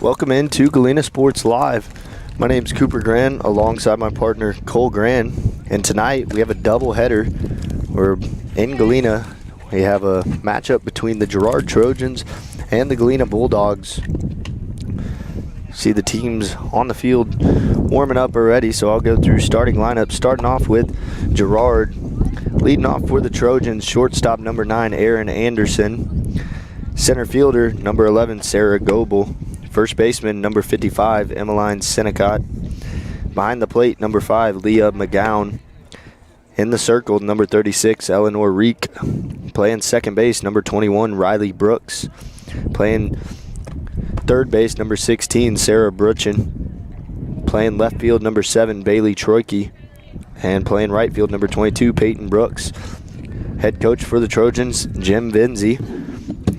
Welcome into Galena Sports Live. My name is Cooper Gran alongside my partner Cole Gran, and tonight we have a doubleheader. We're in Galena. We have a matchup between the Girard Trojans and the Galena Bulldogs. See the teams on the field warming up already, so I'll go through starting lineup. Starting off with Girard. Leading off for the Trojans, shortstop number 9, Aaron Anderson. Center fielder number 11, Sarah Goebel. First baseman number 55, Emmeline Sinnecott. Behind the plate number 5, Leah McGowan. In the circle number 36, Eleanor Reek. Playing second base number 21, Riley Brooks. Playing third base number 16, Sarah Bruchin. Playing left field number 7, Bailey Troike. And playing right field number 22, Peyton Brooks. Head coach for the Trojans, Jim Vinzi.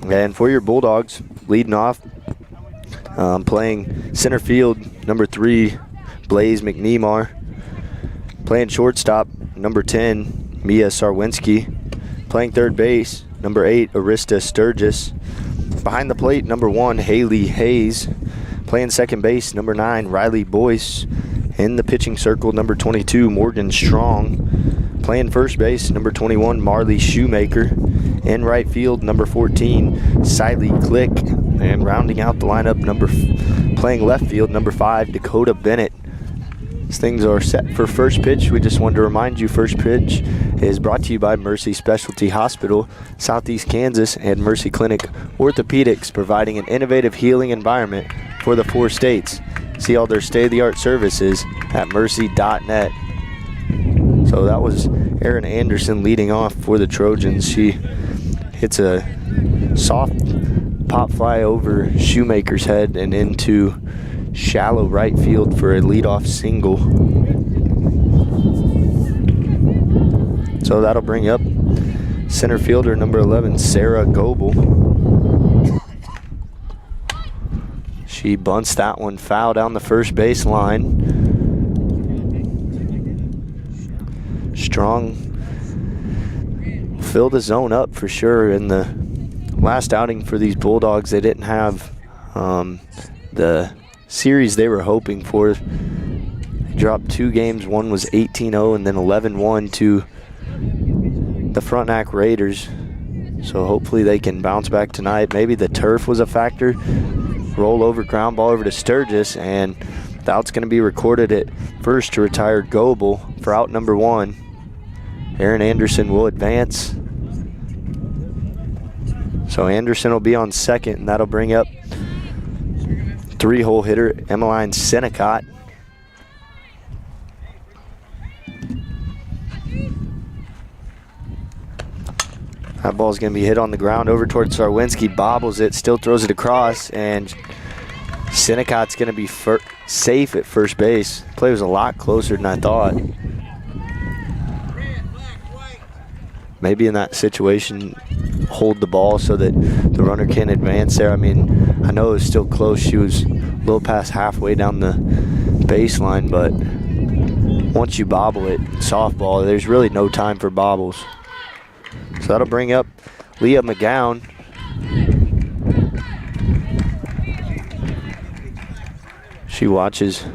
And for your Bulldogs, leading off, playing center field number 3, Blaze McNemar. Playing shortstop number 10, Mia Sarwinski. Playing third base number 8, Arista Sturgis. Behind the plate number 1, Haley Hayes. Playing second base number 9, Riley Boyce. In the pitching circle number 22, Morgan Strong. Playing first base number 21, Marley Shoemaker. In right field number 14, Siley Click. And rounding out the lineup, playing left field number 5, Dakota Bennett. As things are set for first pitch, we just wanted to remind you first pitch is brought to you by Mercy Specialty Hospital, Southeast Kansas, and Mercy Clinic Orthopedics, providing an innovative healing environment for the 4 states. See all their state-of-the-art services at mercy.net. So that was Erin Anderson leading off for the Trojans. She hits a soft pop fly over Shoemaker's head and into shallow right field for a leadoff single. So that'll bring up center fielder number 11, Sarah Goebel. She bunts that one foul down the first base line. Strong filled the zone up for sure. In the last outing for these Bulldogs, they didn't have the series they were hoping for. They dropped 2 games. One was 18-0 and then 11-1 to the Frontenac Raiders. So hopefully they can bounce back tonight. Maybe the turf was a factor. Roll over, ground ball over to Sturgis, and the out's going to be recorded at first to retire Goebel for out number 1. Aaron Anderson will advance. So Anderson will be on second, and that'll bring up 3-hole hitter Emmeline Sinnecott. That ball's going to be hit on the ground over towards Sarwinski. Bobbles it, still throws it across, and Sinnecott's going to be safe at first base. Play was a lot closer than I thought. Maybe in that situation, hold the ball so that the runner can advance there. I mean, I know it was still close. She was a little past halfway down the baseline, but once you bobble it, softball, there's really no time for bobbles. So that'll bring up Leah McGowan. She watches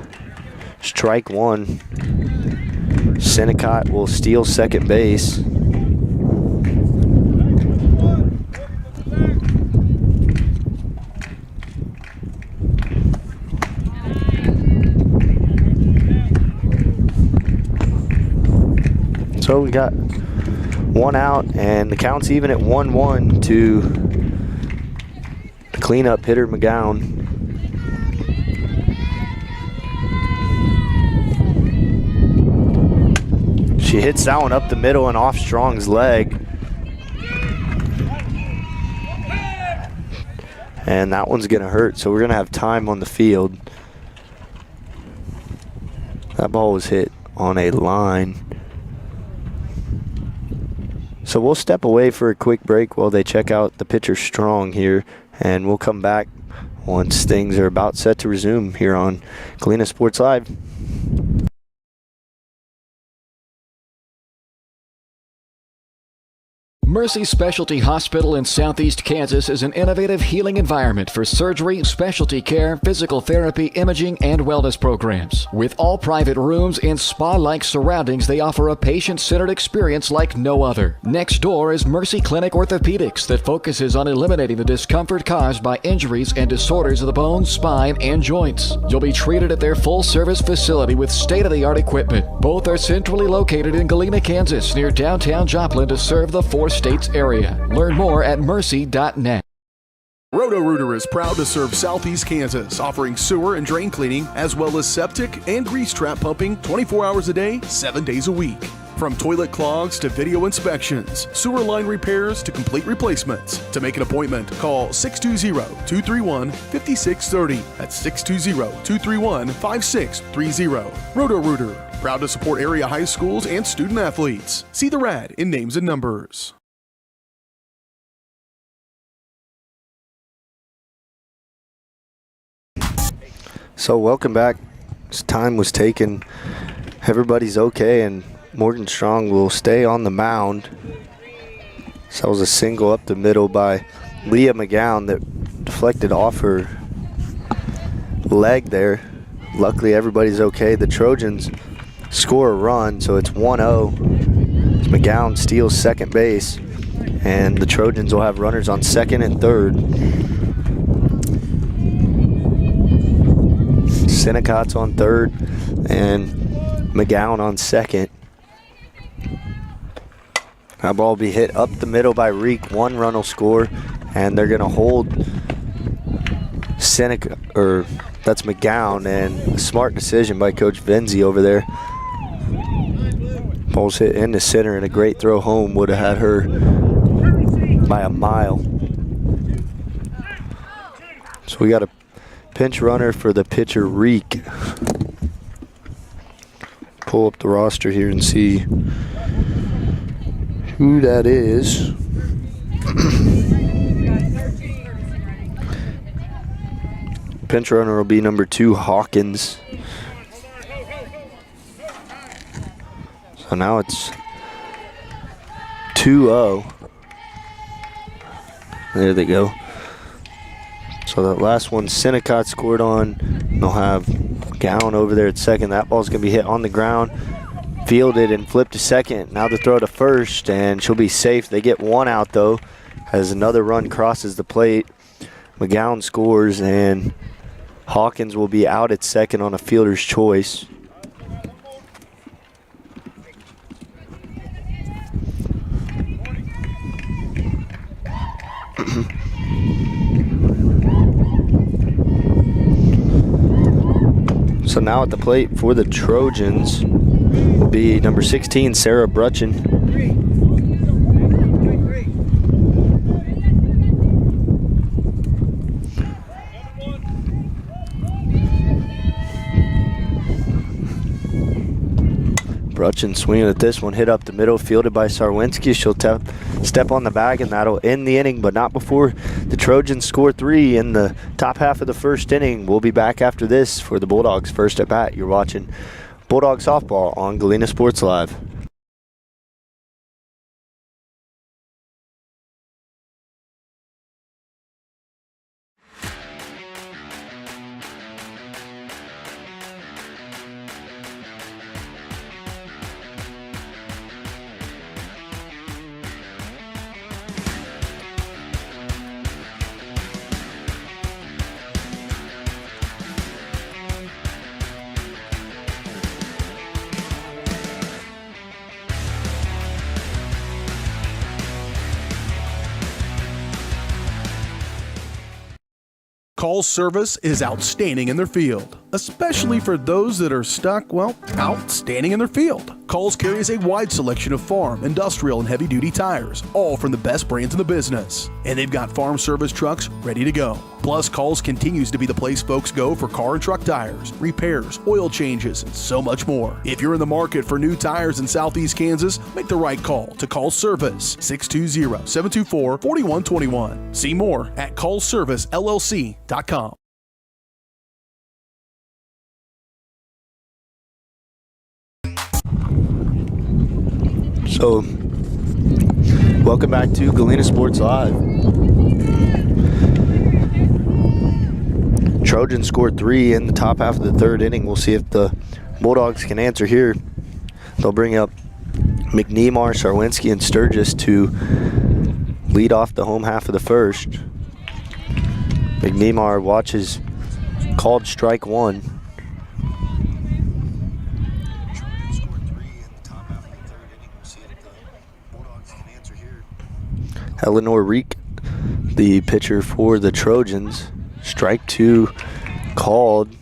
strike 1. Sinnecott will steal second base. So we got 1 out, and the count's even at 1-1 to the cleanup hitter McGowan. She hits that one up the middle and off Strong's leg. And that one's going to hurt, so we're going to have time on the field. That ball was hit on a line. So we'll step away for a quick break while they check out the pitcher Strong here, and we'll come back once things are about set to resume here on Galena Sports Live. Mercy Specialty Hospital in Southeast Kansas is an innovative healing environment for surgery, specialty care, physical therapy, imaging, and wellness programs. With all private rooms and spa-like surroundings, they offer a patient-centered experience like no other. Next door is Mercy Clinic Orthopedics that focuses on eliminating the discomfort caused by injuries and disorders of the bones, spine, and joints. You'll be treated at their full-service facility with state-of-the-art equipment. Both are centrally located in Galena, Kansas, near downtown Joplin to serve the 4 states area. Learn more at mercy.net. Roto-Rooter is proud to serve Southeast Kansas, offering sewer and drain cleaning, as well as septic and grease trap pumping 24 hours a day, 7 days a week. From toilet clogs to video inspections, sewer line repairs to complete replacements. To make an appointment, call 620-231-5630. That's 620-231-5630. Roto-Rooter, proud to support area high schools and student athletes. See the rad in names and numbers. So welcome back. Time was taken. Everybody's okay, and Morgan Strong will stay on the mound. So that was a single up the middle by Leah McGowan that deflected off her leg there. Luckily, everybody's okay. The Trojans score a run, so it's 1-0. McGowan steals second base, and the Trojans will have runners on second and third. Sinnecott's on third and McGowan on second. That ball will be hit up the middle by Reek. 1 run will score, and they're going to hold Seneca, or that's McGowan, and a smart decision by Coach Venzi over there. Ball's hit in the center, and a great throw home would have had her by a mile. So we got a pinch runner for the pitcher, Reek. Pull up the roster here and see who that is. Pinch runner will be number 2, Hawkins. So now it's 2-0. There they go. So that last one, Sinnecott scored on. They'll have Gowan over there at second. That ball's going to be hit on the ground, fielded and flipped to second. Now the throw to first, and she'll be safe. They get 1 out, though, as another run crosses the plate. McGowan scores, and Hawkins will be out at second on a fielder's choice. So now at the plate for the Trojans will be number 16, Sarah Brutchin. Brutchin swinging at this one, hit up the middle, fielded by Sarwinski. She'll step on the bag, and that'll end the inning, but not before the Trojans score 3 in the top half of the first inning. We'll be back after this for the Bulldogs' first at bat. You're watching Bulldog Softball on Galena Sports Live. Call's service is outstanding in their field, especially for those that are stuck, well, outstanding in their field. Call's carries a wide selection of farm, industrial, and heavy-duty tires, all from the best brands in the business. And they've got farm service trucks ready to go. Plus, Call's continues to be the place folks go for car and truck tires, repairs, oil changes, and so much more. If you're in the market for new tires in Southeast Kansas, make the right call to Call's Service, 620-724-4121. See more at callservicellc.com. So Welcome back to Galena Sports Live. Trojans scored 3 in the top half of the third inning. We'll see if the Bulldogs can answer here. They'll bring up McNemar, Sarwinski, and Sturgis to lead off the home half of the first. McNemar watches called strike 1. Eleanor Reek, the pitcher for the Trojans, strike 2 called,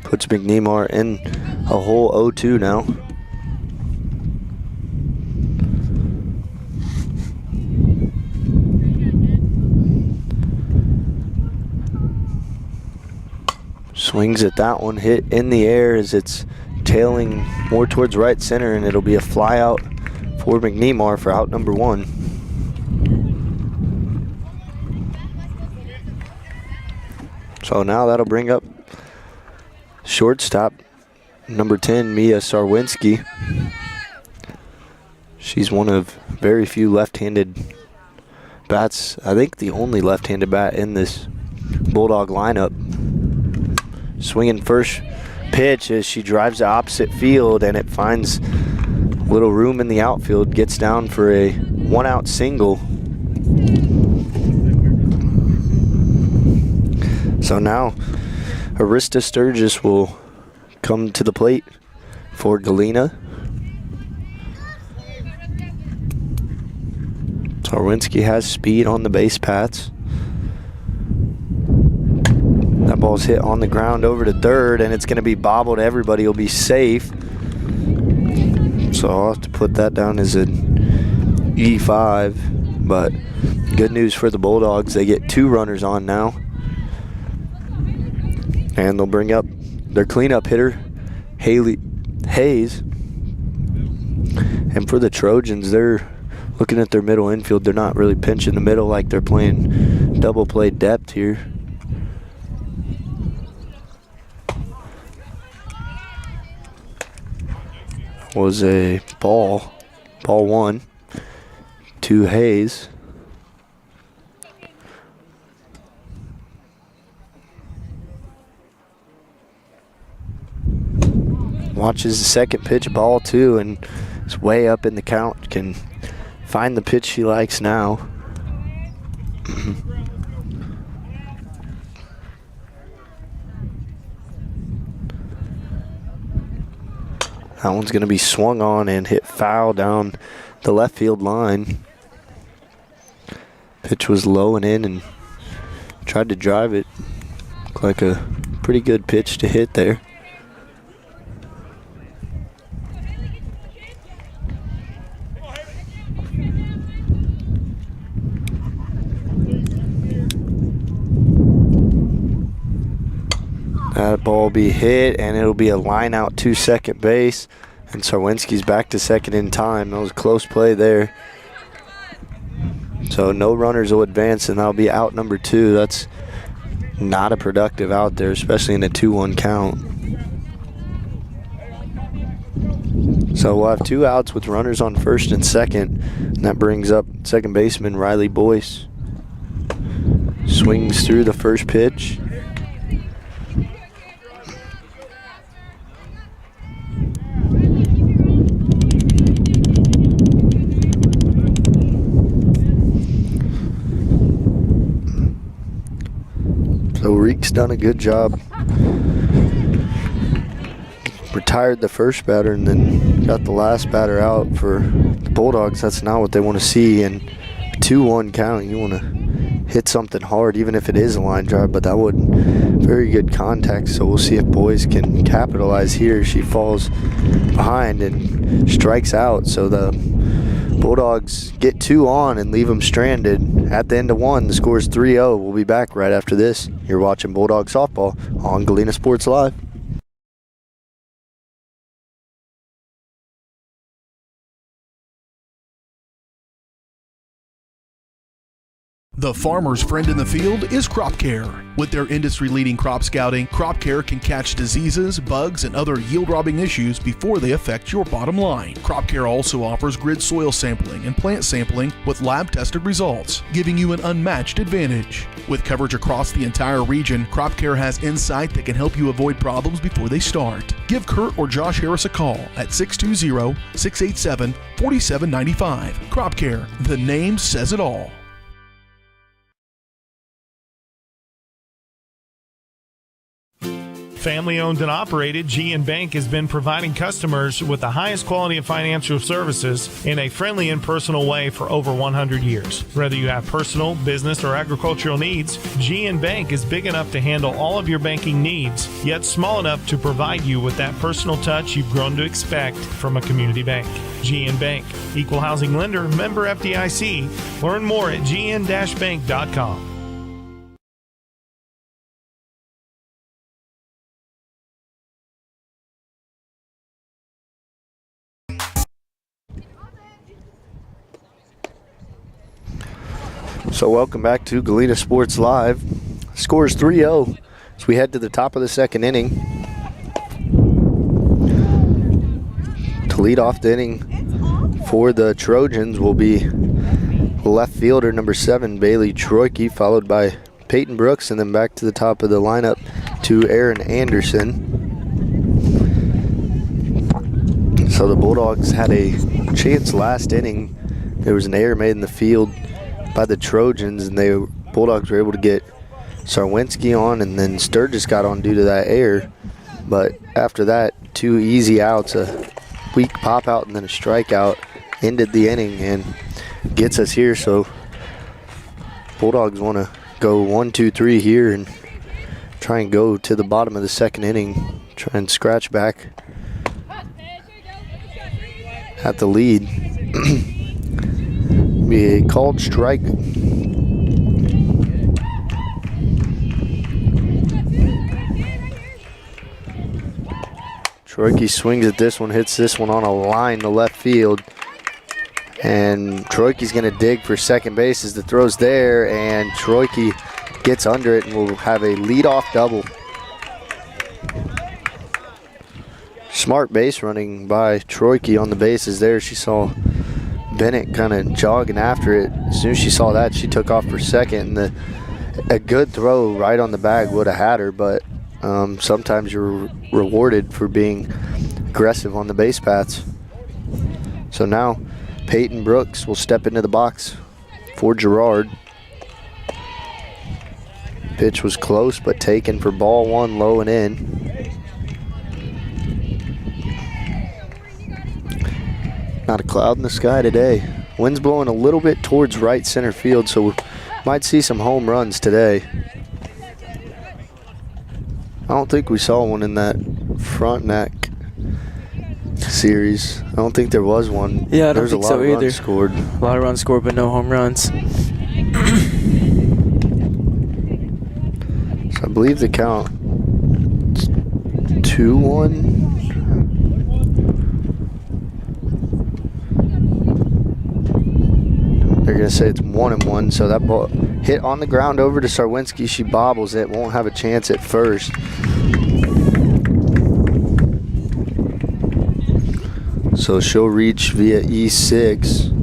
puts McNemar in a hole 0-2 now. Swings at that one, hit in the air as it's tailing more towards right center, and it'll be a fly out for McNemar for out number 1. So now that'll bring up shortstop, number 10, Mia Sarwinski. She's one of very few left-handed bats. I think the only left-handed bat in this Bulldog lineup. Swinging first pitch as she drives the opposite field, and it finds little room in the outfield. Gets down for a 1-out single. So now Arista Sturgis will come to the plate for Galena. Sarwinski has speed on the base paths. That ball's hit on the ground over to third, and it's going to be bobbled. Everybody will be safe. So I'll have to put that down as an E5. But good news for the Bulldogs. They get 2 runners on now. And they'll bring up their cleanup hitter, Haley Hayes. And for the Trojans, they're looking at their middle infield. They're not really pinching the middle like they're playing double play depth here. Was a ball 1 to Hayes. Watches the second pitch, ball 2, and it's way up in the count. Can find the pitch she likes now. That one's going to be swung on and hit foul down the left field line. Pitch was low and in, and tried to drive it. Looked like a pretty good pitch to hit there. That ball will be hit, and it'll be a line out to second base. And Sarwinski's back to second in time. That was a close play there. So no runners will advance, and that'll be out number 2. That's not a productive out there, especially in a 2-1 count. So we'll have 2 outs with runners on first and second. And that brings up second baseman Riley Boyce. Swings through the first pitch. So Reek's done a good job. Retired the first batter and then got the last batter out for the Bulldogs. That's not what they want to see. And a 2-1 count, you want to hit something hard, even if it is a line drive, but that would very good contact. So we'll see if Boyce can capitalize here. She falls behind and strikes out. So the Bulldogs get 2 on and leave them stranded. At the end of 1, the score is 3-0. We'll be back right after this. You're watching Bulldog Softball on Galena Sports Live. The farmer's friend in the field is crop care. With their industry-leading crop scouting, crop care can catch diseases, bugs, and other yield-robbing issues before they affect your bottom line. Crop care also offers grid soil sampling and plant sampling with lab-tested results, giving you an unmatched advantage. With coverage across the entire region, crop care has insight that can help you avoid problems before they start. Give Kurt or Josh Harris a call at 620-687-4795. Crop Care, the name says it all. Family owned and operated, GN Bank has been providing customers with the highest quality of financial services in a friendly and personal way for over 100 years. Whether you have personal, business, or agricultural needs, GN Bank is big enough to handle all of your banking needs, yet small enough to provide you with that personal touch you've grown to expect from a community bank. GN Bank, equal housing lender, member FDIC. Learn more at gn-bank.com. So welcome back to Galena Sports Live. Score is 3-0 as we head to the top of the second inning. To lead off the inning for the Trojans will be left fielder number 7, Bailey Troike, followed by Peyton Brooks, and then back to the top of the lineup to Aaron Anderson. So the Bulldogs had a chance last inning. There was an error made in the field by the Trojans, and the Bulldogs were able to get Sarwinski on, and then Sturgis got on due to that error. But after that, 2 easy outs, a weak pop out and then a strikeout ended the inning and gets us here. So Bulldogs want to go 1-2-3 here and try and go to the bottom of the second inning, try and scratch back at the lead. Be a called strike. Troike swings at this one, hits this one on a line to left field. And Troike's going to dig for second base as the throw's there, and Troike gets under it and will have a leadoff double. Smart base running by Troike on the bases there. She saw Bennett kind of jogging after it. As soon as she saw that, she took off for second, and a good throw right on the bag would have had her, but sometimes you're rewarded for being aggressive on the base paths. So now Peyton Brooks will step into the box for Girard. Pitch was close, but taken for ball 1, low and in. Not a cloud in the sky today. Wind's blowing a little bit towards right center field, so we might see some home runs today. I don't think we saw one in that Frontenac series. I don't think there was one. Yeah, I don't think so either. Runs scored. A lot of runs scored, but no home runs. So I believe the count is 2-1. They're going to say it's 1-1, so that ball hit on the ground over to Sarwinski. She bobbles it, won't have a chance at first. So she'll reach via E6.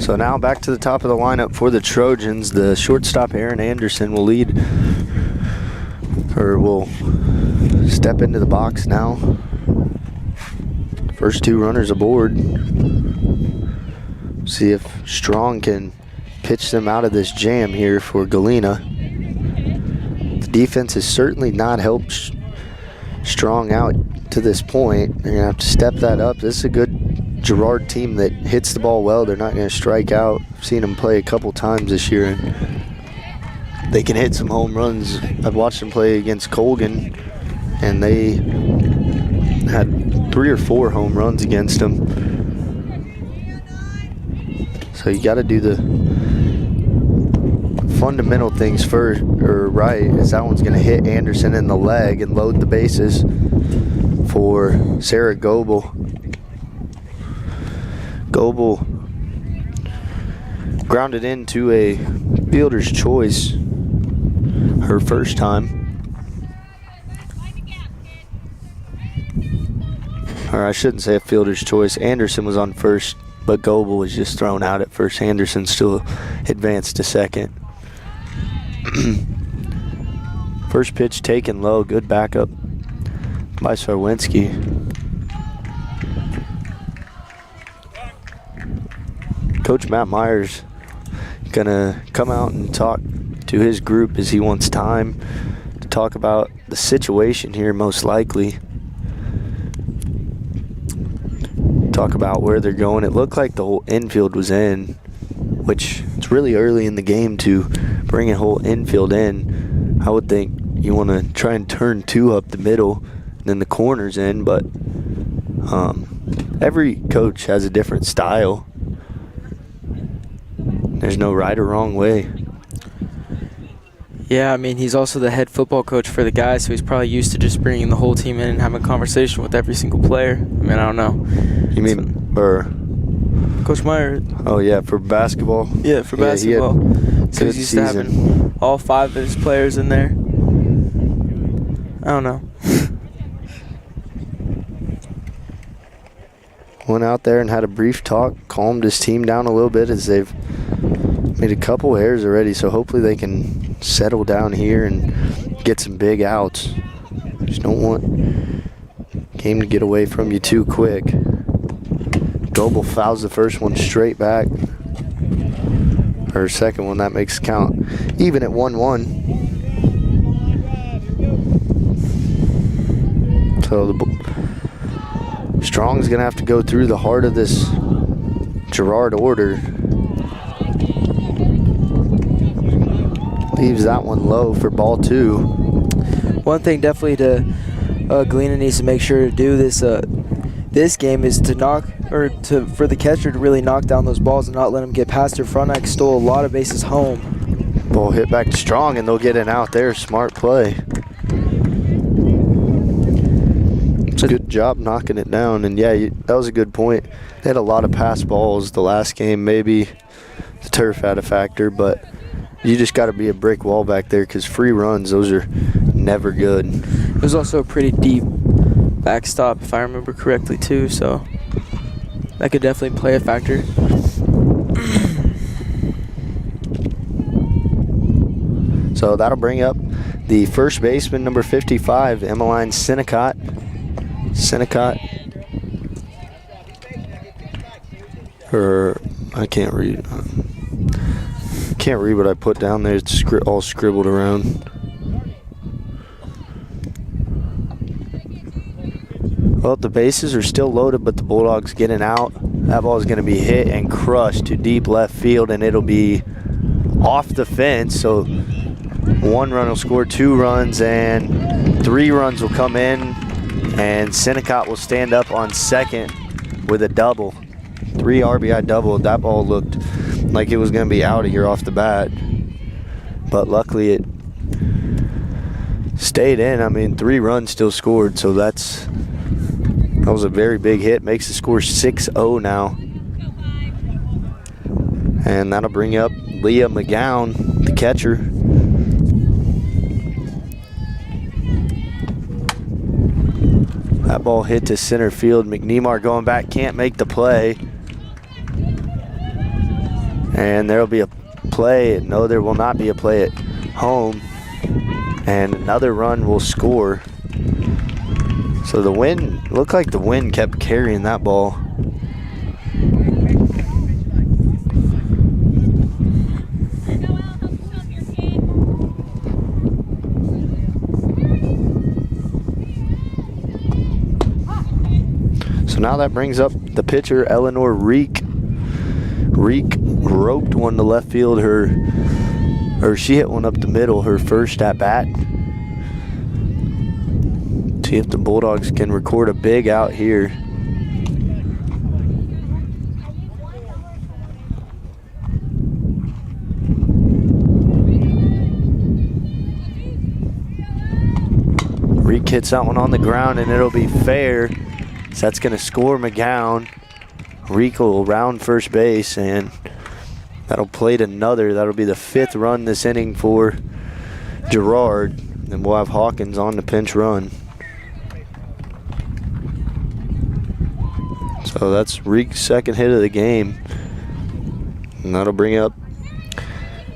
So now back to the top of the lineup for the Trojans. The shortstop, Aaron Anderson, will lead, or will step into the box now. First 2 runners aboard. See if Strong can pitch them out of this jam here for Galena. The defense has certainly not helped Strong out to this point. They're going to have to step that up. This is a good Girard team that hits the ball well. They're not going to strike out. I've seen them play a couple times this year, and they can hit some home runs. I've watched them play against Colgan, and they had 3 or 4 home runs against them. So you got to do the fundamental things first, or right, as that one's going to hit Anderson in the leg and load the bases for Sarah Goebel. Goebel grounded into a fielder's choice her first time. Or I shouldn't say a fielder's choice. Anderson was on first, but Goebel was just thrown out at first. Anderson still advanced to second. First pitch taken low. Good backup by Sarwinski. Coach Matt Myers gonna come out and talk to his group as he wants time to talk about the situation here, most likely. Talk about where they're going. It looked like the whole infield was in, which it's really early in the game to bring a whole infield in. I would think you want to try and turn two up the middle and then the corners in, but every coach has a different style. There's no right or wrong way. Yeah, I mean, he's also the head football coach for the guys, so he's probably used to just bringing the whole team in and having a conversation with every single player. I mean, I don't know. You mean for Coach Meyer? Oh yeah, for basketball. Yeah, for basketball. So he's used to having all 5 of his players in there. I don't know. Went out there and had a brief talk, calmed his team down a little bit as they've made a couple errors already, so hopefully they can settle down here and get some big outs. Just don't want game to get away from you too quick. Goebel fouls the first one straight back. Or second one, that makes count. Even at 1-1. So Strong's gonna have to go through the heart of this Girard order. Leaves that one low for ball 2. One thing definitely to Galena needs to make sure to do this game is to for the catcher to really knock down those balls and not let them get past their front. Frontenac stole a lot of bases home. Ball hit back to Strong and they'll get an out there. Smart play. It's a good job knocking it down. And yeah, that was a good point. They had a lot of pass balls the last game. Maybe the turf had a factor, but you just got to be a brick wall back there because free runs, those are never good. It was also a pretty deep backstop, if I remember correctly, too, so that could definitely play a factor. So that'll bring up the first baseman, number 55, Emmeline Sinnecott. I can't read. Can't read what I put down there. It's all scribbled around. Well, the bases are still loaded, but the Bulldogs getting out. That ball is going to be hit and crushed to deep left field, and it'll be off the fence. So 1 run will score, 2 runs, and 3 runs will come in, and Sinnecott will stand up on second with a double. 3 RBI double. That ball looked like it was going to be out of here off the bat, but luckily it stayed in. I mean, 3 runs still scored, so that was a very big hit. Makes the score 6-0 now. And that'll bring up Leah McGowan, the catcher. That ball hit to center field. McNemar going back, can't make the play. And there'll be a play. No, there will not be a play at home. And another run will score. So the wind, looked like the wind kept carrying that ball. So now that brings up the pitcher, Eleanor Reek. Reek roped one to left field. She hit one up the middle, her first at bat. See if the Bulldogs can record a big out here. Reek hits that one on the ground and it'll be fair. So that's going to score McGowan. Reek will round first base, and That'll plate another. That'll be the 5th run this inning for Girard. Then we'll have Hawkins on the pinch run. So that's Reek's 2nd hit of the game. And that'll bring up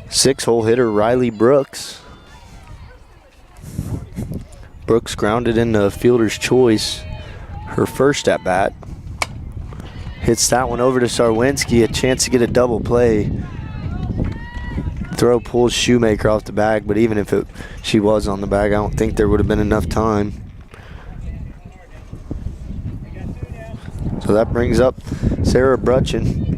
6-hole hitter Riley Brooks. Brooks grounded into fielder's choice. Her first at bat. Hits that one over to Sarwinski. A chance to get a double play. Throw pulls Shoemaker off the bag, but even if she was on the bag, I don't think there would have been enough time. So that brings up Sarah Brutchin.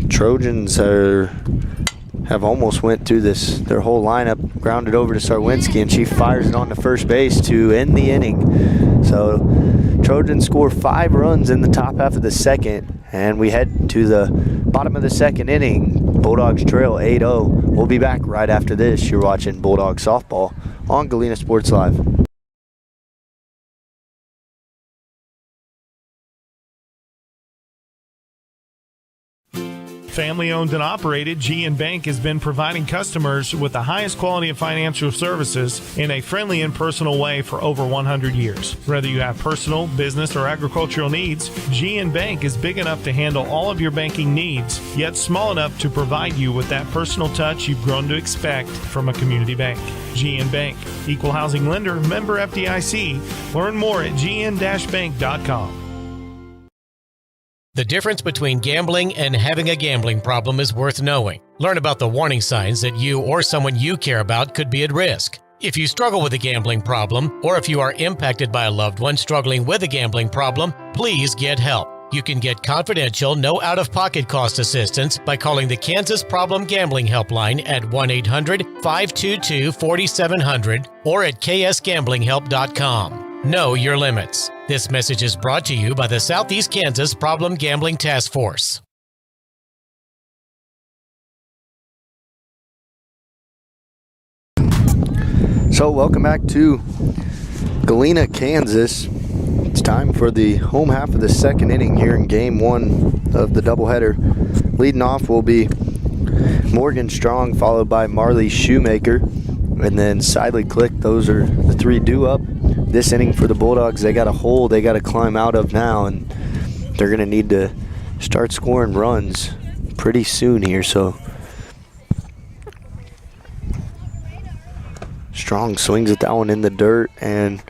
Trojans have almost went through their whole lineup, grounded over to Sarwinski, and she fires it on to first base to end the inning. So Trojans score 5 runs in the top half of the 2nd, and we head to the bottom of the 2nd inning. Bulldogs trail 8-0. We'll be back right after this. You're watching Bulldogs softball on Galena Sports Live. Family owned and operated, G&B Bank has been providing customers with the highest quality of financial services in a friendly and personal way for over 100 years. Whether you have personal, business, or agricultural needs, G&B Bank is big enough to handle all of your banking needs, yet small enough to provide you with that personal touch you've grown to expect from a community bank. G&B Bank, equal housing lender, member FDIC. Learn more at gn-bank.com. The difference between gambling and having a gambling problem is worth knowing. Learn about the warning signs that you or someone you care about could be at risk. If you struggle with a gambling problem, or if you are impacted by a loved one struggling with a gambling problem, please get help. You can get confidential, no out-of-pocket cost assistance by calling the Kansas Problem Gambling Helpline at 1-800-522-4700 or at ksgamblinghelp.com. Know your limits. This message is brought to you by the Southeast Kansas Problem Gambling Task Force. So welcome back to Galena, Kansas. It's time for the home half of the 2nd inning here in game 1 of the doubleheader. Leading off will be Morgan Strong, followed by Marley Shoemaker, and then Sidley Click. Those are the 3 due up this inning for the Bulldogs. They got a hole they got to climb out of now, and they're going to need to start scoring runs pretty soon here. So Strong swings at that one in the dirt, and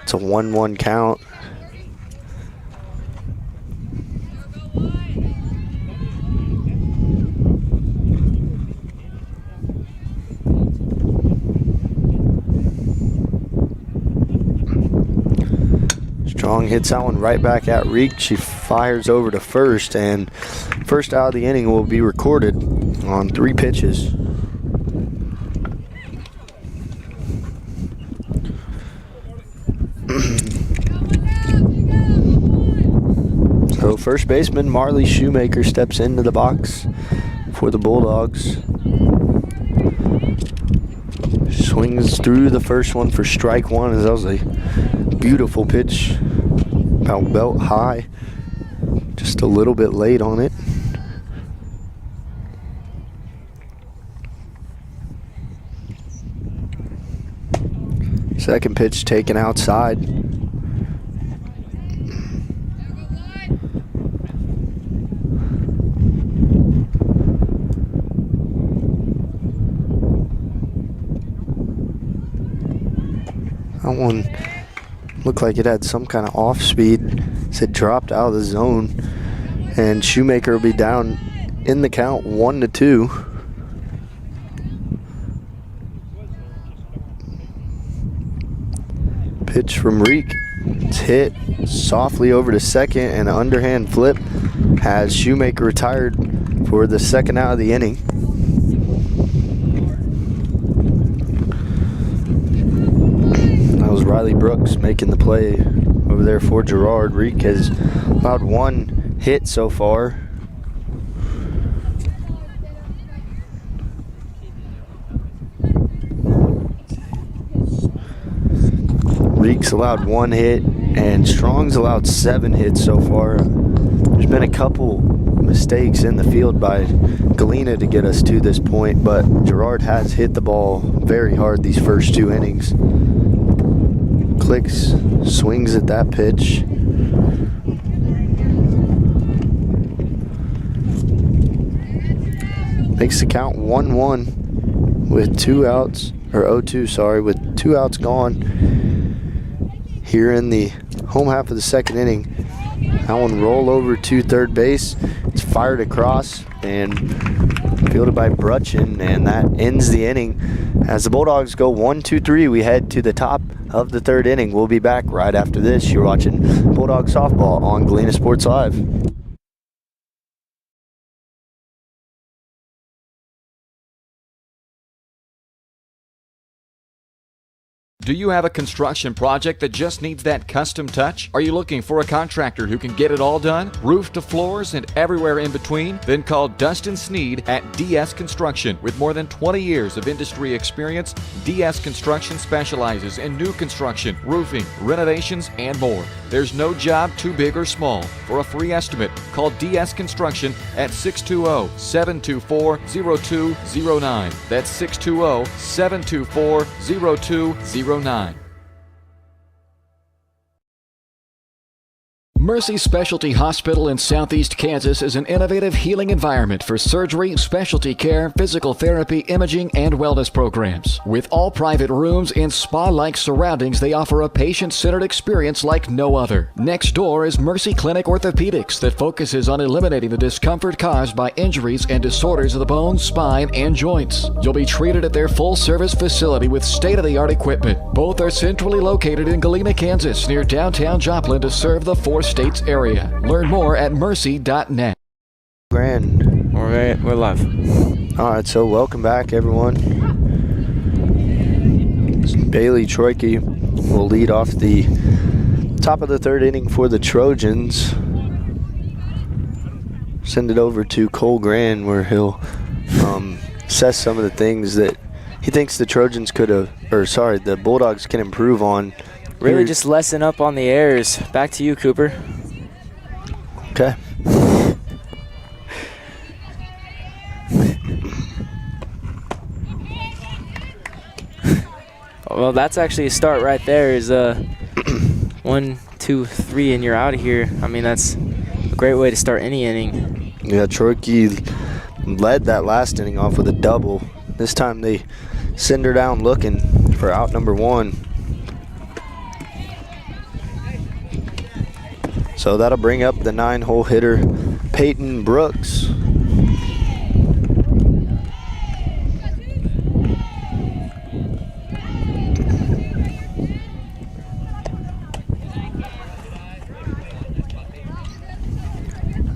it's a 1-1 count. Strong hits that one right back at Reek. She fires over to first, and first out of the inning will be recorded on 3 pitches. So first baseman Marley Shoemaker steps into the box for the Bulldogs. Swings through the first one for strike 1, as that was a beautiful pitch, about belt high, just a little bit late on it. Second pitch taken outside. That one looked like it had some kind of off speed. It dropped out of the zone, and Shoemaker will be down in the count 1-2. Pitch from Reek. It's hit softly over to second, and an underhand flip has Shoemaker retired for the 2nd out of the inning. That was Riley Brooks making the play over there for Girard. Reek has allowed 1 hit so far. Reek's allowed 1 hit. And Strong's allowed 7 hits so far. There's been a couple mistakes in the field by Galena to get us to this point, but Girard has hit the ball very hard these first 2 innings. Clicks, swings at that pitch. Makes the count 1-1 with 2 outs, or 0-2, sorry, with 2 outs gone here in the home half of the second inning. That one roll over to third base. It's fired across and fielded by Brutchin, and that ends the inning. As the Bulldogs go 1-2-3, we head to the top of the third inning. We'll be back right after this. You're watching Bulldog Softball on Galena Sports Live. Do you have a construction project that just needs that custom touch? Are you looking for a contractor who can get it all done? Roof to floors and everywhere in between? Then call Dustin Sneed at DS Construction. With more than 20 years of industry experience, DS Construction specializes in new construction, roofing, renovations, and more. There's no job too big or small. For a free estimate, call DS Construction at 620-724-0209. That's 620-724-0209. Mercy Specialty Hospital in Southeast Kansas is an innovative healing environment for surgery, specialty care, physical therapy, imaging, and wellness programs. With all private rooms and spa-like surroundings, they offer a patient-centered experience like no other. Next door is Mercy Clinic Orthopedics that focuses on eliminating the discomfort caused by injuries and disorders of the bones, spine, and joints. You'll be treated at their full-service facility with state-of-the-art equipment. Both are centrally located in Galena, Kansas, near downtown Joplin to serve the 4 states area. Learn more at mercy.net. Grand. All right, we're live. All right, so welcome back, everyone. Bailey Troike will lead off the top of the third inning for the Trojans. Send it over to Cole Grand, where he'll assess some of the things that he thinks the Trojans the Bulldogs can improve on. Really just lessen up on the errors. Back to you, Cooper. Okay. Well, that's actually a start right there. Is 1, 2, 3, and you're out of here. I mean, that's a great way to start any inning. Yeah, Troike led that last inning off with a double. This time they send her down looking for out number 1. So that'll bring up the 9-hole hitter, Peyton Brooks.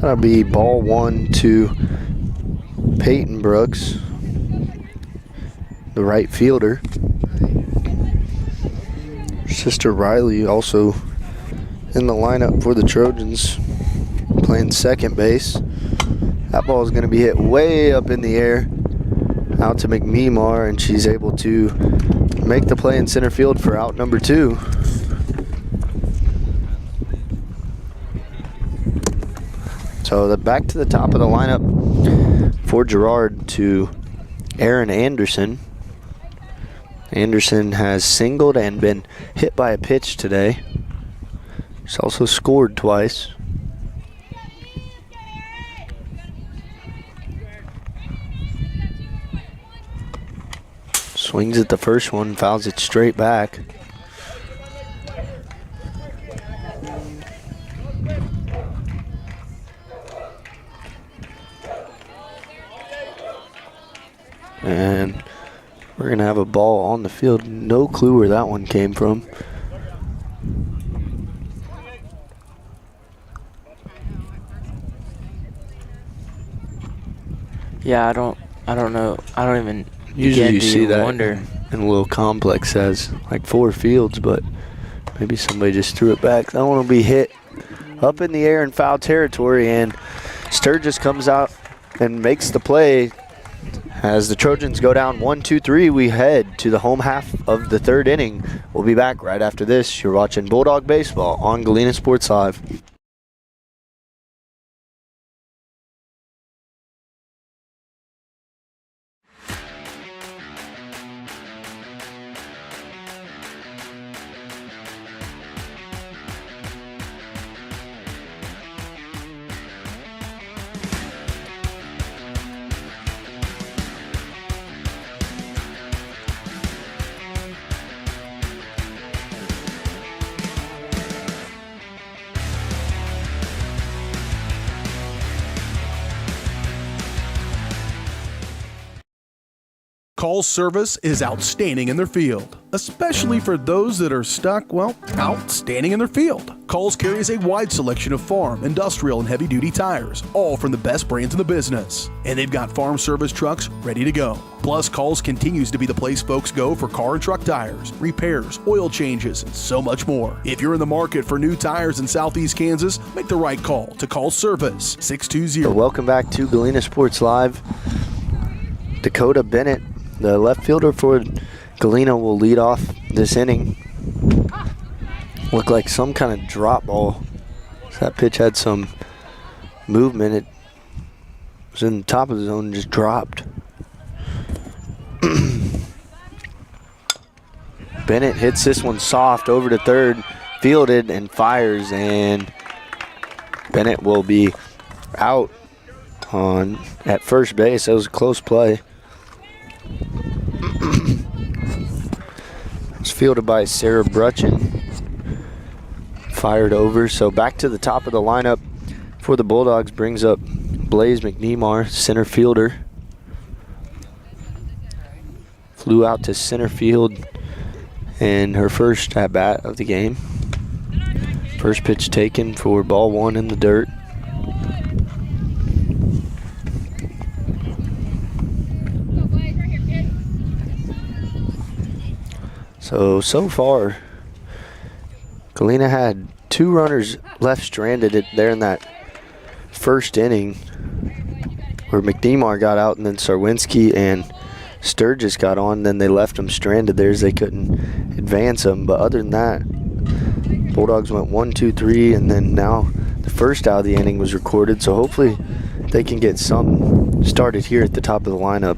That'll be ball 1 to Peyton Brooks, the right fielder. Sister Riley also in the lineup for the Trojans, playing second base. That ball is going to be hit way up in the air out to McNemar, and she's able to make the play in center field for out number 2. So back to the top of the lineup for Girard to Aaron Anderson. Anderson has singled and been hit by a pitch today. He's also scored twice. Swings at the first one, fouls it straight back. And we're going to have a ball on the field. No clue where that one came from. Yeah, I don't know. I don't even Usually you see that wonder. in a little complex has like 4 fields, but maybe somebody just threw it back. That one will be hit up in the air in foul territory, and Sturgis comes out and makes the play. As the Trojans go down 1-2-3, we head to the home half of the third inning. We'll be back right after this. You're watching Bulldog Baseball on Galena Sports Live. Call service is outstanding in their field, especially for those that are stuck, well, outstanding in their field. Calls carries a wide selection of farm, industrial, and heavy-duty tires, all from the best brands in the business. And they've got farm service trucks ready to go. Plus, Calls continues to be the place folks go for car and truck tires, repairs, oil changes, and so much more. If you're in the market for new tires in Southeast Kansas, make the right call to Call Service 620. Welcome back to Galena Sports Live. Dakota Bennett, the left fielder for Galena, will lead off this inning. Looked like some kind of drop ball. That pitch had some movement. It was in the top of the zone and just dropped. Bennett hits this one soft over to third, fielded and fires, and Bennett will be out at first base. That was a close play. It's fielded by Sarah Brutchen. Fired over. So back to the top of the lineup for the Bulldogs brings up Blaze McNemar, center fielder. Flew out to center field in her first at bat of the game. First pitch taken for ball one in the dirt. So far, Galena had two runners left stranded there in that first inning where McNemar got out and then Sarwinski and Sturgis got on. Then they left them stranded there as they couldn't advance them. But other than that, Bulldogs went 1-2-3, and then now the first out of the inning was recorded. So hopefully they can get some started here at the top of the lineup.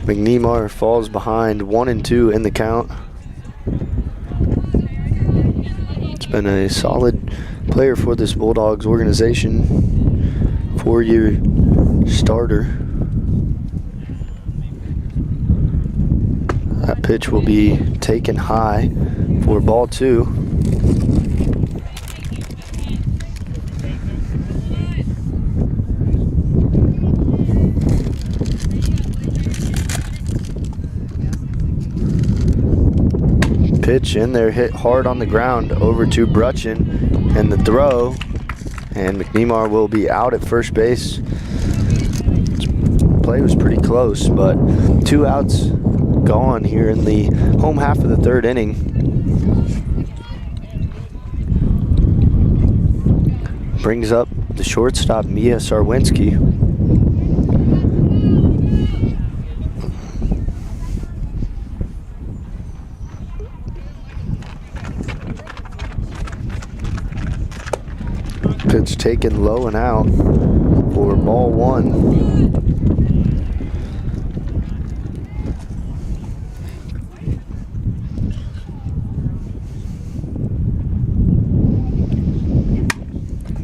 McNemar falls behind 1-2 in the count. It's been a solid player for this Bulldogs organization. 4-year starter. That pitch will be taken high for ball two. Pitch in there, hit hard on the ground over to Brutchen, and the throw, and McNemar will be out at first base. Play was pretty close, but 2 outs gone here in the home half of the third inning. Brings up the shortstop, Mia Sarwinski. Pitch taken low and out for ball one.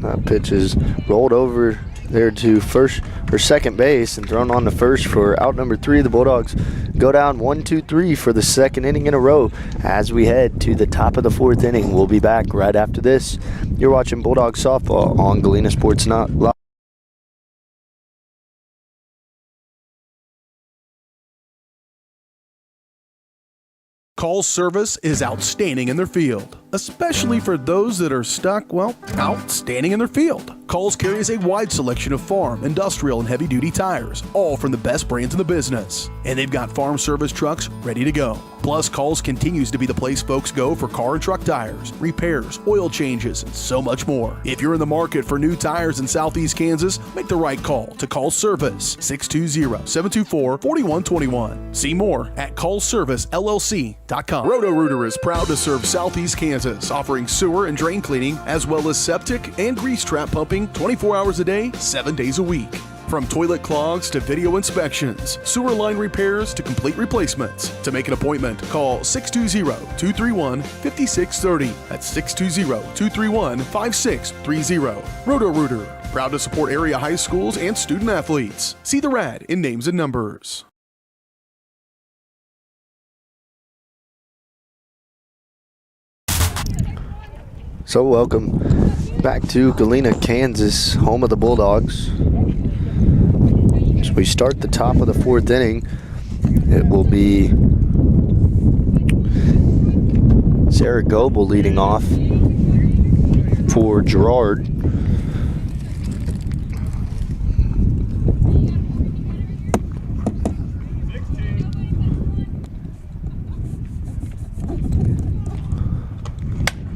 That pitch is rolled over there to first or second base and thrown on to first for out number 3. The Bulldogs go down 1-2-3 for the second inning in a row as we head to the top of the fourth inning. We'll be back right after this. You're watching Bulldogs softball on Galena Sports Live. Call service is outstanding in their field, especially for those that are stuck, well, outstanding in their field. Calls carries a wide selection of farm, industrial, and heavy-duty tires, all from the best brands in the business. And they've got farm service trucks ready to go. Plus, Calls continues to be the place folks go for car and truck tires, repairs, oil changes, and so much more. If you're in the market for new tires in Southeast Kansas, make the right call to Calls Service, 620-724-4121. See more at callservicellc.com. Roto-Rooter is proud to serve Southeast Kansas, offering sewer and drain cleaning, as well as septic and grease trap pumping 24 hours a day, 7 days a week. From toilet clogs to video inspections, sewer line repairs to complete replacements. To make an appointment, call 620-231-5630. That's 620-231-5630. Roto-Rooter, proud to support area high schools and student athletes. See the rad in names and numbers. So welcome back to Galena, Kansas, home of the Bulldogs. So we start the top of the fourth inning. It will be Sarah Goebel leading off for Girard.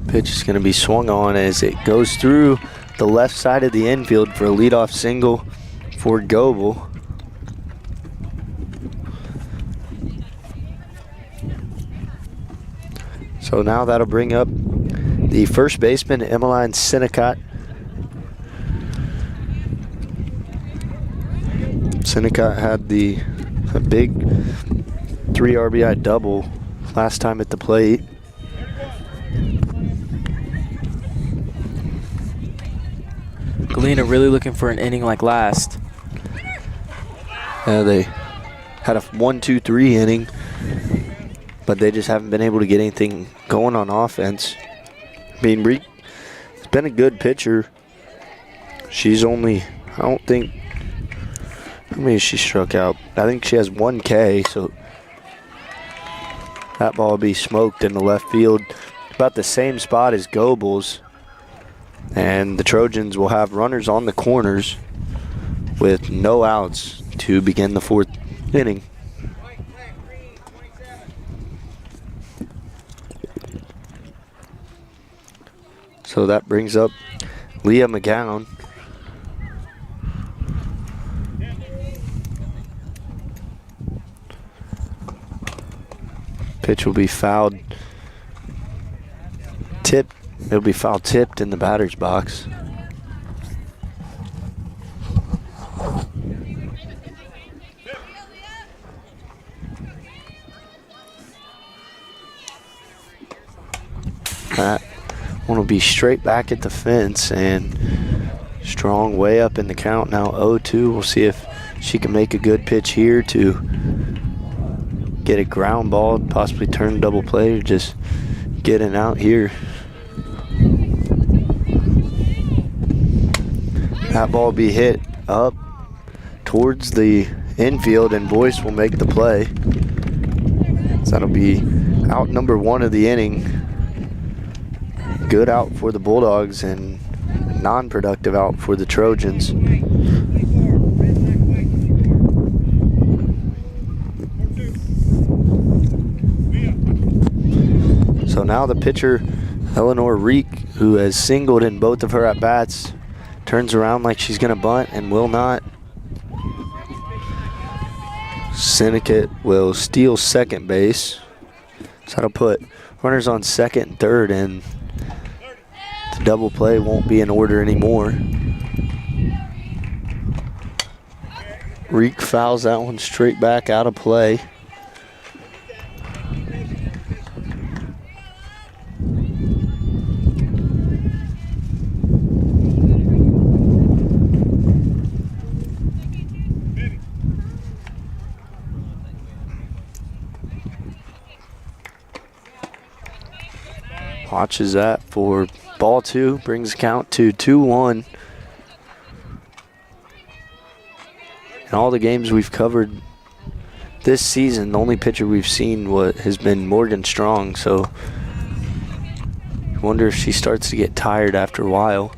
Pitch is going to be swung on as it goes through the left side of the infield for a leadoff single for Goebel. So now that'll bring up the first baseman, Emmeline Sinicott. Sinicott had a big 3 RBI double last time at the plate. Galena really looking for an inning like last. They had a 1-2-3 inning, but they just haven't been able to get anything going on offense. I mean, Reek has been a good pitcher. She's only, I don't think, how many she struck out? I think she has 1 K, so that ball will be smoked in the left field. About the same spot as Goebel's. And the Trojans will have runners on the corners with no outs to begin the fourth inning. So that brings up Leah McGowan. Pitch will be fouled. Tipped. It'll be foul tipped in the batter's box. That one will be straight back at the fence, and Strong way up in the count now, 0-2. We'll see if she can make a good pitch here to get a ground ball, possibly turn double play, or just get an out here. That ball will be hit up towards the infield, and Boyce will make the play. So that'll be out number 1 of the inning. Good out for the Bulldogs and non-productive out for the Trojans. So now the pitcher, Eleanor Reek, who has singled in both of her at-bats, turns around like she's going to bunt and will not. Sinicott will steal second base. So that'll put runners on second and third, and the double play won't be in order anymore. Reek fouls that one straight back out of play. Watches that for ball 2, brings the count to 2-1. In all the games we've covered this season, the only pitcher we've seen has been Morgan Strong, so I wonder if she starts to get tired after a while.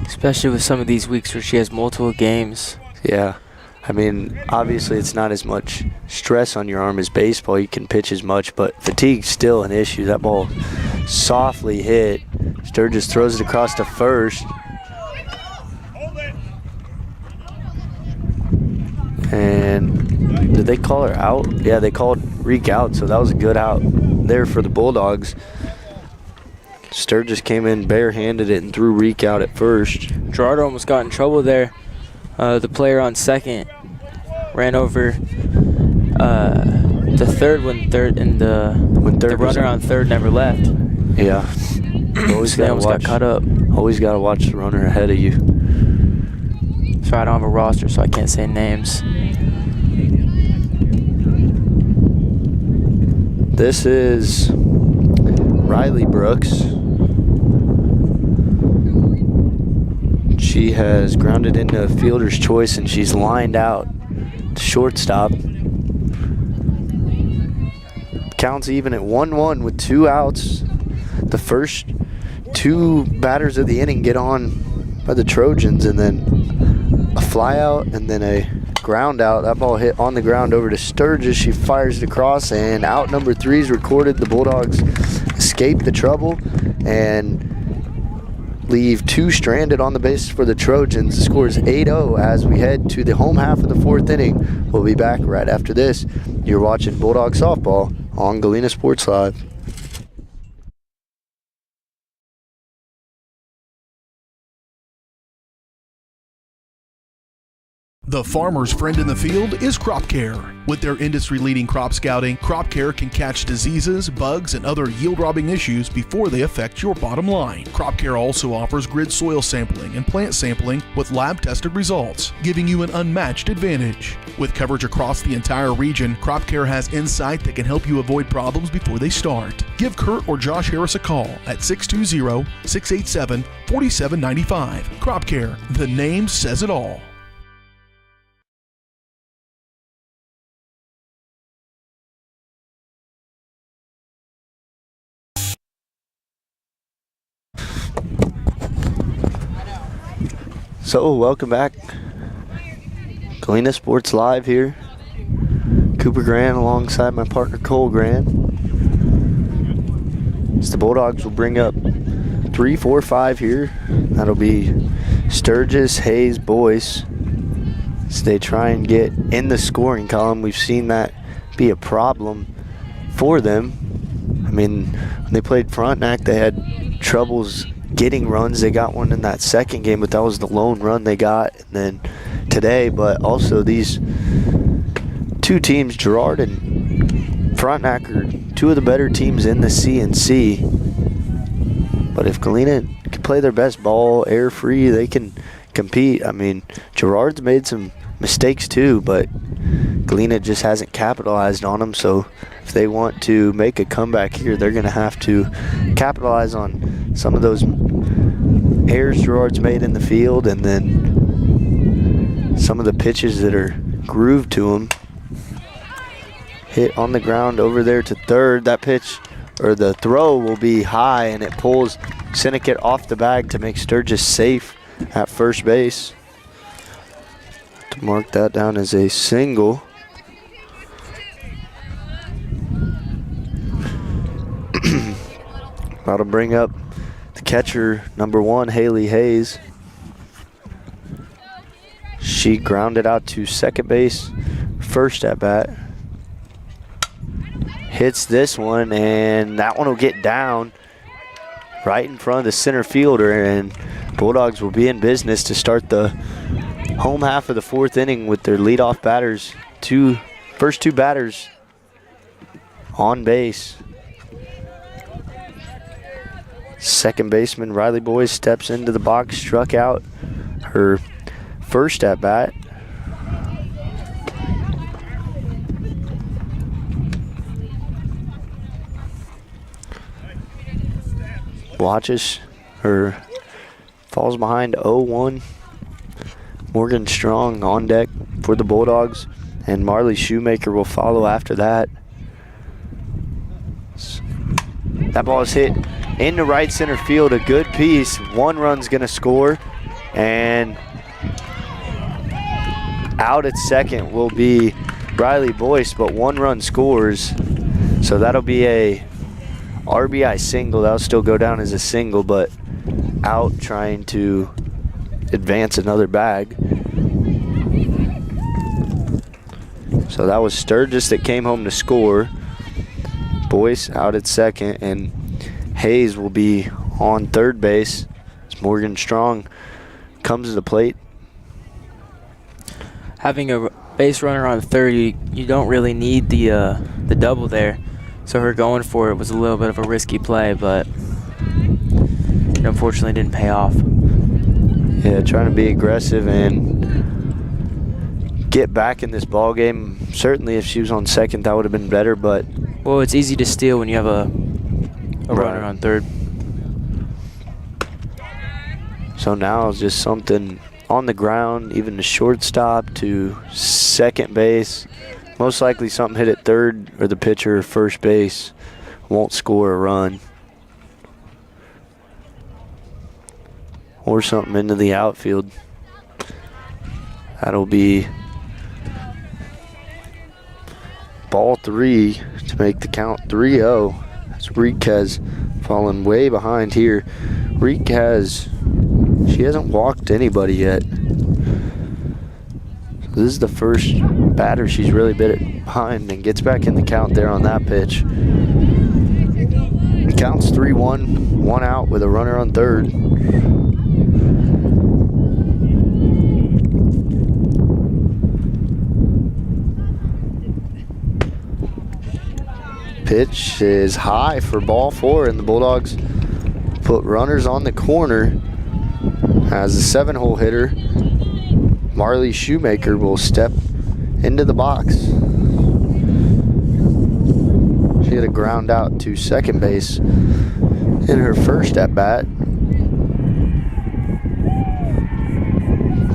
Especially with some of these weeks where she has multiple games. Yeah, I mean, obviously it's not as much stress on your arm as baseball. You can pitch as much, but fatigue's still an issue. That ball softly hit. Sturgis throws it across to first. And did they call her out? Yeah, they called Reek out, so that was a good out there for the Bulldogs. Sturgis came in barehanded it and threw Reek out at first. Girard almost got in trouble there. The player on second ran over the third when the runner on third never left. Yeah. Always got caught up. Always got to watch the runner ahead of you. So I don't have a roster, so I can't say names. This is Riley Brooks. She has grounded into a fielder's choice and she's lined out to shortstop. Counts even at 1-1 with 2 outs. The first 2 batters of the inning get on by the Trojans, and then a fly out and then a ground out. That ball hit on the ground over to Sturgis. She fires it across, and out number 3 is recorded. The Bulldogs escape the trouble and leave 2 stranded on the bases for the Trojans. The score is 8-0 as we head to the home half of the 4th inning. We'll be back right after this. You're watching Bulldog Softball on Galena Sports Live. The farmer's friend in the field is Crop Care. With their industry-leading crop scouting, Crop Care can catch diseases, bugs, and other yield-robbing issues before they affect your bottom line. Crop Care also offers grid soil sampling and plant sampling with lab-tested results, giving you an unmatched advantage. With coverage across the entire region, Crop Care has insight that can help you avoid problems before they start. Give Kurt or Josh Harris a call at 620-687-4795. Crop Care, the name says it all. So, welcome back. Galena Sports Live here. Cooper Grant alongside my partner Cole Grant. So the Bulldogs will bring up 3, 4, 5 here. That'll be Sturgis, Hayes, Boyce. So they try and get in the scoring column. We've seen that be a problem for them. I mean, when they played Frontenac, they had troubles getting runs. They got one in that second game, but that was the lone run they got. And then today, but also these 2 teams, Girard and Frontenac, are 2 of the better teams in the CNC. But if Galena can play their best ball, air free, they can compete. I mean, Girard's made some mistakes too, but Galena just hasn't capitalized on them. So if they want to make a comeback here, they're going to have to capitalize on some of those errors Girard's made in the field, and then some of the pitches that are grooved to him. Hit on the ground over there to third. That pitch, or the throw, will be high, and it pulls Sinnekit off the bag to make Sturgis safe at first base. To mark that down as a single. About to bring up the catcher, number 1, Haley Hayes. She grounded out to second base, first at bat. Hits this one, and that one will get down right in front of the center fielder, and Bulldogs will be in business to start the home half of the 4th inning with their leadoff batters. First 2 batters on base. Second baseman Riley Boyce steps into the box, struck out her first at bat. Watches her, falls behind 0-1. Morgan Strong on deck for the Bulldogs, and Marley Shoemaker will follow after that. That ball is hit into right center field, a good piece. 1 run's gonna score, and out at second will be Riley Boyce, but 1 run scores. So that'll be a RBI single. That'll still go down as a single, but out trying to advance another bag. So that was Sturgis that came home to score. Boyce out at second, and Hayes will be on third base as Morgan Strong comes to the plate. Having a base runner on third, you don't really need the double there. So her going for it was a little bit of a risky play, but it unfortunately didn't pay off. Yeah, trying to be aggressive and get back in this ball game. Certainly if she was on second, that would have been better, but well, it's easy to steal when you have a runner on third. So now it's just something on the ground, even the shortstop to second base. Most likely something hit at third, or the pitcher first base won't score a run. Or something into the outfield. That'll be ball 3 to make the count 3-0. That's Riquez falling way behind here. Riquez, she hasn't walked anybody yet. So this is the first batter she's really been behind, and gets back in the count there on that pitch. It counts 3-1, 1 out with a runner on third. Pitch is high for ball 4, and the Bulldogs put runners on the corner. As a 7-hole hitter, Marley Shoemaker will step into the box. She had a ground out to second base in her first at bat.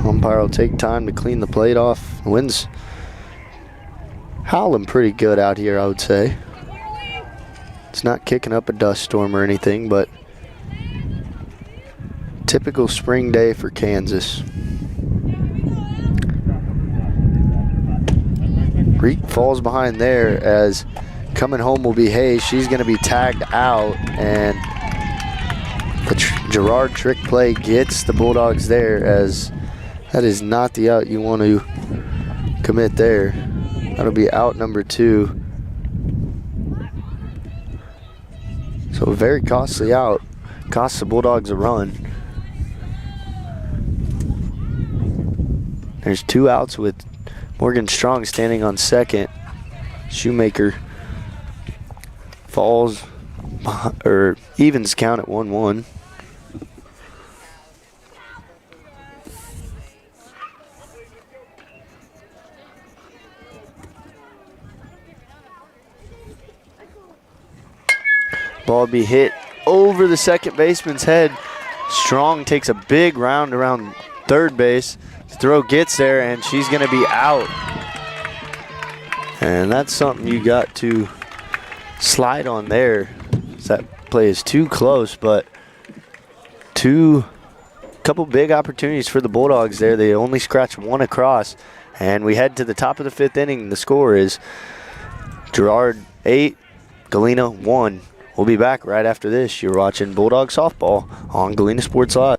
Umpire will take time to clean the plate off. The wind's howling pretty good out here, I would say. It's not kicking up a dust storm or anything, but typical spring day for Kansas. Reek falls behind there, as coming home will be Hayes. She's going to be tagged out, and the Girard trick play gets the Bulldogs there, as that is not the out you want to commit there. That'll be out number 2. So a very costly out. Costs the Bulldogs a run. There's 2 outs with Morgan Strong standing on second. Shoemaker falls, or evens count at 1-1. Ball be hit over the second baseman's head. Strong takes a big round around third base. The throw gets there, and she's going to be out. And that's something you got to slide on there. That play is too close, but couple big opportunities for the Bulldogs there. They only scratched 1 across, and we head to the top of the 5th inning. The score is Girard 8, Galena 1. We'll be back right after this. You're watching Bulldog Softball on Galena Sports Live.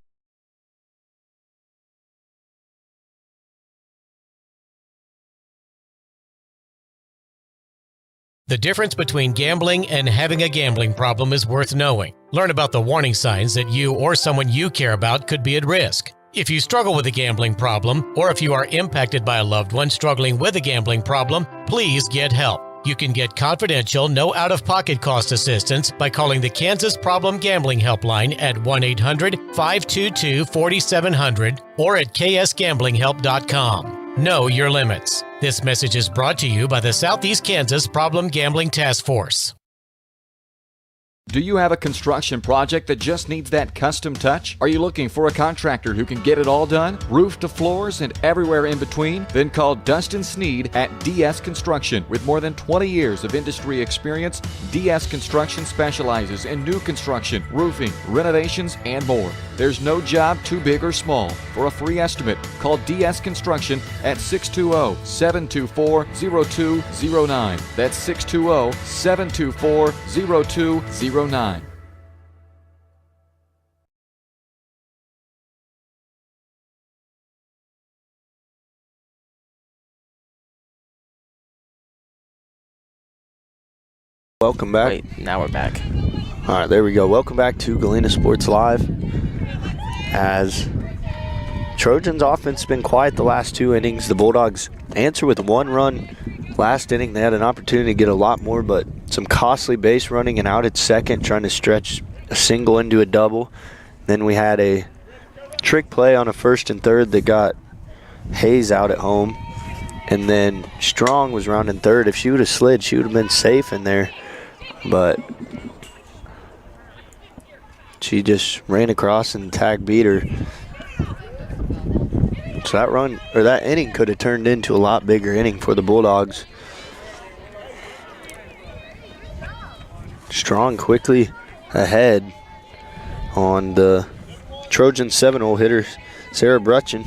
The difference between gambling and having a gambling problem is worth knowing. Learn about the warning signs that you or someone you care about could be at risk. If you struggle with a gambling problem, or if you are impacted by a loved one struggling with a gambling problem, please get help. You can get confidential, no out-of-pocket cost assistance by calling the Kansas Problem Gambling Helpline at 1-800-522-4700 or at ksgamblinghelp.com. Know your limits. This message is brought to you by the Southeast Kansas Problem Gambling Task Force. Do you have a construction project that just needs that custom touch? Are you looking for a contractor who can get it all done, roof to floors and everywhere in between? Then call Dustin Sneed at DS Construction. With more than 20 years of industry experience, DS Construction specializes in new construction, roofing, renovations, and more. There's no job too big or small. For a free estimate, call DS Construction at 620-724-0209. That's 620-724-0209. Welcome back. Wait, now we're back. All right, there we go. Welcome back to Galena Sports Live. As Trojans offense has been quiet the last 2 innings, the Bulldogs answer with 1 run. Last inning, they had an opportunity to get a lot more, but some costly base running and out at second, trying to stretch a single into a double. Then we had a trick play on a first and third that got Hayes out at home. And then Strong was rounding third. If she would have slid, she would have been safe in there. But she just ran across and tag beat her. So that run, or that inning, could have turned into a lot bigger inning for the Bulldogs. Strong quickly ahead on the Trojan 7-hole hitter, Sarah Brutchen.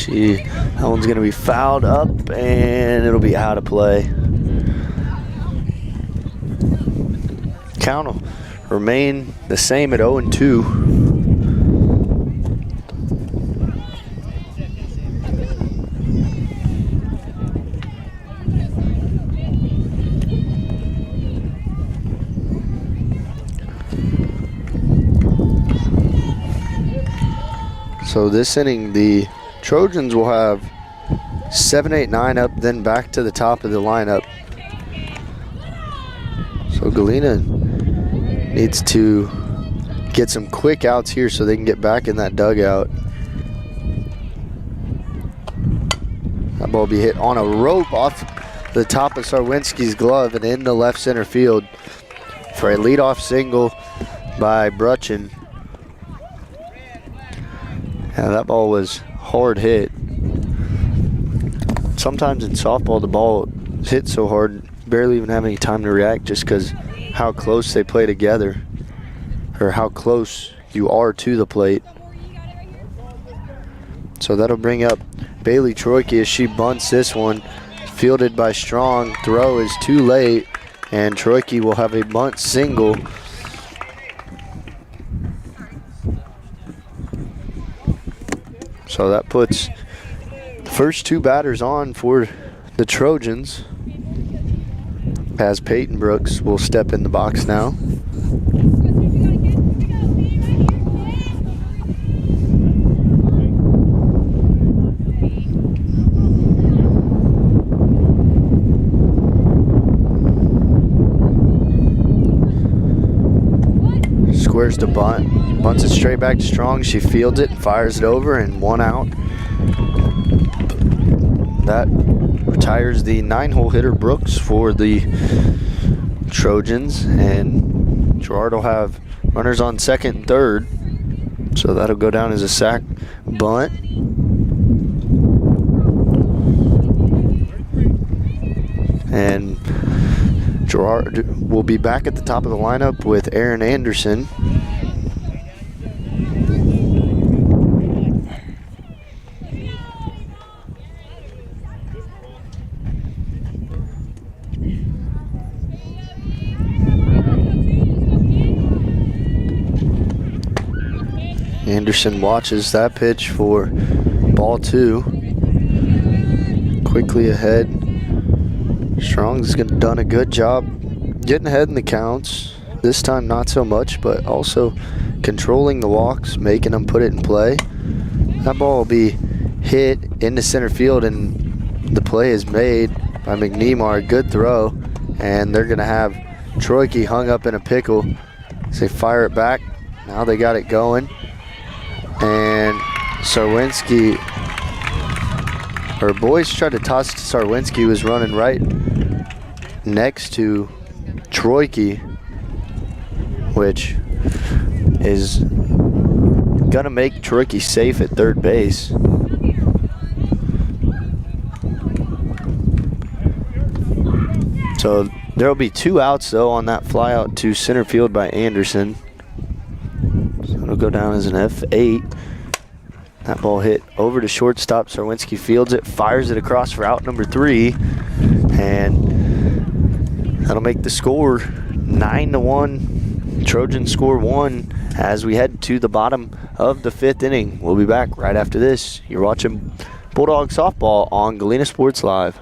That one's going to be fouled up, and it'll be out of play. Count will remain the same at 0-2. So this inning, the Trojans will have 7, 8, 9 up, then back to the top of the lineup. So Galena needs to get some quick outs here so they can get back in that dugout. That ball will be hit on a rope off the top of Sarwinski's glove and in the left center field for a leadoff single by Brutchen. Yeah, that ball was hard hit. Sometimes in softball the ball hits so hard, barely even have any time to react just because how close they play together, or how close you are to the plate. So that'll bring up Bailey Troike as she bunts this one. Fielded by Strong. Throw is too late, and Troike will have a bunt single. So that puts the first 2 batters on for the Trojans, as Peyton Brooks will step in the box now. Squares to bunt, bunts it straight back to Strong. She fields it and fires it over, and 1 out. That retires the 9-hole hitter Brooks for the Trojans, and Girard will have runners on second and third. So that'll go down as a sac bunt. And Girard will be back at the top of the lineup with Aaron Anderson. Anderson watches that pitch for ball 2. Quickly ahead. Strong's done a good job getting ahead in the counts. This time not so much, but also controlling the walks, making them put it in play. That ball will be hit into center field, and the play is made by McNemar. Good throw, and they're going to have Troike hung up in a pickle as they fire it back. Now they got it going, and Sarwinski, or Boyce tried to toss it to Sarwinski, was running right next to Troiki, which is gonna make Troiki safe at third base. So there'll be 2 outs though on that fly out to center field by Anderson. So it'll go down as an F8. That ball hit over to shortstop. Sarwinski fields it, fires it across for out number 3, and that'll make the score 9-1. Trojans score 1 as we head to the bottom of the 5th inning. We'll be back right after this. You're watching Bulldog softball on Galena Sports Live.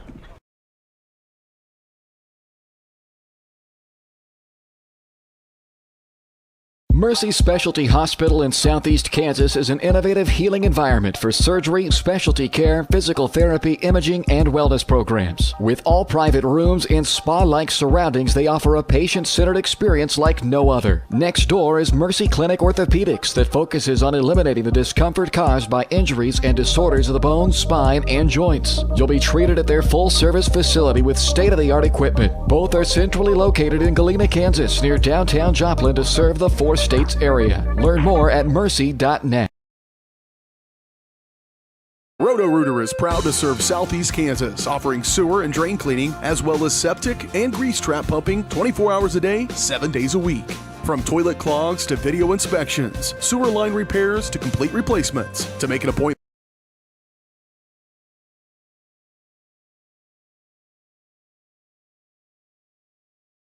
Mercy Specialty Hospital in Southeast Kansas is an innovative healing environment for surgery, specialty care, physical therapy, imaging, and wellness programs. With all private rooms in spa-like surroundings, they offer a patient-centered experience like no other. Next door is Mercy Clinic Orthopedics that focuses on eliminating the discomfort caused by injuries and disorders of the bones, spine, and joints. You'll be treated at their full-service facility with state-of-the-art equipment. Both are centrally located in Galena, Kansas, near downtown Joplin to serve the 4 states area. Learn more at mercy.net. Roto-Rooter is proud to serve Southeast Kansas, offering sewer and drain cleaning, as well as septic and grease trap pumping 24 hours a day, 7 days a week. From toilet clogs to video inspections, sewer line repairs to complete replacements. To make an appointment,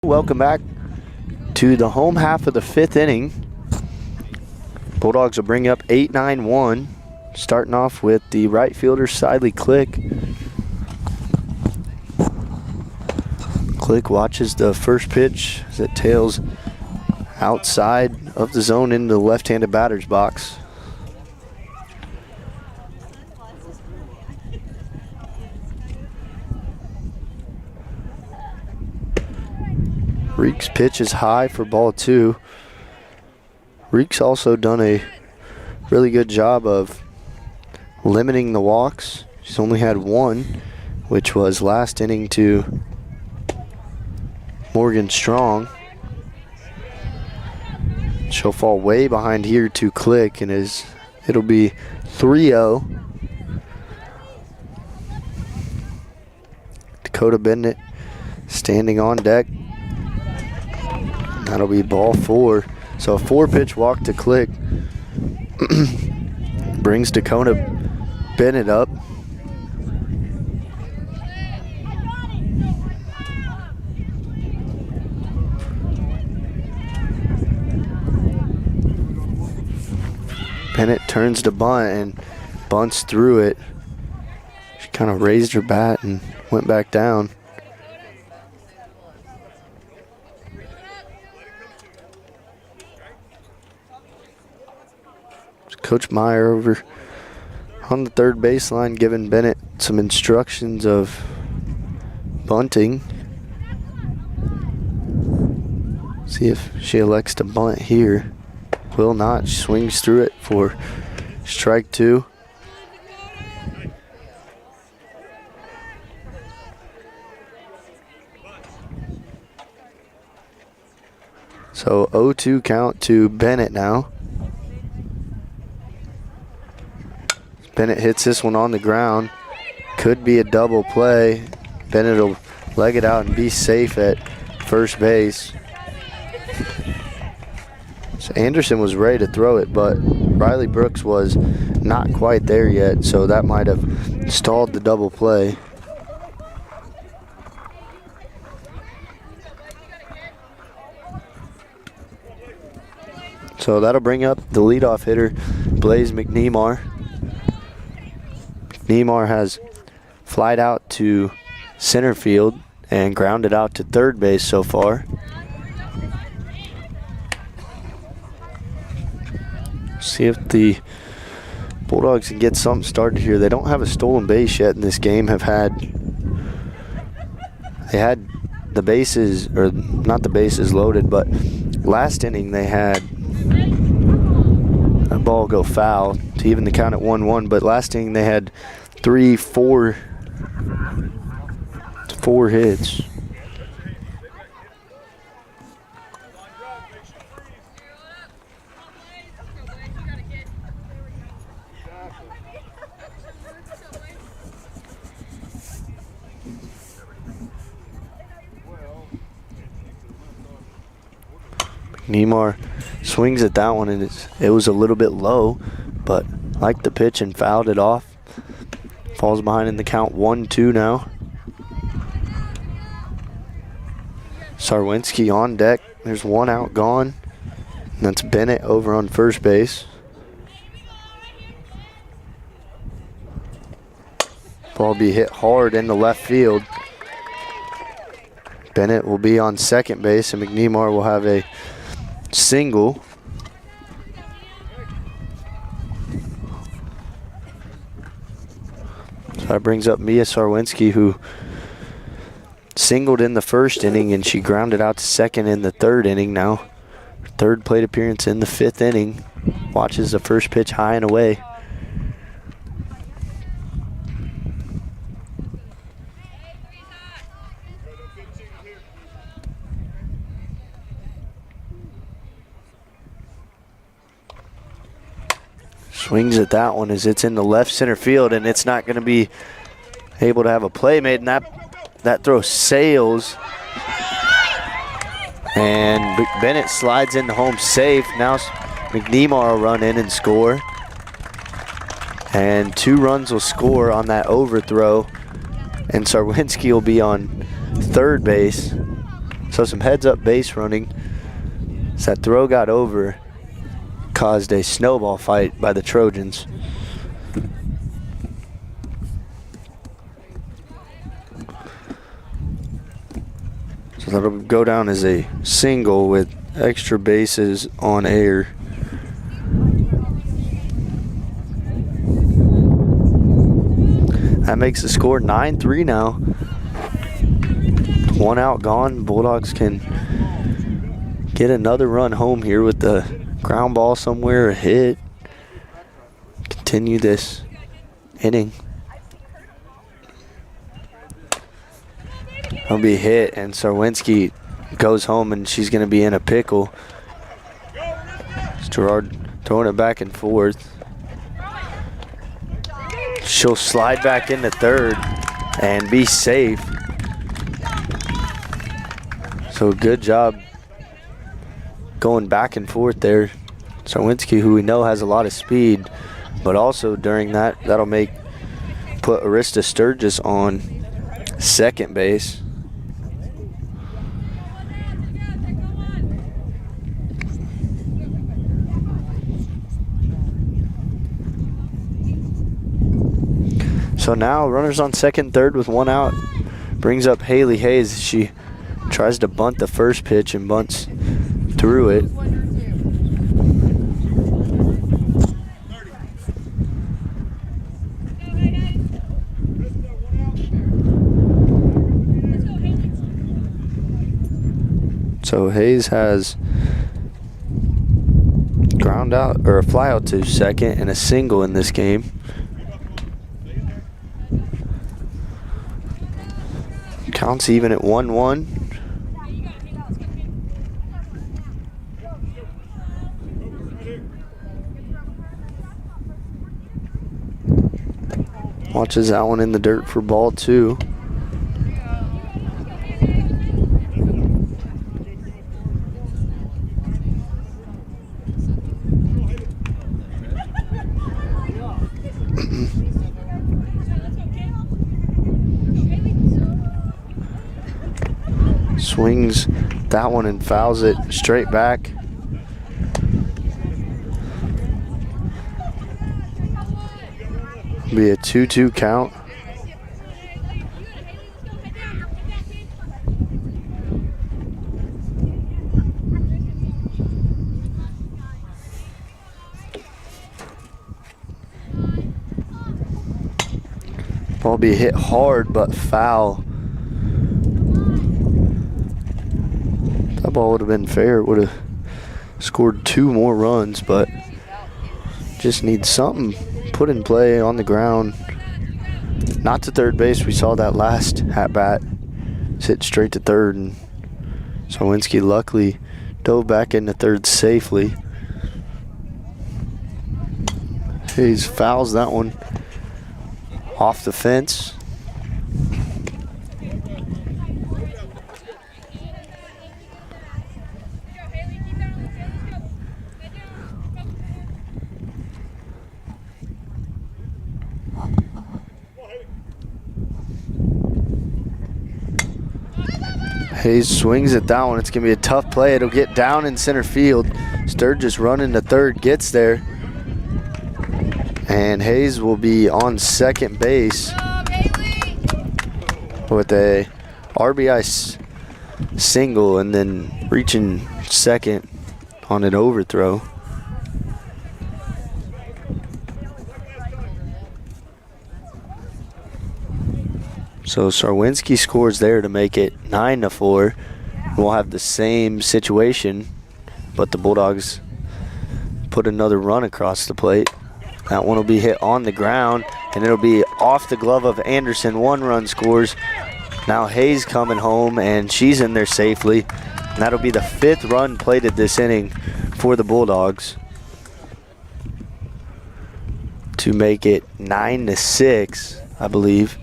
Welcome back to the home half of the 5th inning. Bulldogs will bring up 8-9-1, starting off with the right fielder Sidley Click. Click watches the first pitch as it tails outside of the zone into the left-handed batter's box. Reek's pitch is high for ball 2. Reek's also done a really good job of limiting the walks. She's only had 1, which was last inning to Morgan Strong. She'll fall way behind here to Click, and it'll be 3-0. Dakota Bennett standing on deck. That'll be ball 4. So a 4-pitch walk to Click brings Dakota Bennett up. Bennett turns to bunt and bunts through it. She kind of raised her bat and went back down. Coach Meyer over on the third baseline giving Bennett some instructions of bunting. See if she elects to bunt here. Will not. She swings through it for strike 2. So 0-2 count to Bennett now. Bennett hits this one on the ground. Could be a double play. Bennett will leg it out and be safe at first base. So Anderson was ready to throw it, but Riley Brooks was not quite there yet, so that might have stalled the double play. So that'll bring up the leadoff hitter, Blaze McNemar. McNemar has flied out to center field and grounded out to third base so far. See if the Bulldogs can get something started here. They don't have a stolen base yet in this game. They had the bases, or not the bases loaded, but last inning they had a ball go foul to even the count at 1-1, but last inning they had 4 hits. Neymar swings at that one, and it was a little bit low, but liked the pitch and fouled it off. Falls behind in the count 1-2 now. Sarwinski on deck. There's one out gone. And that's Bennett over on first base. Ball be hit hard into left field. Bennett will be on second base, and McNemar will have a single. So that brings up Mia Sarwinski, who singled in the first inning, and she grounded out to second in the third inning now. Third plate appearance in the fifth inning. Watches the first pitch high and away. Swings at that one as it's in the left center field, and it's not going to be able to have a play made, and that throw sails. And Bennett slides into home safe. Now McNemar will run in and score. And 2 runs will score on that overthrow. And Sarwinski will be on third base. So some heads-up base running. As that throw got over, caused a snowball fight by the Trojans. So that'll go down as a single with extra bases on air. That makes the score 9-3 now. 1 out gone. Bulldogs can get another run home here with the ground ball somewhere, a hit. Continue this inning. It'll be hit, and Sarwinski goes home, and she's going to be in a pickle. It's Girard throwing it back and forth. She'll slide back into third and be safe. So good job going back and forth there. Sarwinski, who we know has a lot of speed, but also during that'll put Arista Sturgis on second base. So now runners on second, third with 1 out. Brings up Haley Hayes. She tries to bunt the first pitch and bunts through it. So Hayes has ground out or a fly out to second and a single in this game. Counts even at 1-1. Watches that one in the dirt for ball 2. Swings that one and fouls it straight back. Be a 2-2 count. Ball be hit hard but foul. That ball would have been fair. It would have scored 2 more runs, but just needs something put in play on the ground. Not to third base. We saw that last at bat. It's hit straight to third, and Sarwinski luckily dove back into third safely. Hayes fouls that one off the fence. Hayes swings at that one. It's going to be a tough play. It'll get down in center field. Sturgis running to third, gets there. And Hayes will be on second base with a RBI single and then reaching second on an overthrow. So Sarwinski scores there to make it 9-4. We'll have the same situation, but the Bulldogs put another run across the plate. That one will be hit on the ground, and it'll be off the glove of Anderson. 1 run scores. Now Hayes coming home, and she's in there safely. And that'll be the 5th run plated this inning for the Bulldogs to make it 9-6, I believe.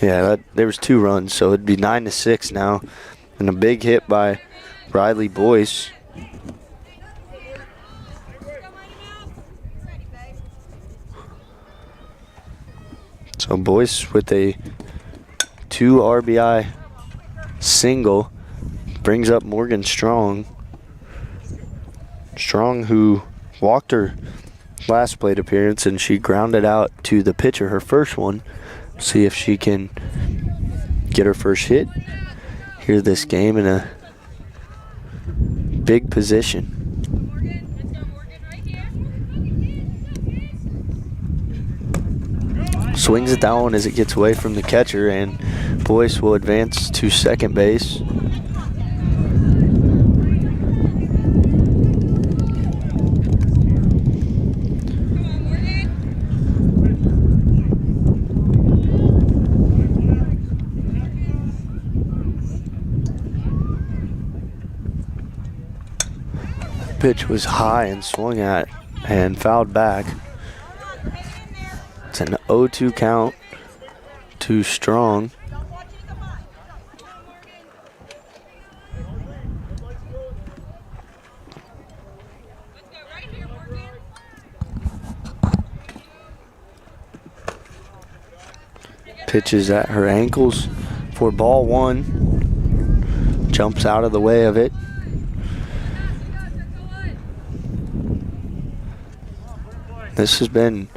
Yeah, there was 2 runs, so it'd be 9-6 now. And a big hit by Riley Boyce. So Boyce with a 2 RBI single brings up Morgan Strong. Strong, who walked her last plate appearance, and she grounded out to the pitcher, her first one. See if she can get her first hit here this game in a big position. Swings at that one as it gets away from the catcher, and Boyce will advance to second base. Pitch was high and swung at and fouled back. It's an 0-2 count to Strong. Pitches at her ankles for ball 1. Jumps out of the way of it. This has been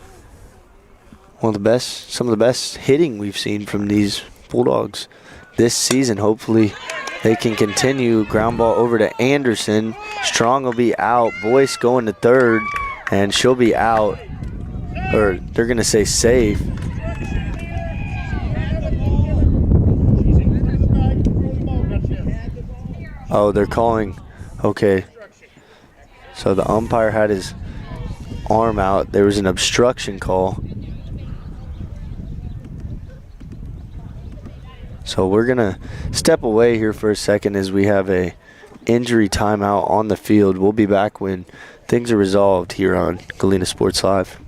one of the best, some of the best hitting we've seen from these Bulldogs this season. Hopefully they can continue. Ground ball over to Anderson. Strong will be out. Boyce going to third, and she'll be out. Or they're going to say safe. Oh, they're calling. Okay. So the umpire had his arm out. There was an obstruction call. So we're gonna step away here for a second as we have a injury timeout on the field. We'll be back when things are resolved here on Galena Sports Live.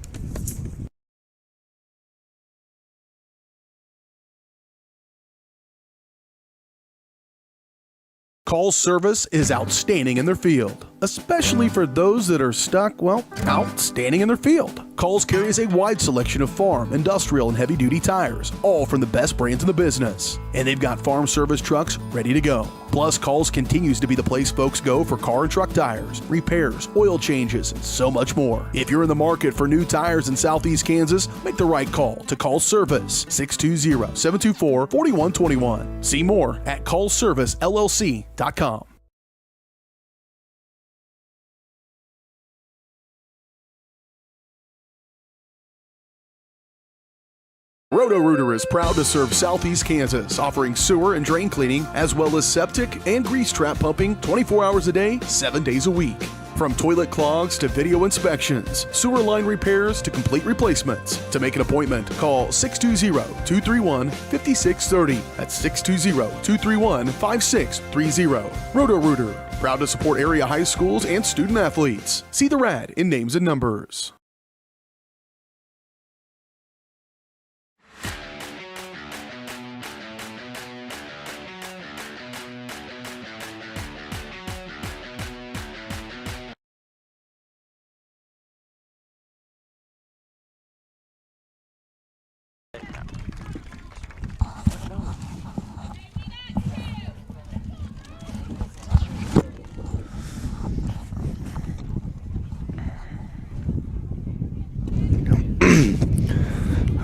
Call's service is outstanding in their field, especially for those that are stuck, well, outstanding in their field. Call's carries a wide selection of farm, industrial, and heavy-duty tires, all from the best brands in the business. And they've got farm service trucks ready to go. Plus, Call's continues to be the place folks go for car and truck tires, repairs, oil changes, and so much more. If you're in the market for new tires in Southeast Kansas, make the right call to Call's Service, 620-724-4121. See more at callservicellc.com. Roto-Rooter is proud to serve Southeast Kansas, offering sewer and drain cleaning, as well as septic and grease trap pumping 24 hours a day, 7 days a week. From toilet clogs to video inspections, sewer line repairs to complete replacements. To make an appointment, call 620-231-5630. That's 620-231-5630. Roto-Rooter, proud to support area high schools and student athletes. See the rad in names and numbers.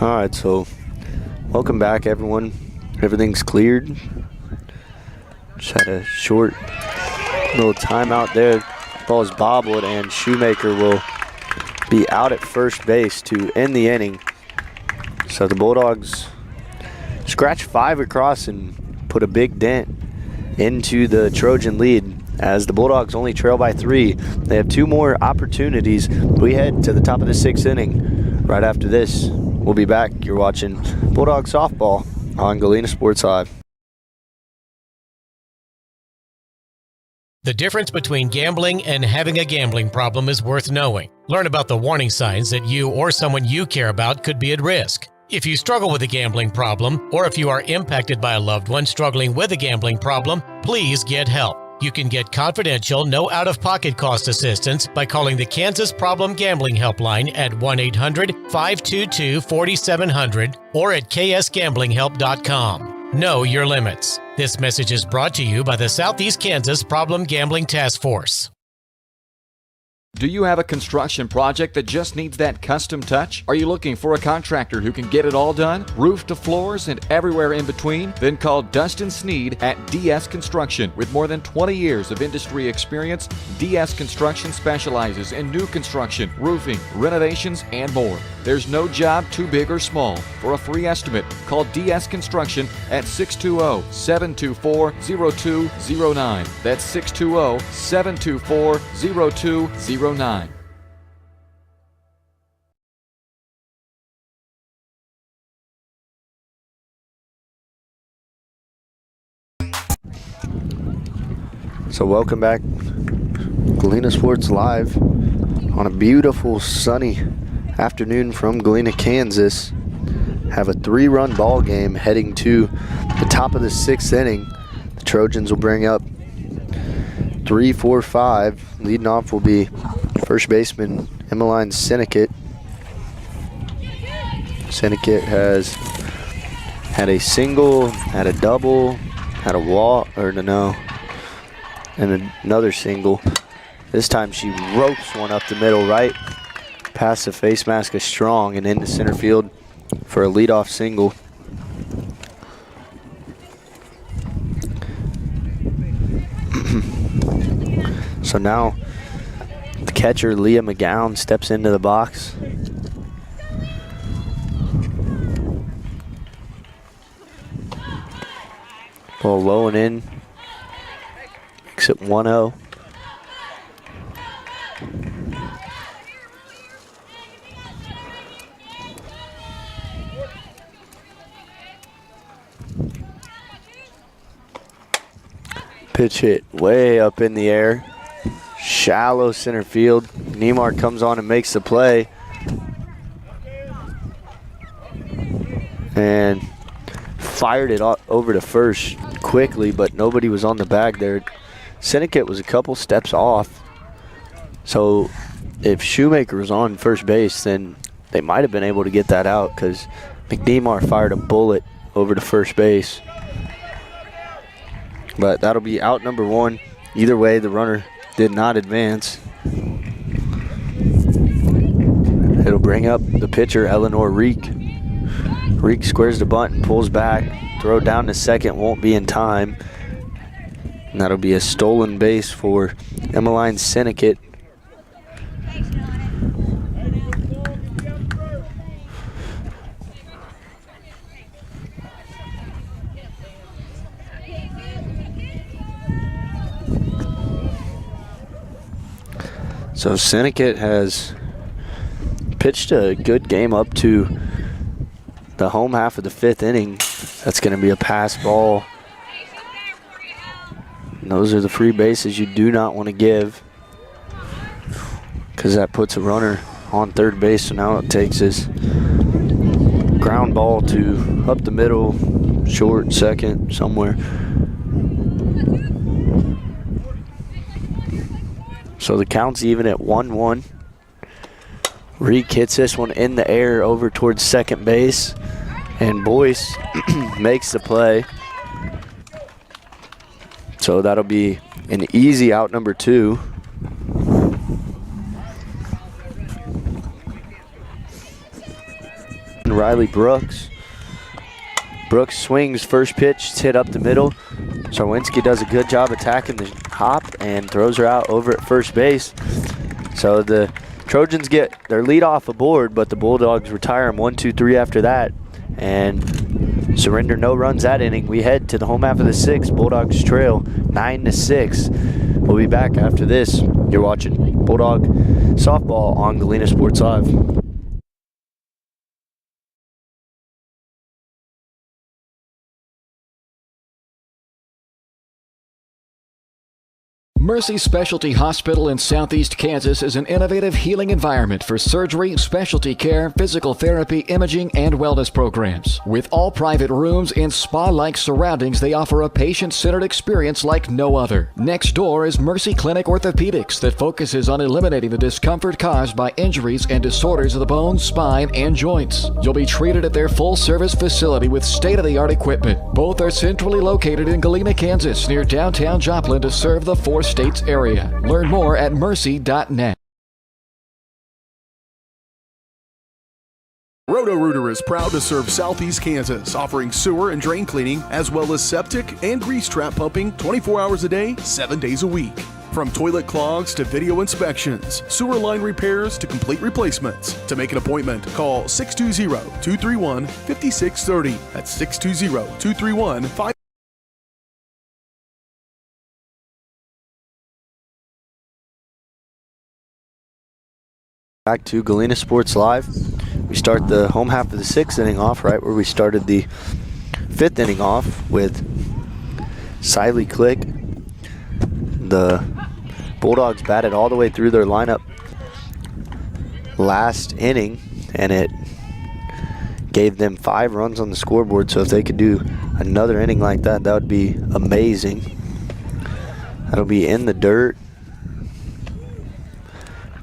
All right, so welcome back, everyone. Everything's cleared. Just had a short little timeout there. Ball is bobbled, and Shoemaker will be out at first base to end the inning. So the Bulldogs scratch 5 across and put a big dent into the Trojan lead as the Bulldogs only trail by 3. They have 2 more opportunities. We head to the top of the 6th inning. Right after this, we'll be back. You're watching Bulldog Softball on Galena Sports Live. The difference between gambling and having a gambling problem is worth knowing. Learn about the warning signs that you or someone you care about could be at risk. If you struggle with a gambling problem, or if you are impacted by a loved one struggling with a gambling problem, please get help. You can get confidential, no out-of-pocket cost assistance by calling the Kansas Problem Gambling Helpline at 1-800-522-4700 or at ksgamblinghelp.com. Know your limits. This message is brought to you by the Southeast Kansas Problem Gambling Task Force. Do you have a construction project that just needs that custom touch? Are you looking for a contractor who can get it all done, roof to floors and everywhere in between? Then call Dustin Sneed at DS Construction. With more than 20 years of industry experience, DS Construction specializes in new construction, roofing, renovations, and more. There's no job too big or small. For a free estimate, call DS Construction at 620-724-0209. That's 620-724-0209. So welcome back, Galena Sports Live on a beautiful sunny afternoon from Galena, Kansas. Have a 3-run ball game heading to the top of the 6th inning. The Trojans will bring up 3, 4, 5. Leading off will be first baseman Emmeline Sinnekit. Sinnekit has had a single, had a double, had a walk, and another single. This time she ropes one up the middle, right past the face mask of Strong and into center field for a leadoff single. So now the catcher, Leah McGowan, steps into the box. Ball low and in. Makes it 1-0. Pitch hit way up in the air. Shallow center field. Neymar comes on and makes the play. And fired it over to first quickly, but nobody was on the bag there. Sinnekit was a couple steps off. So if Shoemaker was on first base, then they might have been able to get that out because McNeemar fired a bullet over to first base. But that'll be out number 1. Either way, the runner did not advance. It'll bring up the pitcher, Eleanor Reek. Reek squares the bunt and pulls back. Throw down to second, won't be in time. And that'll be a stolen base for Emmeline Sinnekit. So Sinnekit has pitched a good game up to the home half of the 5th inning. That's going to be a pass ball. And those are the free bases you do not want to give because that puts a runner on third base. So now it takes this ground ball to up the middle, short, second, somewhere. So the count's even at 1-1. Reek hits this one in the air over towards second base. And Boyce makes the play. So that'll be an easy out number 2. and Riley Brooks. Brooks swings, first pitch, it's hit up the middle. Sarwinski does a good job attacking the hop and throws her out over at first base. So the Trojans get their leadoff aboard, but the Bulldogs retire them 1-2-3 after that and surrender no runs that inning. We head to the home half of the sixth. Bulldogs trail 9-6. We'll be back after this. You're watching Bulldog Softball on Galena Sports Live. Mercy Specialty Hospital in Southeast Kansas is an innovative healing environment for surgery, specialty care, physical therapy, imaging, and wellness programs. With all private rooms in spa-like surroundings, they offer a patient-centered experience like no other. Next door is Mercy Clinic Orthopedics that focuses on eliminating the discomfort caused by injuries and disorders of the bones, spine, and joints. You'll be treated at their full-service facility with state-of-the-art equipment. Both are centrally located in Galena, Kansas, near downtown Joplin to serve the four states area. Learn more at mercy.net. Roto-Rooter is proud to serve Southeast Kansas, offering sewer and drain cleaning, as well as septic and grease trap pumping 24 hours a day, 7 days a week. From toilet clogs to video inspections, sewer line repairs to complete replacements. To make an appointment, call 620-231-5630. That's 620-231-5630. Back to Galena Sports Live. We start the home half of the sixth inning off right where we started the fifth inning off with Siley Click. The Bulldogs batted all the way through their lineup last inning, and it gave them 5 runs on the scoreboard. So if they could do another inning like that, that would be amazing. That'll be in the dirt.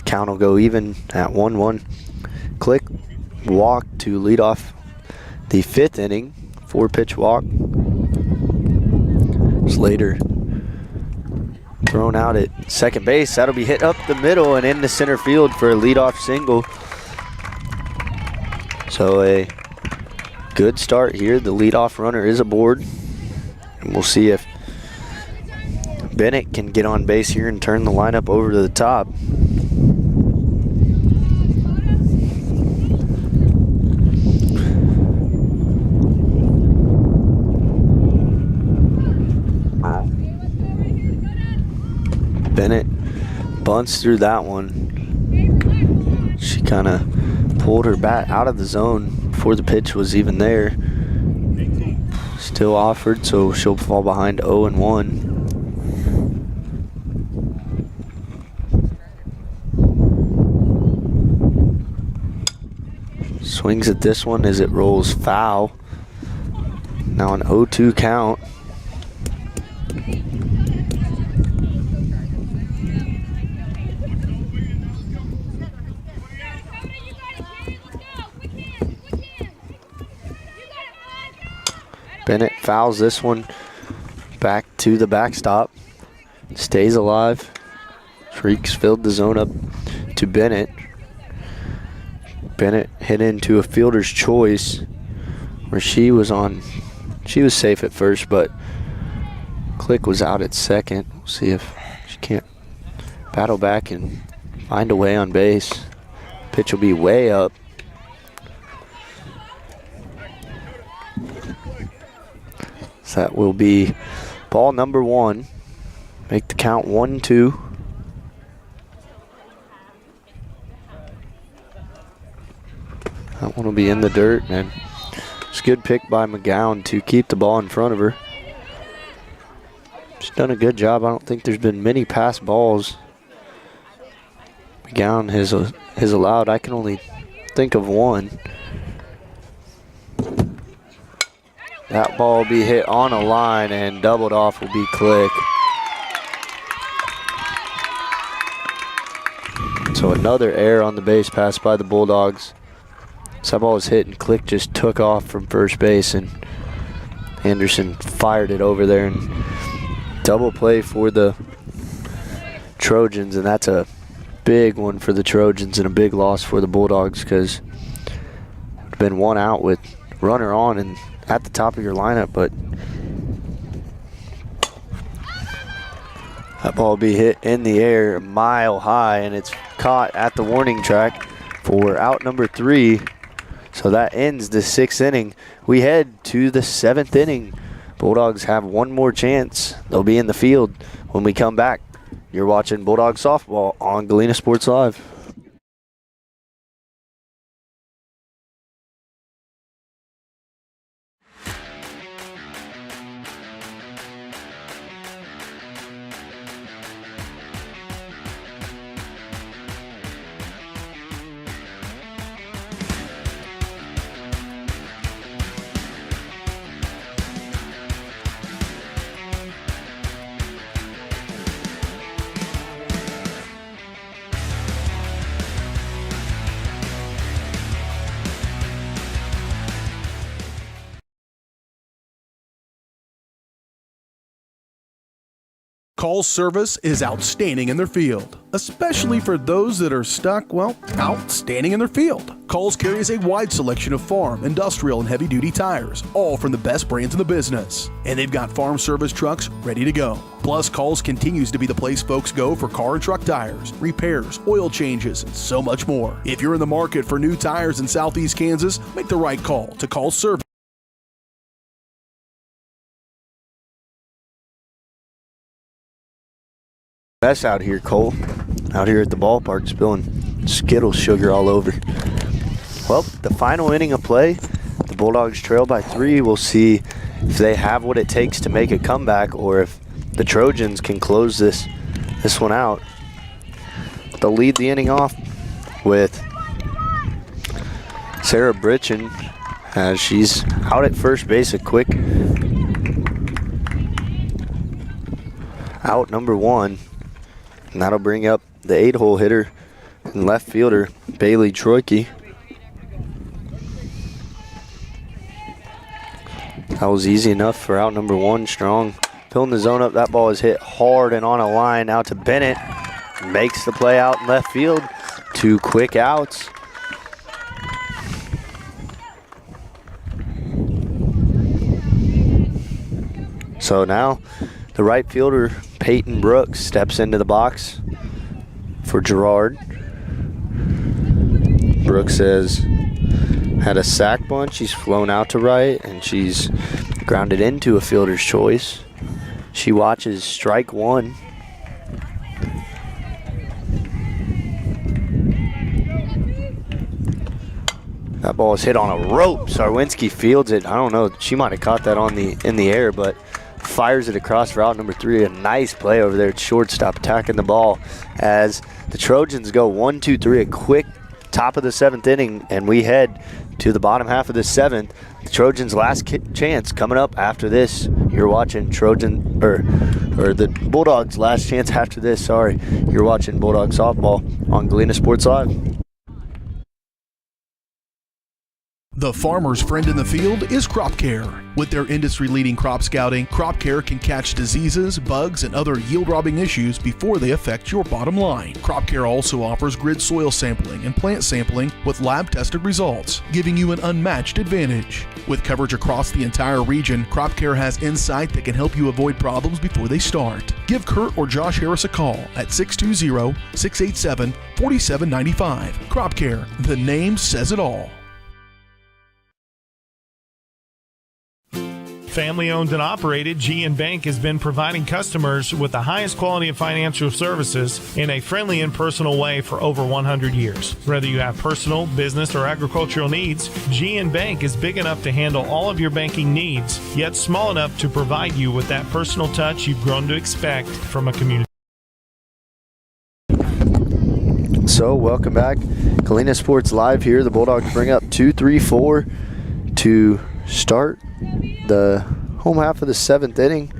Count will go even at 1-1. Click walk to lead off the fifth inning. 4-pitch walk. Slater thrown out at second base. That'll be hit up the middle and into center field for a leadoff single. So a good start here. The leadoff runner is aboard. And we'll see if Bennett can get on base here and turn the lineup over to the top. Bennett bunts through that one. She kind of pulled her bat out of the zone before the pitch was even there. Still offered, so she'll fall behind 0-1. Swings at this one as it rolls foul. Now an 0-2 count. Bennett fouls this one back to the backstop. Stays alive. Shrieks filled the zone up to Bennett. Bennett hit into a fielder's choice where she was safe at first, but Click was out at second. We'll see if she can't battle back and find a way on base. Pitch will be way up. So that will be ball number 1. Make the count 1-2. That one will be in the dirt, and it's a good pick by McGowan to keep the ball in front of her. She's done a good job. I don't think there's been many pass balls McGowan has allowed. I can only think of one. That ball will be hit on a line, and doubled off will be Click. So another error on the base pass by the Bulldogs. So that ball was hit, and Click just took off from first base, and Anderson fired it over there. And double play for the Trojans, and that's a big one for the Trojans and a big loss for the Bulldogs because been one out with runner on and at the top of your lineup, but that ball will be hit in the air a mile high, and it's caught at the warning track for out number 3. So that ends the 6th inning. We head to the 7th inning. Bulldogs have one more chance. They'll be in the field when we come back. You're watching Bulldogs softball on Galena Sports Live. Call service is outstanding in their field, especially for those that are stuck, well, outstanding in their field. Calls carries a wide selection of farm, industrial, and heavy-duty tires, all from the best brands in the business. And they've got farm service trucks ready to go. Plus, Calls continues to be the place folks go for car and truck tires, repairs, oil changes, and so much more. If you're in the market for new tires in Southeast Kansas, make the right call to Call service. Mess out here, Cole. Out here at the ballpark, spilling Skittles sugar all over. Well, the final inning of play, the Bulldogs trail by 3. We'll see if they have what it takes to make a comeback or if the Trojans can close this one out. They'll lead the inning off with Sarah Britchen as she's out at first base, a quick out number 1. And that'll bring up the 8-hole hitter and left fielder, Bailey Troike. That was easy enough for out number 1, Strong. Filling the zone up, that ball is hit hard and on a line out to Bennett. Makes the play out in left field. 2 quick outs. So now the right fielder, Peyton Brooks, steps into the box for Girard. Brooks has had a sack bunt. She's flown out to right, and she's grounded into a fielder's choice. She watches strike 1. That ball is hit on a rope. Sarwinski fields it. I don't know. She might have caught that in the air, but fires it across for out number 3. A nice play over there at shortstop, attacking the ball as the Trojans go 1-2-3, a quick top of the 7th inning, and we head to the bottom half of the 7th. The Trojans' last chance coming up after this. You're watching the Bulldogs' last chance after this. Sorry, you're watching Bulldog softball on Galena Sports Live. The farmer's friend in the field is Crop Care. With their industry-leading crop scouting, Crop Care can catch diseases, bugs, and other yield-robbing issues before they affect your bottom line. Crop Care also offers grid soil sampling and plant sampling with lab-tested results, giving you an unmatched advantage. With coverage across the entire region, Crop Care has insight that can help you avoid problems before they start. Give Kurt or Josh Harris a call at 620-687-4795. Crop Care, the name says it all. Family owned and operated, GN Bank has been providing customers with the highest quality of financial services in a friendly and personal way for over 100 years. Whether you have personal, business, or agricultural needs, GN Bank is big enough to handle all of your banking needs, yet small enough to provide you with that personal touch you've grown to expect from a community. So, welcome back. Galena Sports Live here. The Bulldogs bring up 2-3-4 to start the home half of the 7th inning.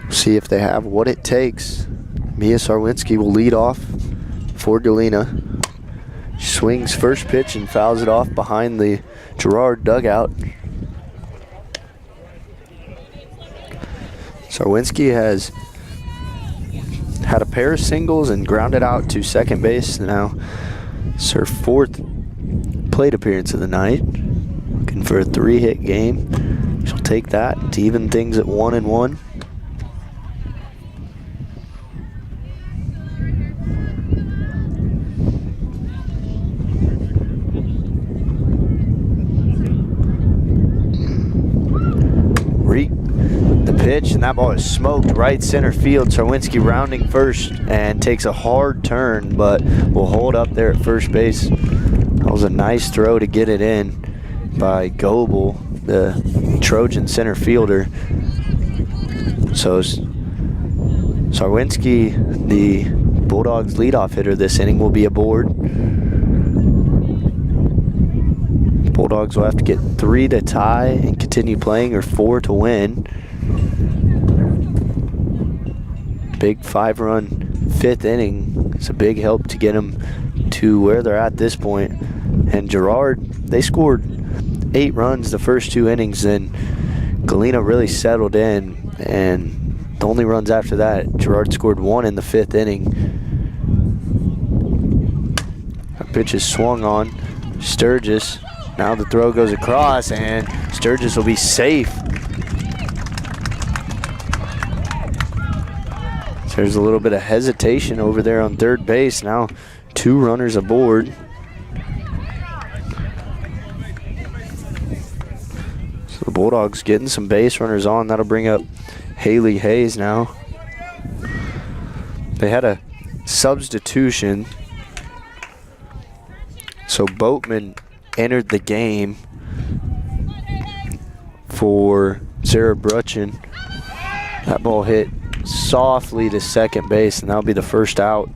See if they have what it takes. Mia Sarwinski will lead off for Galena. She swings first pitch and fouls it off behind the Girard dugout. Sarwinski has had a pair of singles and grounded out to second base. Now it's her 4th plate appearance of the night. looking for a 3-hit game. She'll take that to even things at 1-1. The pitch, and that ball is smoked right center field. Sarwinski rounding first and takes a hard turn, but will hold up there at first base. That was a nice throw to get it in by Goebel, the Trojan center fielder. So Sarwinski, the Bulldogs leadoff hitter this inning, will be aboard. Bulldogs will have to get 3 to tie and continue playing, or 4 to win. Big 5-run 5th inning. It's a big help to get them to where they're at this point. And Girard, they scored 8 runs the first 2 innings, then Galena really settled in, and the only runs after that, Girard scored 1 in the 5th inning. That pitch is swung on. Sturgis. Now the throw goes across, and Sturgis will be safe. So there's a little bit of hesitation over there on third base. Now 2 runners aboard. So the Bulldogs getting some base runners on. That'll bring up Haley Hayes now. They had a substitution. So Boatman entered the game for Sarah Brutchen. That ball hit softly to second base, and that'll be the first out.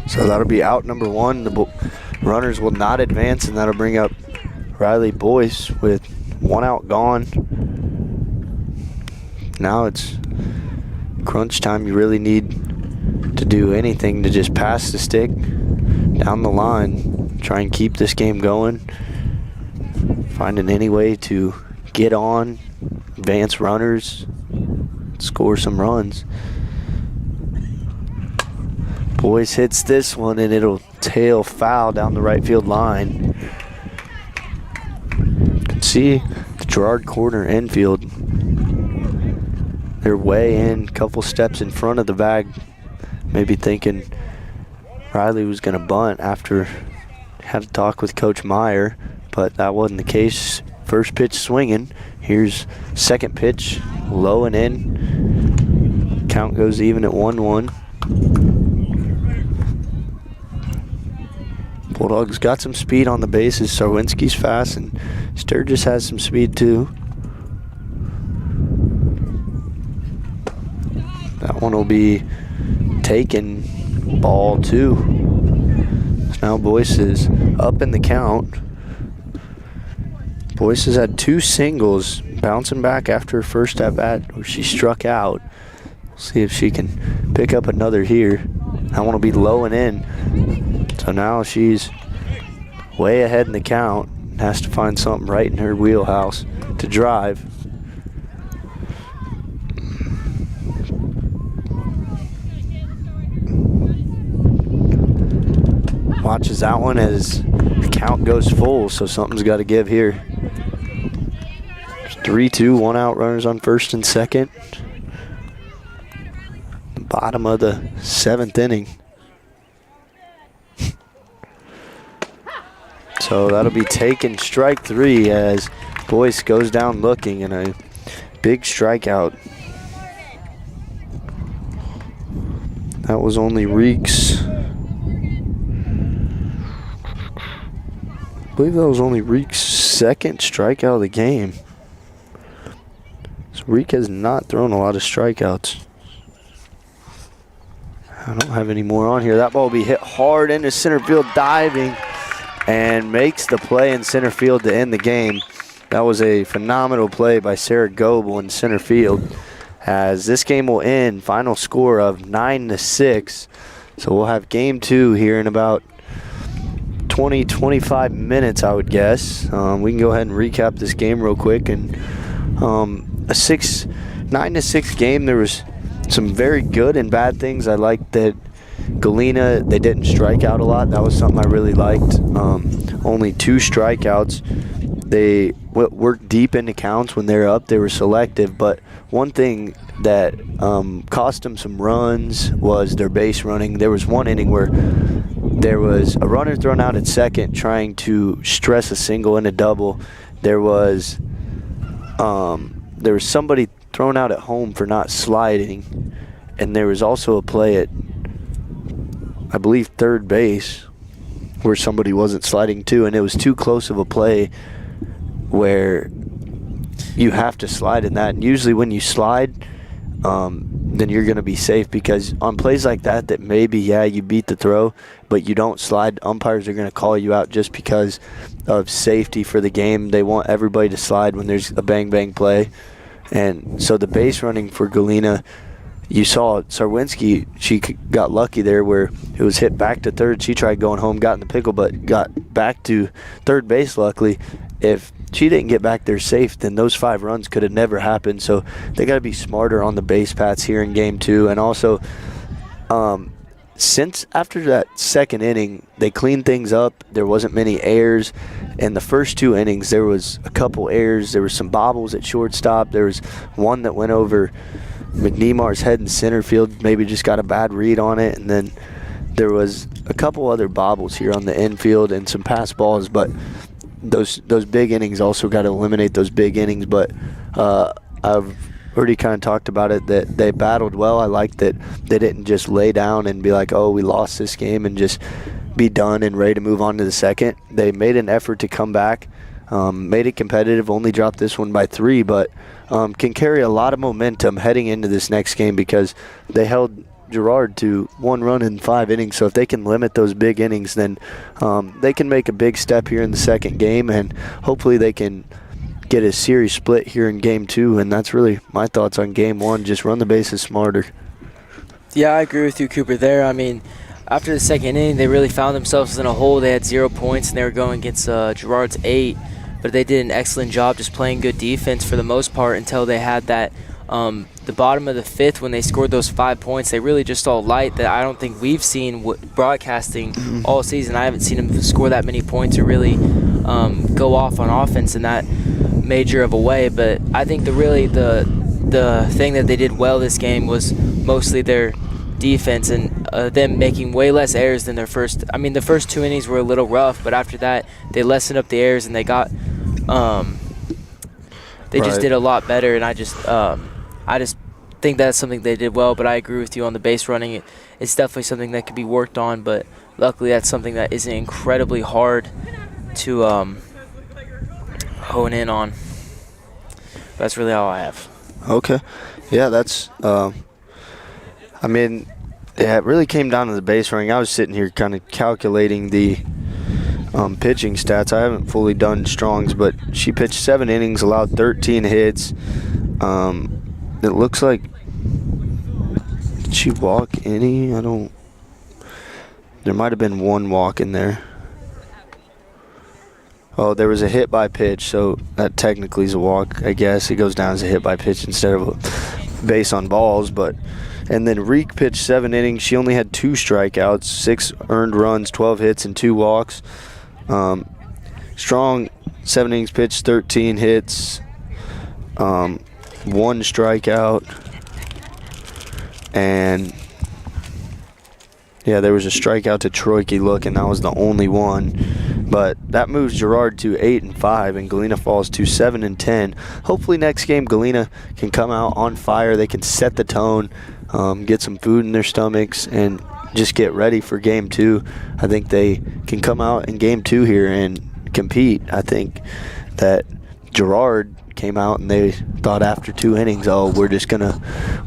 So that'll be out number 1. The runners will not advance, and that'll bring up Riley Boyce with 1 out gone. Now it's crunch time. You really need to do anything to just pass the stick down the line, try and keep this game going, finding any way to get on, advance runners, score some runs. Boyce hits this one, and it'll tail foul down the right field line. You can see the Girard corner infield. They're way in, couple steps in front of the bag, maybe thinking Riley was going to bunt after had a talk with Coach Meyer, but that wasn't the case. First pitch swinging. Here's second pitch, low and in. Count goes even at 1-1. Bulldogs got some speed on the bases. Sarwinski's fast, and Sturgis has some speed too. That one will be taken. Ball 2. So now Boyce is up in the count. Boyce has had 2 singles, bouncing back after her first at bat where she struck out. See if she can pick up another here. That one will be low and in. So now she's way ahead in the count. Has to find something right in her wheelhouse to drive. Watches that one as the count goes full, so something's got to give here. 3-2, 1 out, runners on first and second. Bottom of the 7th inning. So that'll be taken strike 3 as Boyce goes down looking, and a big strikeout. That was only Reek's. I believe that was only Reek's 2nd strikeout of the game. So Reek has not thrown a lot of strikeouts. I don't have any more on here. That ball will be hit hard into center field, diving, and makes the play in center field to end the game. That was a phenomenal play by Sarah Goebel in center field, as this game will end, final score of 9-6. So we'll have game 2 here in about 20-25 minutes, I would guess. We can go ahead and recap this game real quick. And a 9-6 game. There was some very good and bad things. I liked that Galena, they didn't strike out a lot. That was something I really liked. Only 2 strikeouts. They worked deep into counts when they were up. They were selective, but one thing that cost them some runs was their base running. There was one inning where there was a runner thrown out at second trying to stress a single and a double. There was somebody thrown out at home for not sliding, and there was also a play at, I believe, third base where somebody wasn't sliding too, and it was too close of a play where you have to slide in that. And usually when you slide, then you're going to be safe, because on plays like that maybe, you beat the throw, but you don't slide, umpires are going to call you out just because of safety for the game. They want everybody to slide when there's a bang-bang play. And so the base running for Galena, you saw Sarwinski, she got lucky there where it was hit back to third. She tried going home, got in the pickle, but got back to third base luckily. If she didn't get back there safe, then those 5 runs could have never happened. So they got to be smarter on the base paths here in Game 2. And also, since after that second inning, they cleaned things up. There wasn't many errors. In the first 2 innings, there was a couple errors. There was some bobbles at shortstop. There was one that went over McNemar's head in center field, maybe just got a bad read on it. And then there was a couple other bobbles here on the infield and some pass balls, but those big innings also got to eliminate those big innings. But I've already kind of talked about it, that they battled well. I like that they didn't just lay down and be like, oh, we lost this game, and just be done and ready to move on to the second. They made an effort to come back, made it competitive, only dropped this one by 3, but can carry a lot of momentum heading into this next game, because they held Girard to 1 run in 5 innings. So if they can limit those big innings, then they can make a big step here in the second game, and hopefully they can get a series split here in Game 2. And that's really my thoughts on Game 1. Just run the bases smarter. Yeah, I agree with you, Cooper, there. I mean, after the second inning, they really found themselves in a hole. They had 0 points, and they were going against Girard's 8. But they did an excellent job just playing good defense for the most part until they had that the bottom of the 5th when they scored those 5 points. They really just saw light that I don't think we've seen broadcasting all season. I haven't seen them score that many points or really go off on offense in that major of a way. But I think the thing that they did well this game was mostly their defense and them making way less errors than their first. I mean, the first 2 innings were a little rough, but after that they lessened up the errors and they got just did a lot better. And I just think that's something they did well. But I agree with you on the base running. It's definitely something that could be worked on, but luckily that's something that isn't incredibly hard to hone in on. That's really all I have. Okay. Yeah, that's I mean, it really came down to the base running. I was sitting here kind of calculating the pitching stats. I haven't fully done Strong's, but she pitched 7 innings, allowed 13 hits. It looks like, did she walk any? There might have been 1 walk in there. Oh, there was a hit by pitch, so that technically is a walk, I guess. It goes down as a hit by pitch instead of a base on balls, but... And then Reek pitched 7 innings. She only had 2 strikeouts, 6 earned runs, 12 hits, and 2 walks. Strong, 7 innings pitched, 13 hits, 1 strikeout. And, yeah, there was a strikeout to Troike Look, and that was the only one. But that moves Girard to 8-5, and Galena falls to 7-10. Hopefully next game Galena can come out on fire. They can set the tone, get some food in their stomachs, and just get ready for Game 2. I think they can come out in Game 2 here and compete. I think that Girard came out and they thought after 2 innings,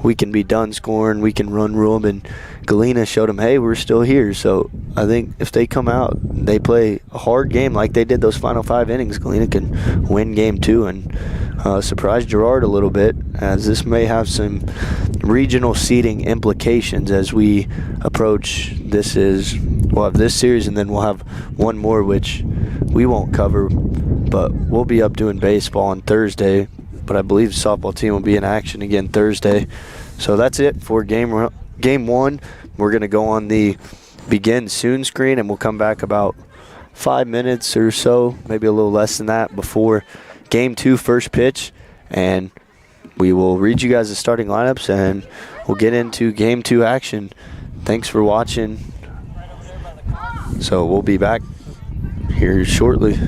we can be done scoring, we can run rule them, and Galena showed them, hey, we're still here. So I think if they come out, they play a hard game like they did those final 5 innings, Galena can win Game 2 and surprise Girard a little bit, as this may have some regional seeding implications as we approach. We'll have this series, and then we'll have one more which we won't cover, but we'll be up doing baseball on Thursday. But I believe the softball team will be in action again Thursday. So that's it for game 1. We're going to go on the begin soon screen, and we'll come back about 5 minutes or so, maybe a little less than that, before Game 2 first pitch. And we will read you guys the starting lineups, and we'll get into Game 2 action. Thanks for watching. So we'll be back here shortly.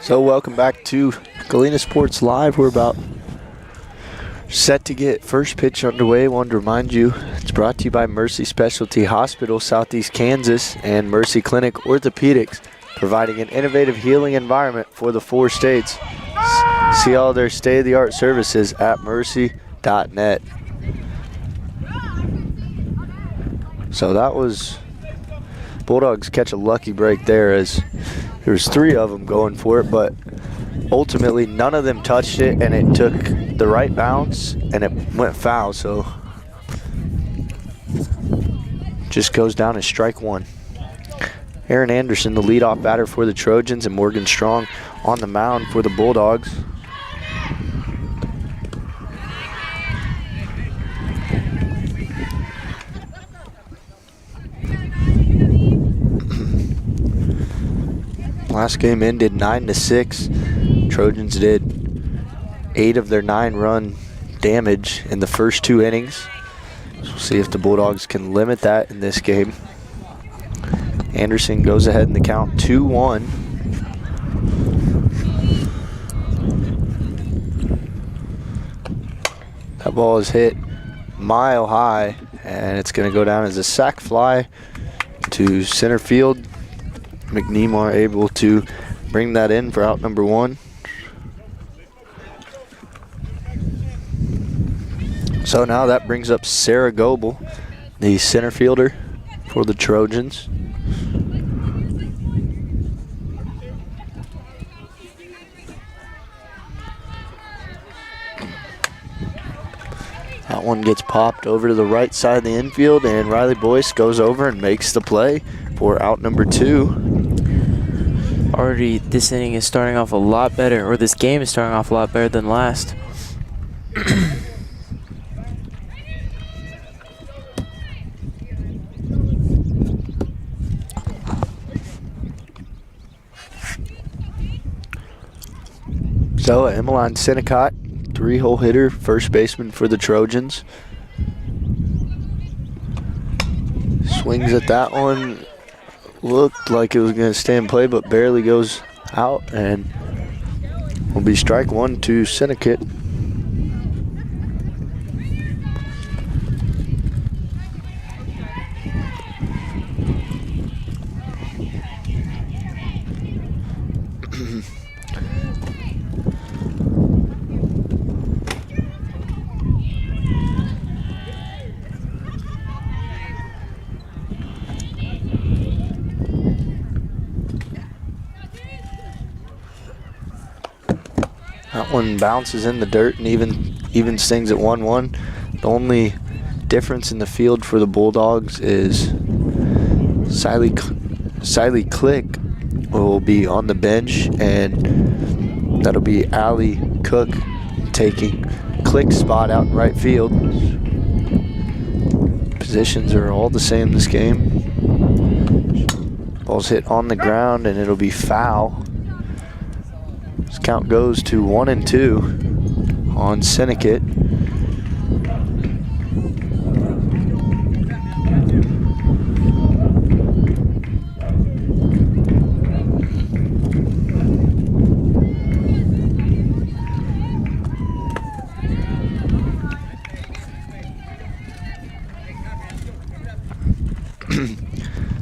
So welcome back to Galena Sports Live. We're about set to get first pitch underway. Wanted to remind you, it's brought to you by Mercy Specialty Hospital, Southeast Kansas, and Mercy Clinic Orthopedics, providing an innovative healing environment for the 4 states. See all their state-of-the-art services at mercy.net. So that was Bulldogs catch a lucky break there, as there was 3 of them going for it, but ultimately none of them touched it, and it took the right bounce and it went foul, so just goes down as strike 1. Aaron Anderson, the leadoff batter for the Trojans, and Morgan Strong on the mound for the Bulldogs. Last game ended 9-6. Trojans did 8 of their 9 run damage in the first 2 innings. So we'll see if the Bulldogs can limit that in this game. Anderson goes ahead in the count 2-1. That ball is hit mile high, and it's going to go down as a sac fly to center field. McNeemar able to bring that in for out number 1. So now that brings up Sarah Goebel, the center fielder for the Trojans. That one gets popped over to the right side of the infield, and Riley Boyce goes over and makes the play for out number 2. Already this inning is starting off a lot better, or this game is starting off a lot better than last. So Emmeline Sinicott, 3-hole hitter, first baseman for the Trojans. Swings at that one. Looked like it was going to stay in play, but barely goes out, and will be strike 1 to Sinicott. That one bounces in the dirt and even stings at 1-1. The only difference in the field for the Bulldogs is Siley Click will be on the bench, and that'll be Allie Cook taking Click's spot out in right field. Positions are all the same this game. Ball's hit on the ground, and it'll be foul. This count goes to 1-2 on Sinicott.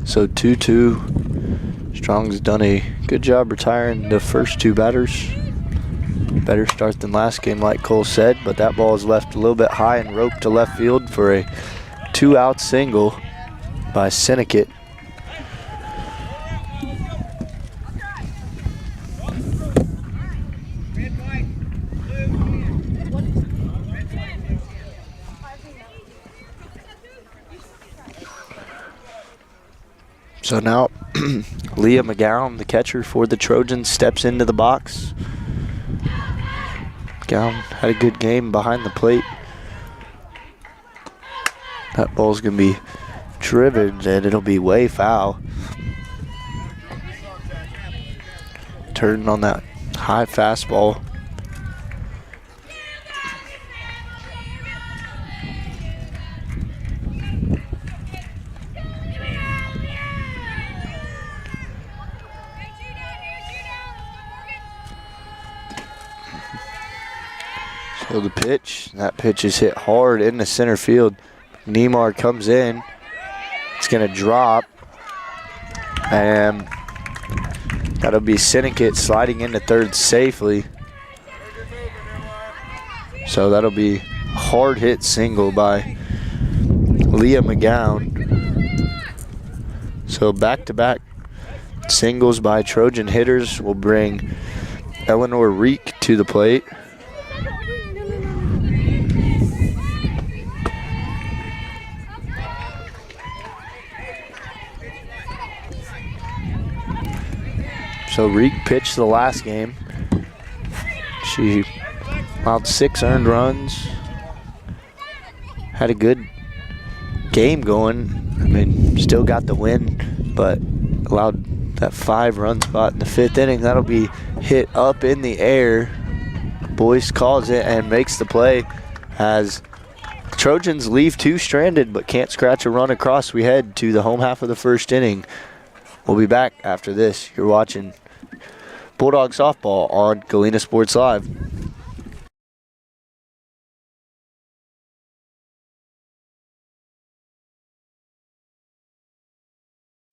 So 2-2. Strong's done a good job retiring the first 2 batters. Better start than last game, like Cole said, but that ball is left a little bit high and roped to left field for a 2-out single by Sinicott. So now Leah McGowan, the catcher for the Trojans, steps into the box. McGowan had a good game behind the plate. That ball's going to be driven, and it'll be way foul. Turning on that high fastball. So the pitch, that pitch is hit hard in the center field. Neymar comes in. It's going to drop. And that'll be Sinnekit sliding into third safely. So that'll be a hard hit single by Leah McGowan. So back-to-back singles by Trojan hitters will bring Eleanor Reek to the plate. So Reek pitched the last game. She allowed 6 earned runs. Had a good game going. I mean, still got the win, but allowed that 5-run spot in the 5th inning. That'll be hit up in the air. Boyce calls it and makes the play as Trojans leave 2 stranded but can't scratch a run across. We head to the home half of the 1st inning. We'll be back after this. You're watching Bulldog Softball on Galena Sports Live.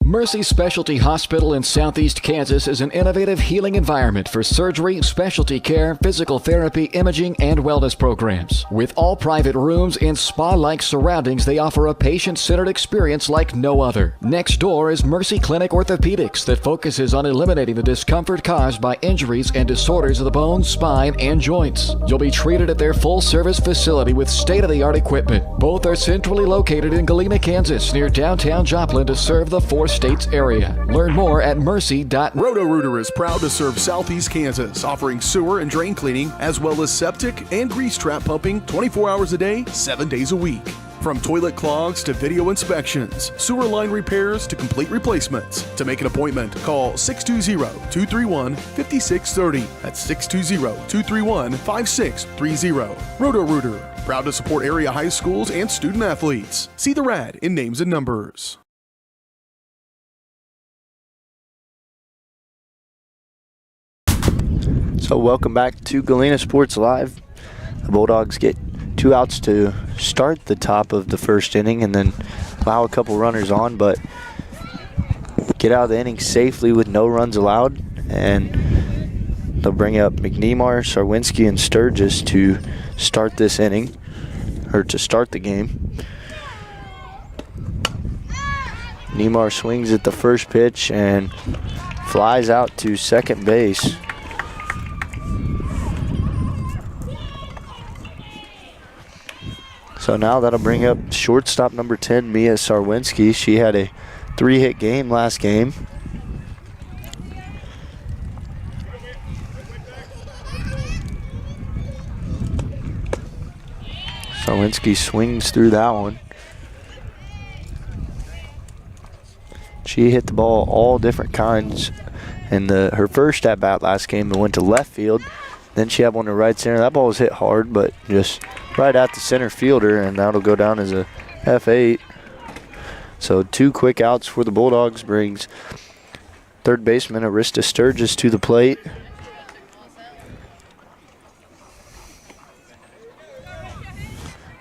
Mercy Specialty Hospital in Southeast Kansas is an innovative healing environment for surgery, specialty care, physical therapy, imaging, and wellness programs. With all private rooms in spa-like surroundings, they offer a patient-centered experience like no other. Next door is Mercy Clinic Orthopedics that focuses on eliminating the discomfort caused by injuries and disorders of the bones, spine, and joints. You'll be treated at their full-service facility with state-of-the-art equipment. Both are centrally located in Galena, Kansas, near downtown Joplin to serve the 4 states area. Learn more at mercy.net. Roto-Rooter is proud to serve Southeast Kansas, offering sewer and drain cleaning, as well as septic and grease trap pumping 24 hours a day, 7 days a week. From toilet clogs to video inspections, sewer line repairs to complete replacements. To make an appointment, call 620-231-5630. That's 620-231-5630. Roto-Rooter, proud to support area high schools and student athletes. See the rad in names and numbers. So welcome back to Galena Sports Live. The Bulldogs get 2 outs to start the top of the 1st inning and then allow a couple runners on, but get out of the inning safely with no runs allowed. And they'll bring up McNemar, Sarwinski, and Sturgis to start this inning, or to start the game. Nemar swings at the first pitch and flies out to second base. So now that'll bring up shortstop number 10, Mia Sarwinski. She had a 3-hit game last game. Sarwinski swings through that one. She hit the ball all different kinds. And her first at-bat last game went to left field. Then she had one to right center. That ball was hit hard, but just right at the center fielder, and that'll go down as a F8. So 2 quick outs for the Bulldogs brings third baseman Arista Sturgis to the plate.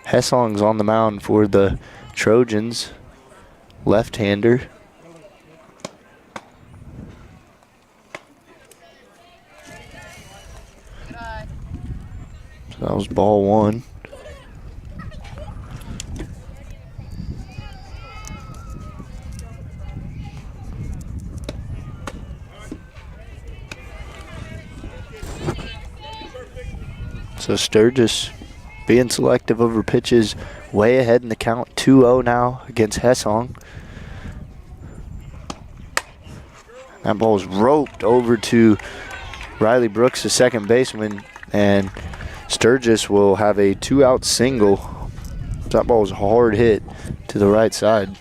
Hessong's on the mound for the Trojans, left-hander. So that was ball 1. So Sturgis being selective over pitches, way ahead in the count, 2-0 now against Hessong. That ball's roped over to Riley Brooks, the second baseman, and Sturgis will have a 2-out single. That ball was a hard hit to the right side.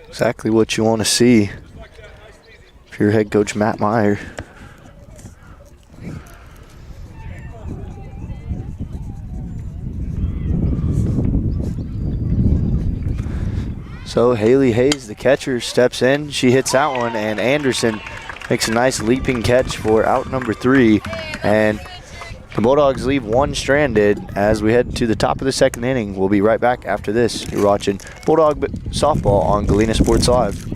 Exactly what you want to see if you're head coach Matt Meyer. So Haley Hayes, the catcher, steps in. She hits that one, and Anderson makes a nice leaping catch for out number 3. And the Bulldogs leave one stranded as we head to the top of the second inning. We'll be right back after this. You're watching Bulldog Softball on Galena Sports Live.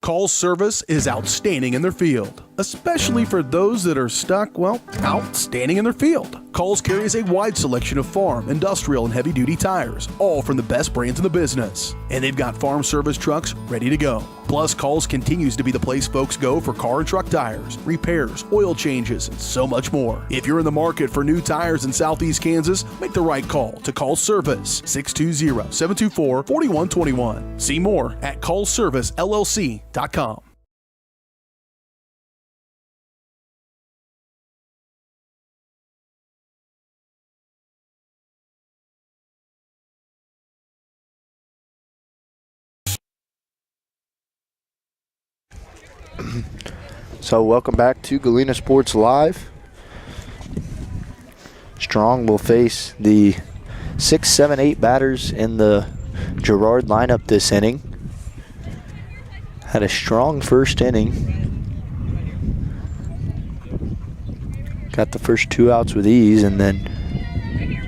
Call's service is outstanding in their field, especially for those that are stuck, well, outstanding in their field. Call's carries a wide selection of farm, industrial, and heavy-duty tires, all from the best brands in the business. And they've got farm service trucks ready to go. Plus, Call's continues to be the place folks go for car and truck tires, repairs, oil changes, and so much more. If you're in the market for new tires in Southeast Kansas, make the right call to Call's Service, 620-724-4121. See more at callservicellc.com. So welcome back to Galena Sports Live. Strong will face the 6, 7, 8 batters in the Girard lineup this inning. Had a strong first inning. Got the first 2 outs with ease and then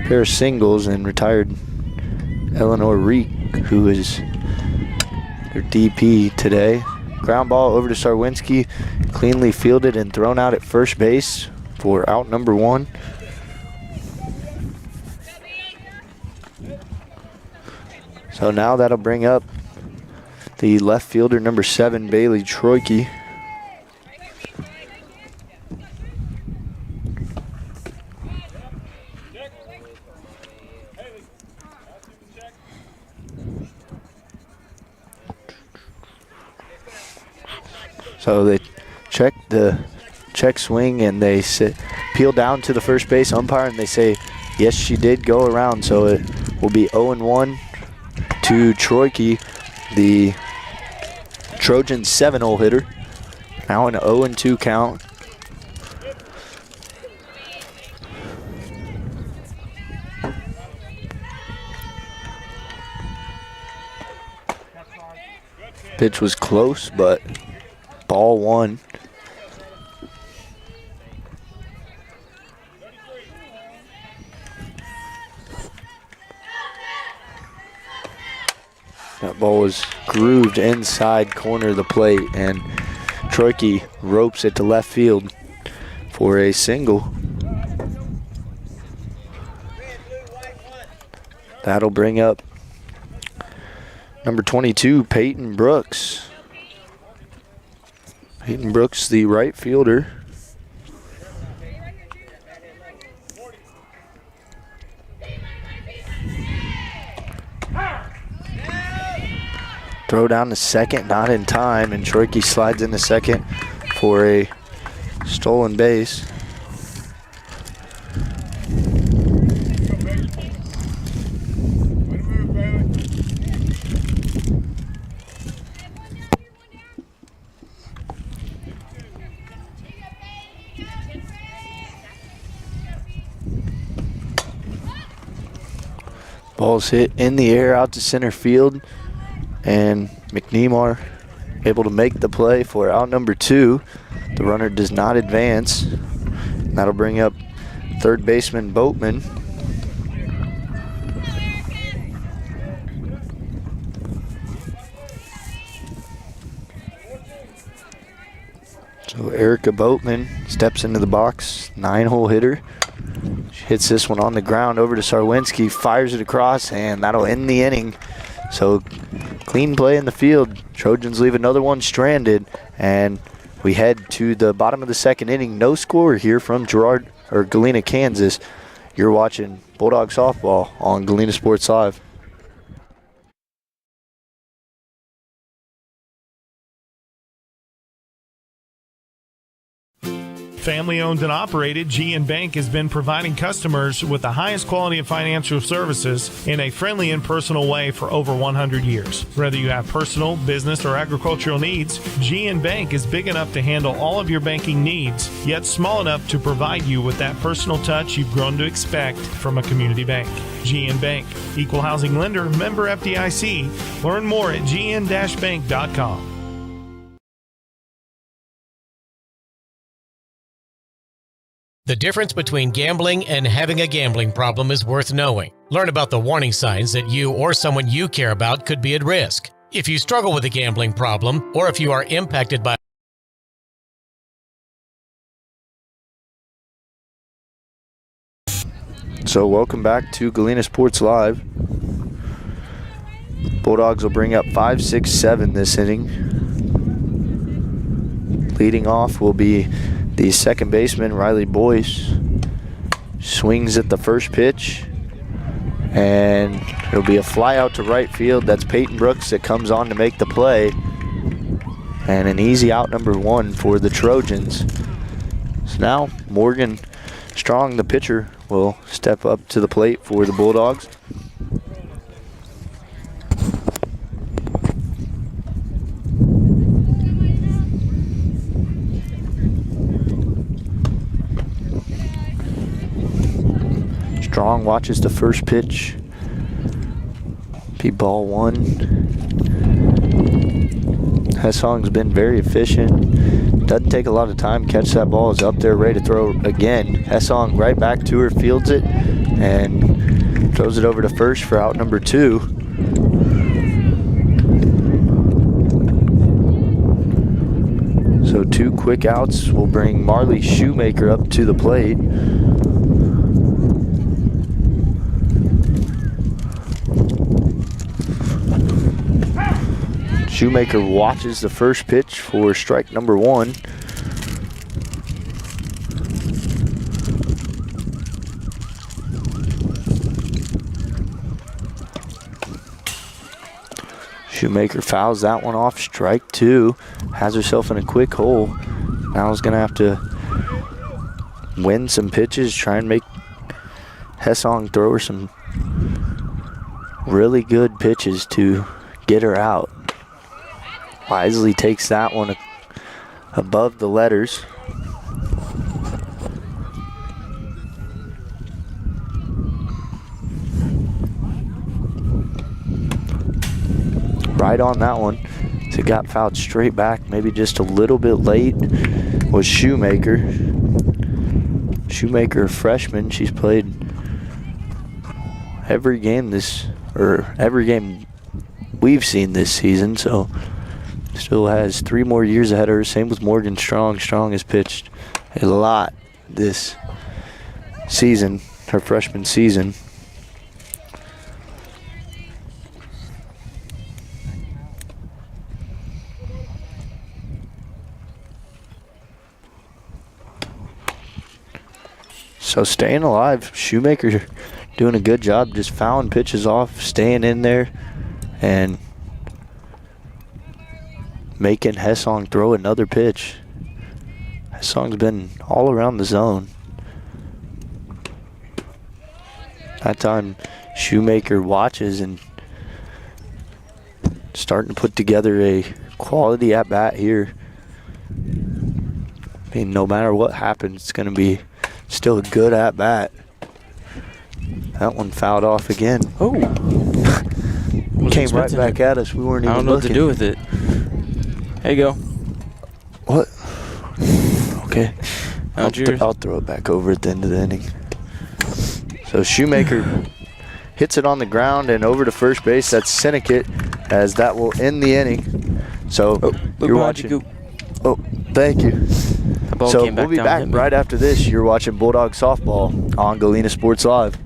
a pair of singles and retired Eleanor Reek, who is their DP today. Ground ball over to Sarwinski, cleanly fielded and thrown out at first base for out number 1. So now that'll bring up the left fielder, number 7, Bailey Troike. So they check the check swing and they peel down to the first base umpire and they say, yes, she did go around. So it will be 0-1 to Troike, the Trojans 7-hole hitter. Now an 0-2 count. Pitch was close, but ball 1. That ball was grooved inside corner of the plate, and Troike ropes it to left field for a single. That'll bring up number 22, Peyton Brooks. Peyton Brooks, the right fielder. Throw down to second, not in time, and Troike slides into second for a stolen base. Ball's hit in the air out to center field, and McNemar able to make the play for out number 2. The runner does not advance. And that'll bring up third baseman Boatman. So Erica Boatman steps into the box, 9-hole hitter. She hits this one on the ground over to Sarwinski, fires it across, and that'll end the inning. So clean play in the field. Trojans leave another one stranded, and we head to the bottom of the second inning. No score here from Girard or Galena, Kansas. You're watching Bulldog Softball on Galena Sports Live. Family owned and operated, GN Bank has been providing customers with the highest quality of financial services in a friendly and personal way for over 100 years. Whether you have personal, business, or agricultural needs, GN Bank is big enough to handle all of your banking needs, yet small enough to provide you with that personal touch you've grown to expect from a community bank. GN Bank, equal housing lender, member FDIC. Learn more at gn-bank.com. The difference between gambling and having a gambling problem is worth knowing. Learn about the warning signs that you or someone you care about could be at risk. If you struggle with a gambling problem, or if you are impacted by So welcome back to Galena Sports Live. Bulldogs will bring up 5, 6, 7 this inning. Leading off will be the second baseman, Riley Boyce. Swings at the first pitch, and it'll be a fly out to right field. That's Peyton Brooks that comes on to make the play. And an easy out, number 1 for the Trojans. So now Morgan Strong, the pitcher, will step up to the plate for the Bulldogs. Strong watches the first pitch. Be ball 1. Hessong's been very efficient. Doesn't take a lot of time. Catch that ball, is up there ready to throw again. Hessong right back to her, fields it, and throws it over to first for out number 2. So 2 quick outs will bring Marley Shoemaker up to the plate. Shoemaker watches the first pitch for strike number 1. Shoemaker fouls that one off, strike 2. Has herself in a quick hole. Now is going to have to win some pitches, try and make Hessong throw her some really good pitches to get her out. Wisely takes that one above the letters. Right on that one. So it got fouled straight back, maybe just a little bit late, was Shoemaker. Shoemaker, a freshman. She's played every game we've seen this season, so still has 3 more years ahead of her. Same with Morgan Strong. Strong has pitched a lot this season, her freshman season. So staying alive. Shoemaker doing a good job just fouling pitches off, staying in there, and making Hessong throw another pitch. Hessong's been all around the zone. That time Shoemaker watches and starting to put together a quality at bat here. I mean, no matter what happens, it's going to be still a good at bat. That one fouled off again. Oh. Came right back at us. We weren't even looking. I don't know what to do with it. There you go. What? Okay. Yours. I'll throw it back over at the end of the inning. So Shoemaker hits it on the ground and over to first base. That's Syndicate, as that will end the inning. So you're watching. Oh, thank you. So we'll be back right after this. You're watching Bulldog Softball on Galena Sports Live.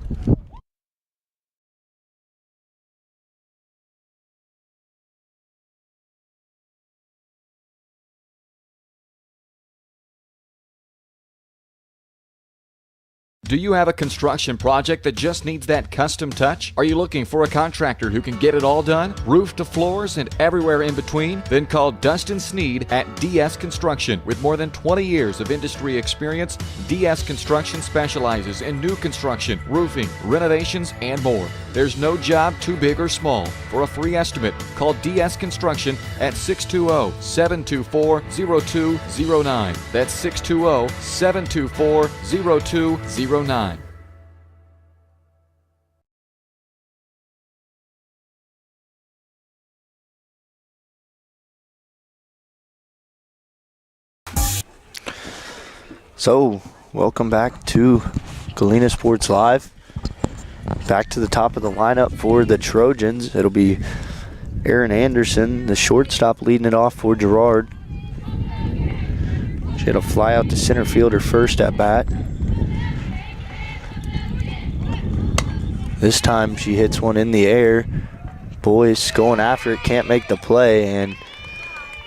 Do you have a construction project that just needs that custom touch? Are you looking for a contractor who can get it all done, roof to floors and everywhere in between? Then call Dustin Sneed at DS Construction. With more than 20 years of industry experience, DS Construction specializes in new construction, roofing, renovations, and more. There's no job too big or small. For a free estimate, call DS Construction at 620-724-0209. That's 620-724-0209. So, welcome back to Galena Sports Live. Back to the top of the lineup for the Trojans. It'll be Aaron Anderson, the shortstop, leading it off for Girard. She had a fly out to center field her first at bat. This time she hits one in the air. Boys going after it, can't make the play, and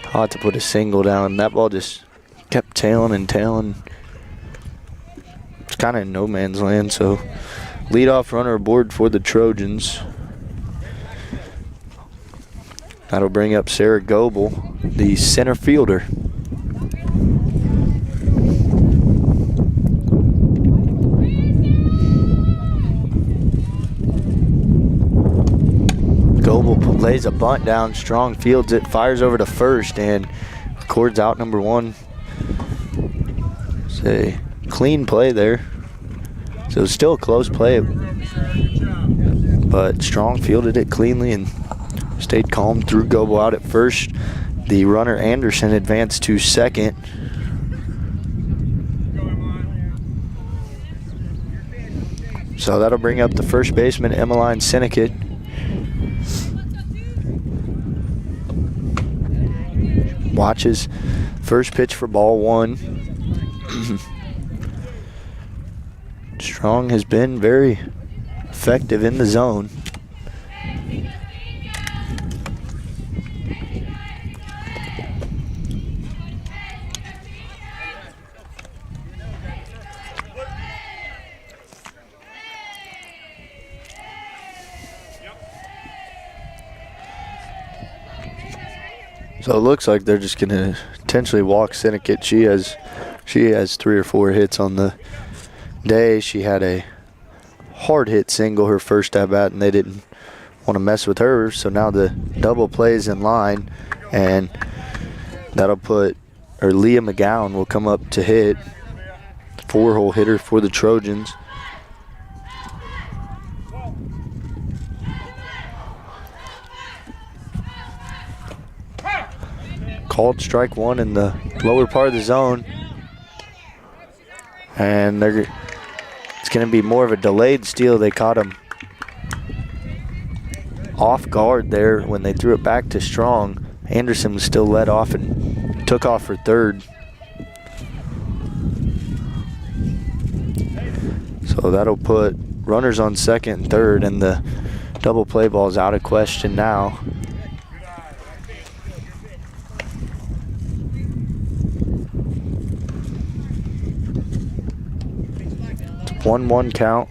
I'll have to put a single down. That ball just kept tailing and tailing. It's kind of in no man's land, so leadoff runner aboard for the Trojans. That'll bring up Sarah Goebel, the center fielder. Goebel lays a bunt down, Strong fields it, fires over to first, and records out number one. It's a clean play there. So it was still a close play, but Strong fielded it cleanly and stayed calm, threw Goebel out at first. The runner Anderson advanced to second. So that'll bring up the first baseman, Emmeline Sinnekit. Watches first pitch for ball one. Strong has been very effective in the zone. So it looks like they're just going to potentially walk Sinnekit. She has 3 or 4 hits on the day. She had a hard hit single her first at bat, and they didn't want to mess with her. So now the double plays in line, and that'll put, or Leah McGowan will come up to hit. 4-hole hitter for the Trojans. Called strike one in the lower part of the zone. And it's going to be more of a delayed steal. They caught him off guard there when they threw it back to Strong. Anderson was still let off and took off for third. So that'll put runners on second and third, and the double play ball is out of question now. It's 1-1 count.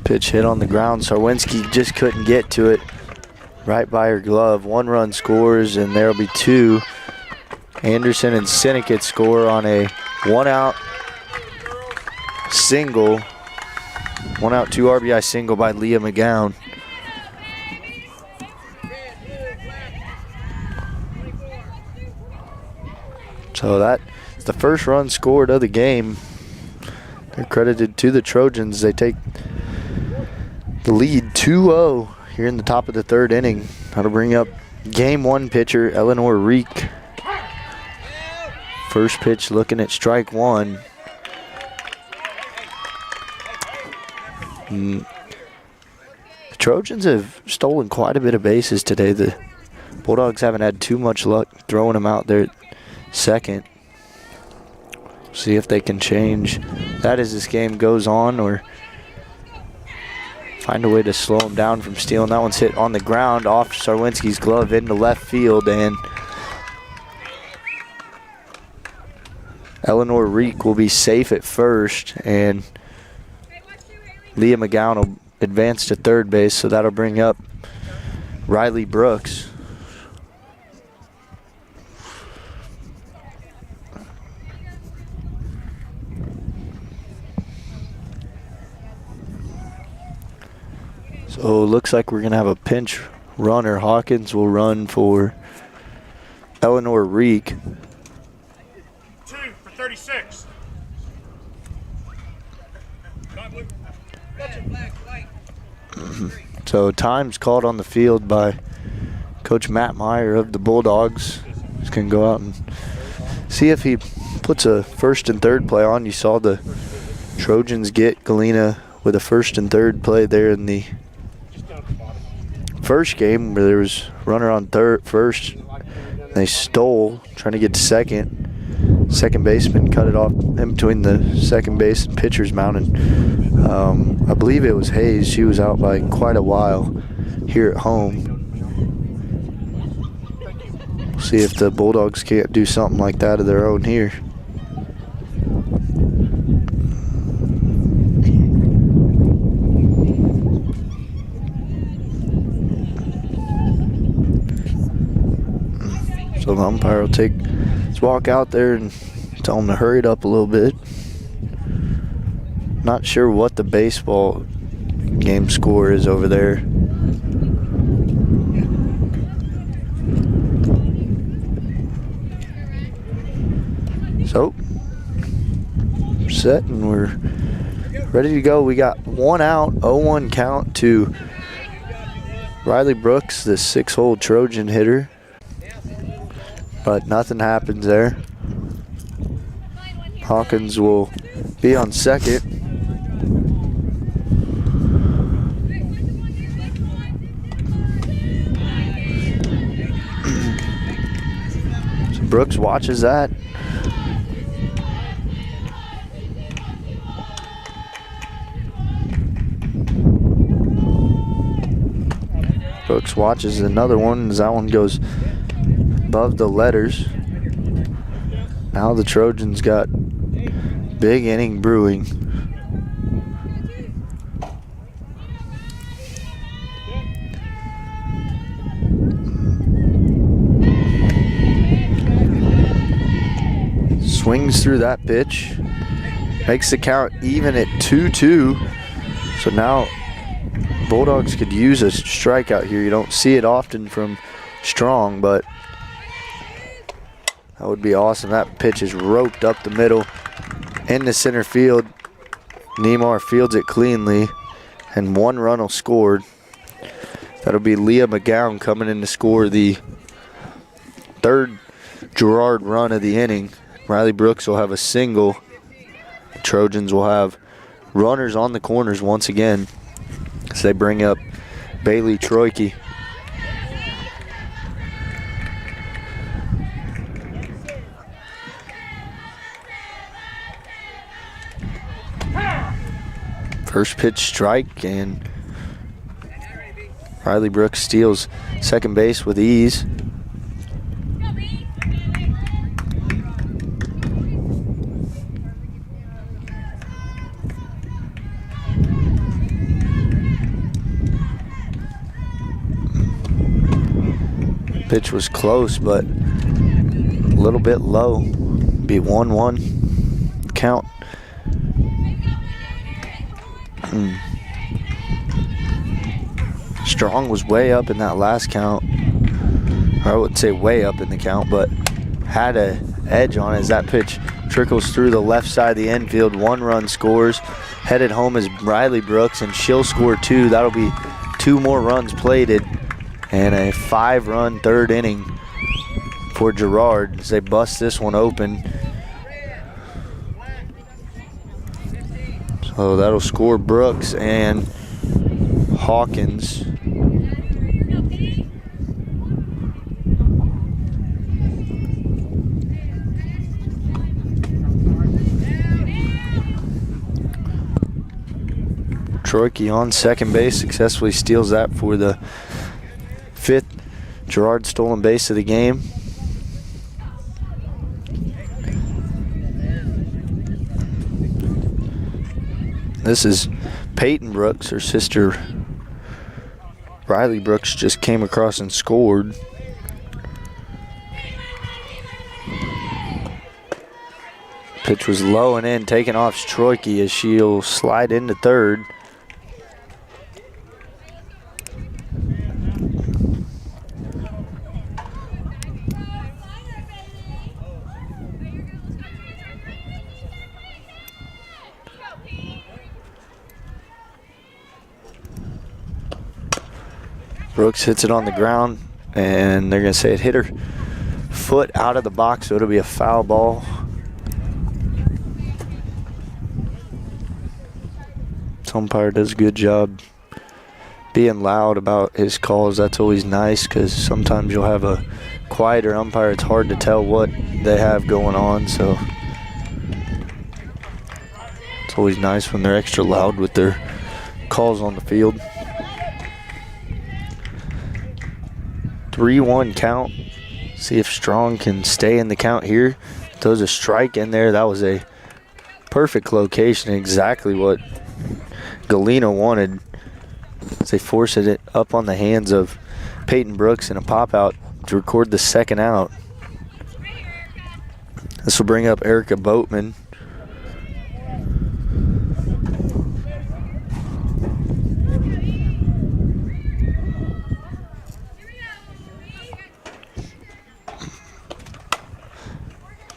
Pitch hit on the ground. Sarwinski just couldn't get to it. Right by her glove. 1 run scores, and there'll be 2. Anderson and Sinnekit score on a 1-out single. 1-out, 2 RBI single by Leah McGowan. So that's the first run scored of the game. They're credited to the Trojans. They take the lead 2-0 here in the top of the third inning. That'll bring up game 1 pitcher Eleanor Reek. First pitch looking at strike 1. The Trojans have stolen quite a bit of bases today. The Bulldogs haven't had too much luck throwing them out there at second. See if they can change that as this game goes on, or find a way to slow him down from stealing. That one's hit on the ground off Sarwinski's glove into left field, and Eleanor Reek will be safe at first, and Leah McGowan will advance to third base, so that'll bring up Riley Brooks. So it looks like we're going to have a pinch runner. Hawkins will run for Eleanor Reek. 2 for 36. So time's called on the field by Coach Matt Meyer of the Bulldogs. He's going to go out and see if he puts a first and third play on. You saw the Trojans get Galena with a first and third play there in the first game where there was runner on first. They stole, trying to get to second. Second baseman cut it off in between the second base and pitcher's mound. And I believe it was Hayes. She was out by quite a while here at home. See if the Bulldogs can't do something like that of their own here. So the umpire will take his walk out there and tell him to hurry it up a little bit. Not sure what the baseball game score is over there. So, we're set and we're ready to go. We got 1 out, 0-1 count to Riley Brooks, the 6-hole Trojan hitter. But nothing happens there. Hawkins will be on second. So Brooks watches that. Brooks watches another one as that one goes above the letters. Now the Trojans got big inning brewing. Swings through that pitch. Makes the count even at 2-2. So now Bulldogs could use a strikeout here. You don't see it often from Strong, but that would be awesome. That pitch is roped up the middle into center field. Neymar fields it cleanly, and 1 run will scored. That'll be Leah McGowan coming in to score the 3rd Girard run of the inning. Riley Brooks will have a single. The Trojans will have runners on the corners once again as they bring up Bailey Troike. First pitch strike, and Riley Brooks steals second base with ease. Pitch was close, but a little bit low. Be 1-1 count. Strong was way up in that last count. Or I wouldn't say way up in the count, but had an edge on it as that pitch trickles through the left side of the infield. 1 run scores. Headed home is Riley Brooks, and she'll score 2. That'll be 2 more runs plated, and a 5-run 3rd inning for Girard as they bust this one open. So that'll score Brooks and Hawkins. Troike on second base, successfully steals that for the 5th Girard stolen base of the game. This is Peyton Brooks. Her sister Riley Brooks just came across and scored. Pitch was low and in, taken off Troike as she'll slide into third. Brooks hits it on the ground, and they're going to say it hit her foot out of the box, so it'll be a foul ball. This umpire does a good job being loud about his calls. That's always nice, because sometimes you'll have a quieter umpire. It's hard to tell what they have going on, so it's always nice when they're extra loud with their calls on the field. 3-1 count. See if Strong can stay in the count here. Throws a strike in there. That was a perfect location, exactly what Galena wanted. They forced it up on the hands of Peyton Brooks in a pop out to record the second out. This will bring up Erica Boatman.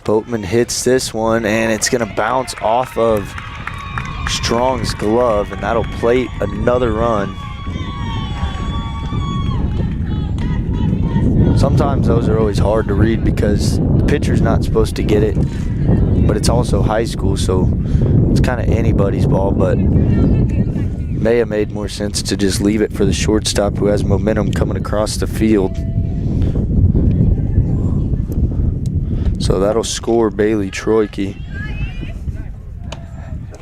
Boatman hits this one, and it's going to bounce off of Strong's glove, and that'll plate another run. Sometimes those are always hard to read because the pitcher's not supposed to get it, but it's also high school, so it's kind of anybody's ball, but may have made more sense to just leave it for the shortstop who has momentum coming across the field. So that'll score Bailey Troike.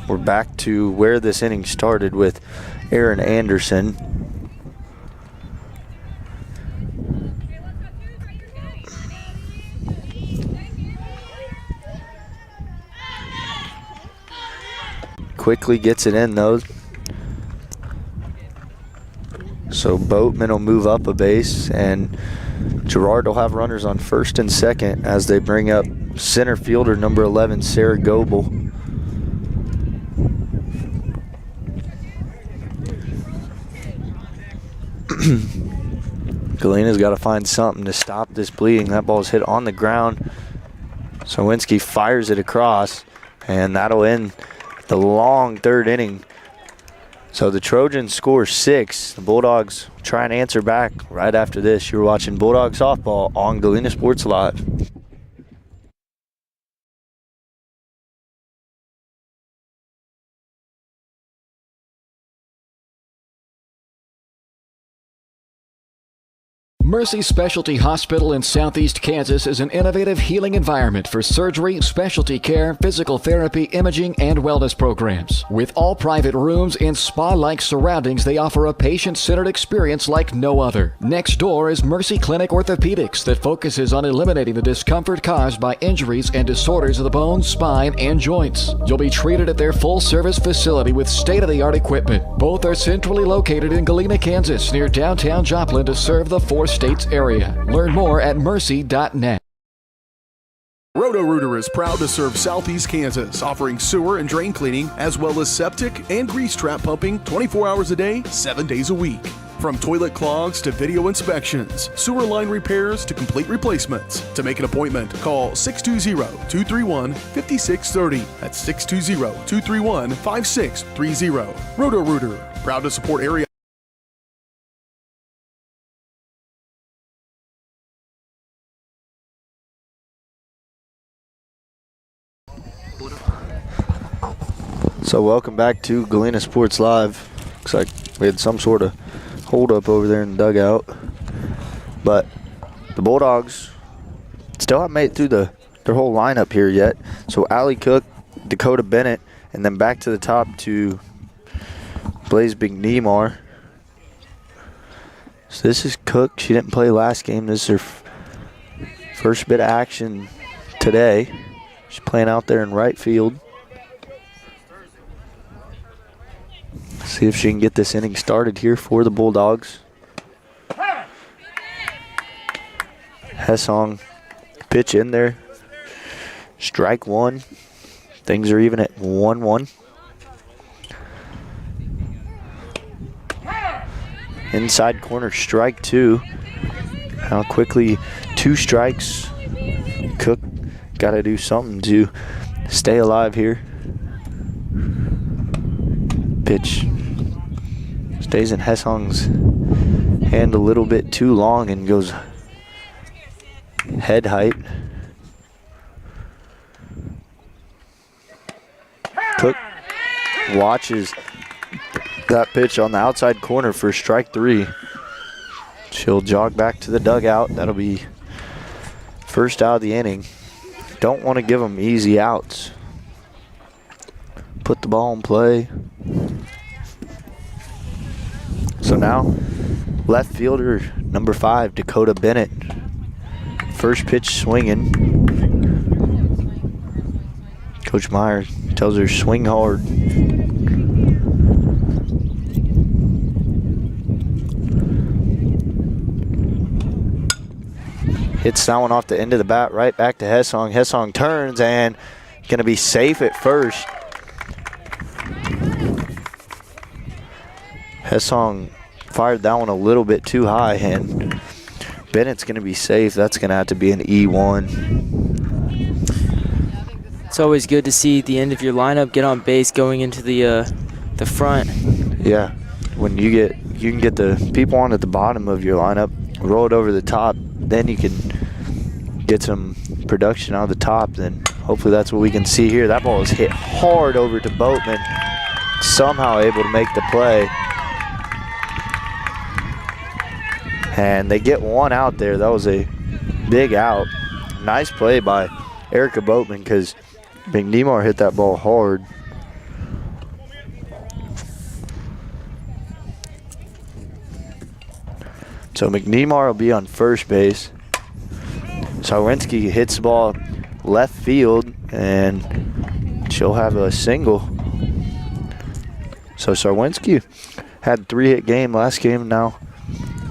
We're back to where this inning started with Aaron Anderson. Quickly gets it in though. So Boatman will move up a base, and Girard will have runners on first and second as they bring up center fielder number 11, Sarah Goebel. Galena's got to find something to stop this bleeding. That ball's hit on the ground. Sawinski fires it across, and that'll end the long third inning. So the Trojans score 6. The Bulldogs try and answer back right after this. You're watching Bulldog Softball on Galena Sports Live. Mercy Specialty Hospital in Southeast Kansas is an innovative healing environment for surgery, specialty care, physical therapy, imaging, and wellness programs. With all private rooms in spa-like surroundings, they offer a patient-centered experience like no other. Next door is Mercy Clinic Orthopedics that focuses on eliminating the discomfort caused by injuries and disorders of the bones, spine, and joints. You'll be treated at their full-service facility with state-of-the-art equipment. Both are centrally located in Galena, Kansas, near downtown Joplin to serve the 4 states area. Learn more at mercy.net. Roto-Rooter is proud to serve Southeast Kansas, offering sewer and drain cleaning, as well as septic and grease trap pumping 24 hours a day, 7 days a week. From toilet clogs to video inspections, sewer line repairs to complete replacements. To make an appointment, call 620-231-5630. That's 620-231-5630. Roto-Rooter, proud to support area. So welcome back to Galena Sports Live. Looks like we had some sort of hold up over there in the dugout. But the Bulldogs still haven't made it through their whole lineup here yet. So Allie Cook, Dakota Bennett, and then back to the top to Blaze McNeemar. So this is Cook. She didn't play last game. This is her first bit of action today. She's playing out there in right field. See if she can get this inning started here for the Bulldogs. Hessong pitch in there. Strike one. Things are even at 1-1. Inside corner, strike two. How quickly 2 strikes. Cook got to do something to stay alive here. Pitch stays in Hessong's hand a little bit too long and goes head height. Cook watches that pitch on the outside corner for strike 3. She'll jog back to the dugout. That'll be first out of the inning. Don't want to give them easy outs. Put the ball in play. So now, left fielder number 5, Dakota Bennett. First pitch swinging. Coach Meyer tells her swing hard. Hits that one off the end of the bat right back to Hessong. Hessong turns and going to be safe at first. Hessong fired that one a little bit too high, and Bennett's going to be safe. That's going to have to be an E1. It's always good to see the end of your lineup get on base going into the front. Yeah, when you can get the people on at the bottom of your lineup, roll it over the top, then you can get some production out of the top. Then hopefully that's what we can see here. That ball is hit hard over to Boatman, somehow able to make the play. And they get one out there. That was a big out. Nice play by Erica Boatman because McNeemar hit that ball hard. So McNeemar will be on first base. Sarwinski hits the ball left field, and she'll have a single. So Sarwinski had a 3-hit game last game, now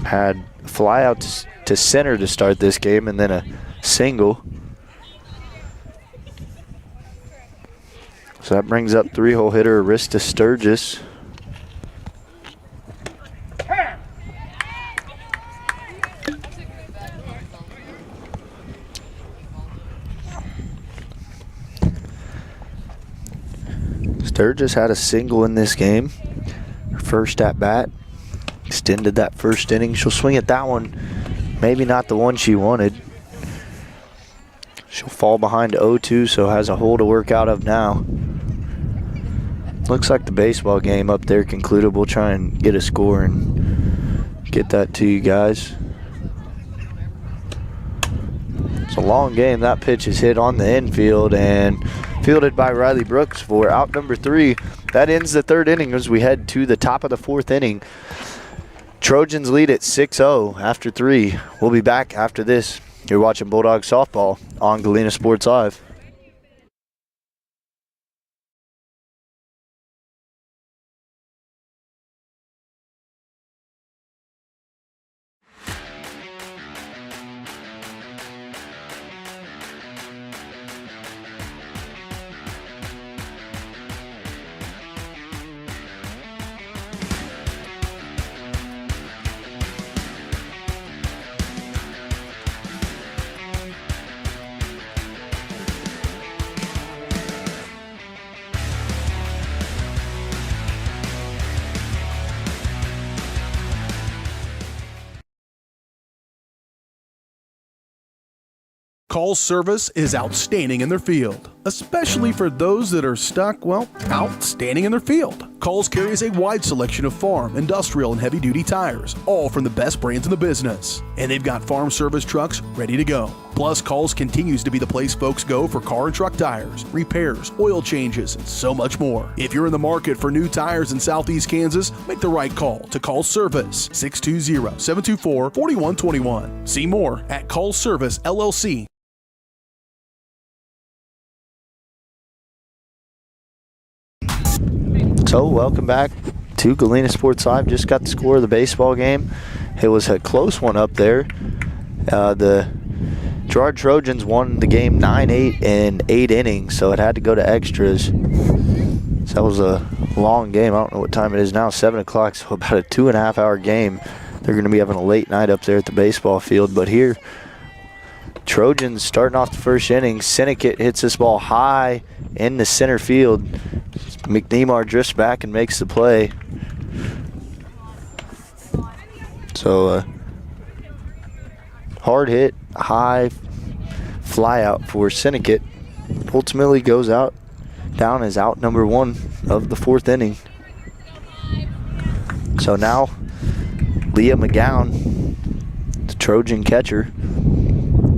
had a fly out to center to start this game, and then a single. So that brings up 3-hole hitter Arista Sturgis. Sturgis had a single in this game. Her first at bat. Extended that first inning. She'll swing at that one. Maybe not the one she wanted. She'll fall behind 0-2, so has a hole to work out of now. Looks like the baseball game up there concluded. We'll try and get a score and get that to you guys. It's a long game. That pitch is hit on the infield and fielded by Riley Brooks for out number 3. That ends the 3rd inning as we head to the top of the 4th inning. Trojans lead at 6-0 after 3. We'll be back after this. You're watching Bulldogs softball on Galena Sports Live. Call's service is outstanding in their field, especially for those that are stuck, well, outstanding in their field. Call's carries a wide selection of farm, industrial, and heavy-duty tires, all from the best brands in the business. And they've got farm service trucks ready to go. Plus, Call's continues to be the place folks go for car and truck tires, repairs, oil changes, and so much more. If you're in the market for new tires in Southeast Kansas, make the right call to Call's Service, 620-724-4121. See more at Call's Service, LLC. So, welcome back to Galena Sports Live. Just got the score of the baseball game. It was a close one up there. The Girard Trojans won the game 9-8 in 8 innings, so it had to go to extras. So that was a long game. I don't know what time it is now, 7 o'clock, so about a 2.5-hour game. They're going to be having a late night up there at the baseball field. But here, Trojans starting off the first inning. Syndicate hits this ball high in the center field. McNeemar drifts back and makes the play. So, hard hit, high fly out for Syndicate. Ultimately goes out, down as out number 1 of the 4th inning. So now, Leah McGowan, the Trojan catcher.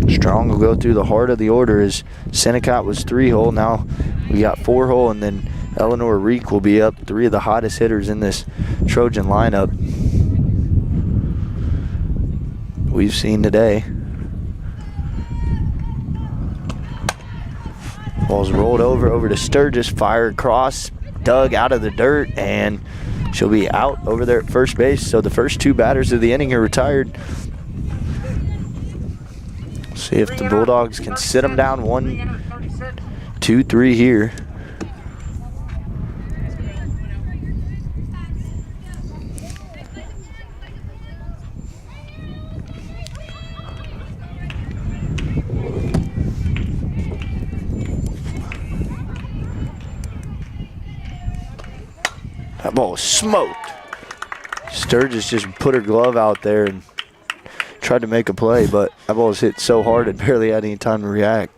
Strong will go through the heart of the order as Syndicate was 3-hole. Now we got 4-hole, and then Eleanor Reek will be up, 3 of the hottest hitters in this Trojan lineup we've seen today. Ball's rolled over to Sturgis, fire across, dug out of the dirt, and she'll be out over there at first base. So the first 2 batters of the inning are retired. See if the Bulldogs can sit them down 1, 2, 3 here. That ball was smoked. Sturgis just put her glove out there and tried to make a play, but that ball was hit so hard it barely had any time to react.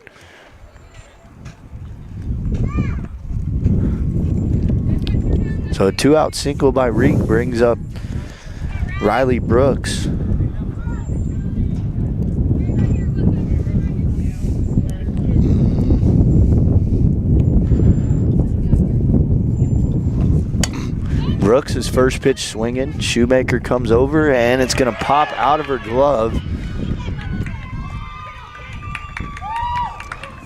So a 2-out single by Reek brings up Riley Brooks. Brooks' first pitch swinging. Shoemaker comes over, and it's going to pop out of her glove.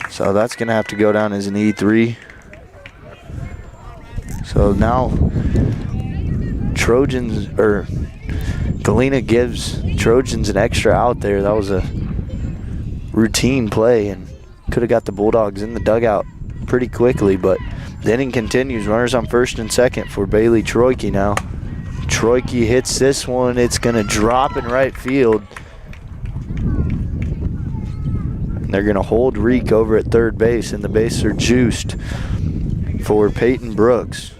So that's going to have to go down as an E3. So now Galena gives Trojans an extra out there. That was a routine play and could have got the Bulldogs in the dugout pretty quickly, but the inning continues. Runners on first and second for Bailey Troike now. Troike hits this one. It's going to drop in right field. And they're going to hold Reek over at third base, and the bases are juiced for Peyton Brooks.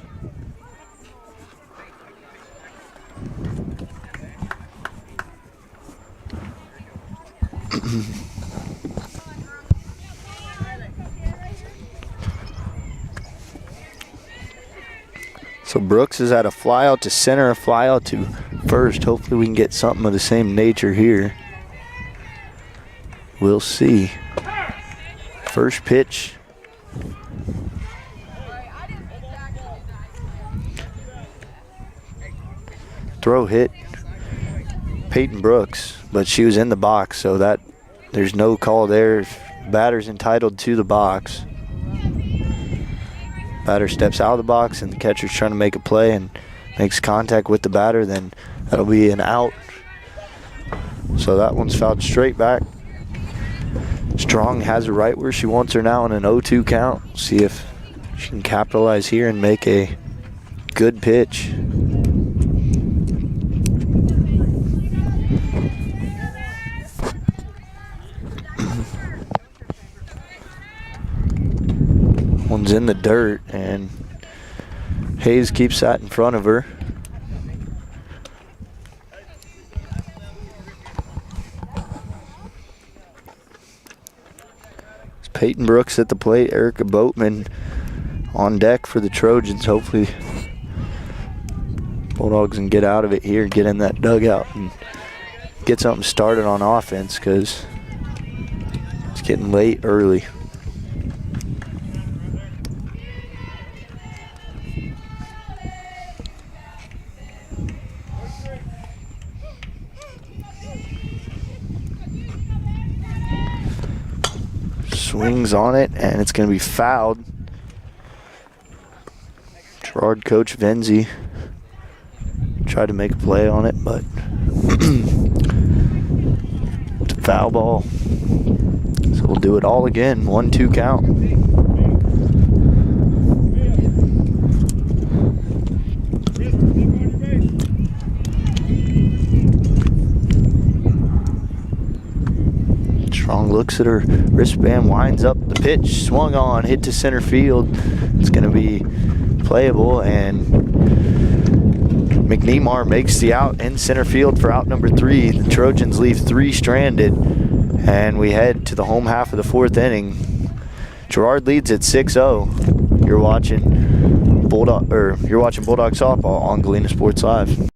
So Brooks has had a fly out to center, a fly out to first. Hopefully we can get something of the same nature here. We'll see. First pitch. Throw hit Peyton Brooks, but she was in the box, so that there's no call there. Batter's entitled to the box. Batter steps out of the box and the catcher's trying to make a play and makes contact with the batter, then that'll be an out. So that one's fouled straight back. Strong has her right where she wants her now in an 0-2 count. See if she can capitalize here and make a good pitch. One's in the dirt, and Hayes keeps that in front of her. Peyton Brooks at the plate, Erica Boatman on deck for the Trojans. Hopefully Bulldogs can get out of it here, get in that dugout and get something started on offense because it's getting late early. Swings on it, and it's going to be fouled. Girard coach Venzi tried to make a play on it, but it's a foul ball. So we'll do it all again. 1-2 count. Strong looks at her wristband, winds up the pitch, swung on, hit to center field. It's going to be playable, and McNeemar makes the out in center field for out number 3. The Trojans leave 3 stranded, and we head to the home half of the 4th inning. Girard leads at 6-0. You're watching Bulldog softball on Galena Sports Live.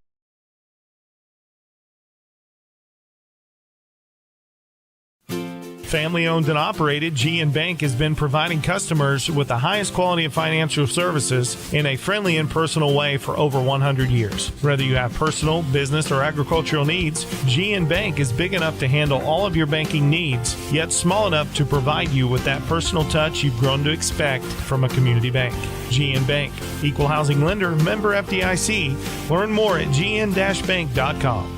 Family owned and operated, GN Bank has been providing customers with the highest quality of financial services in a friendly and personal way for over 100 years. Whether you have personal, business, or agricultural needs, GN Bank is big enough to handle all of your banking needs, yet small enough to provide you with that personal touch you've grown to expect from a community bank. GN Bank, equal housing lender, member FDIC. Learn more at gn-bank.com.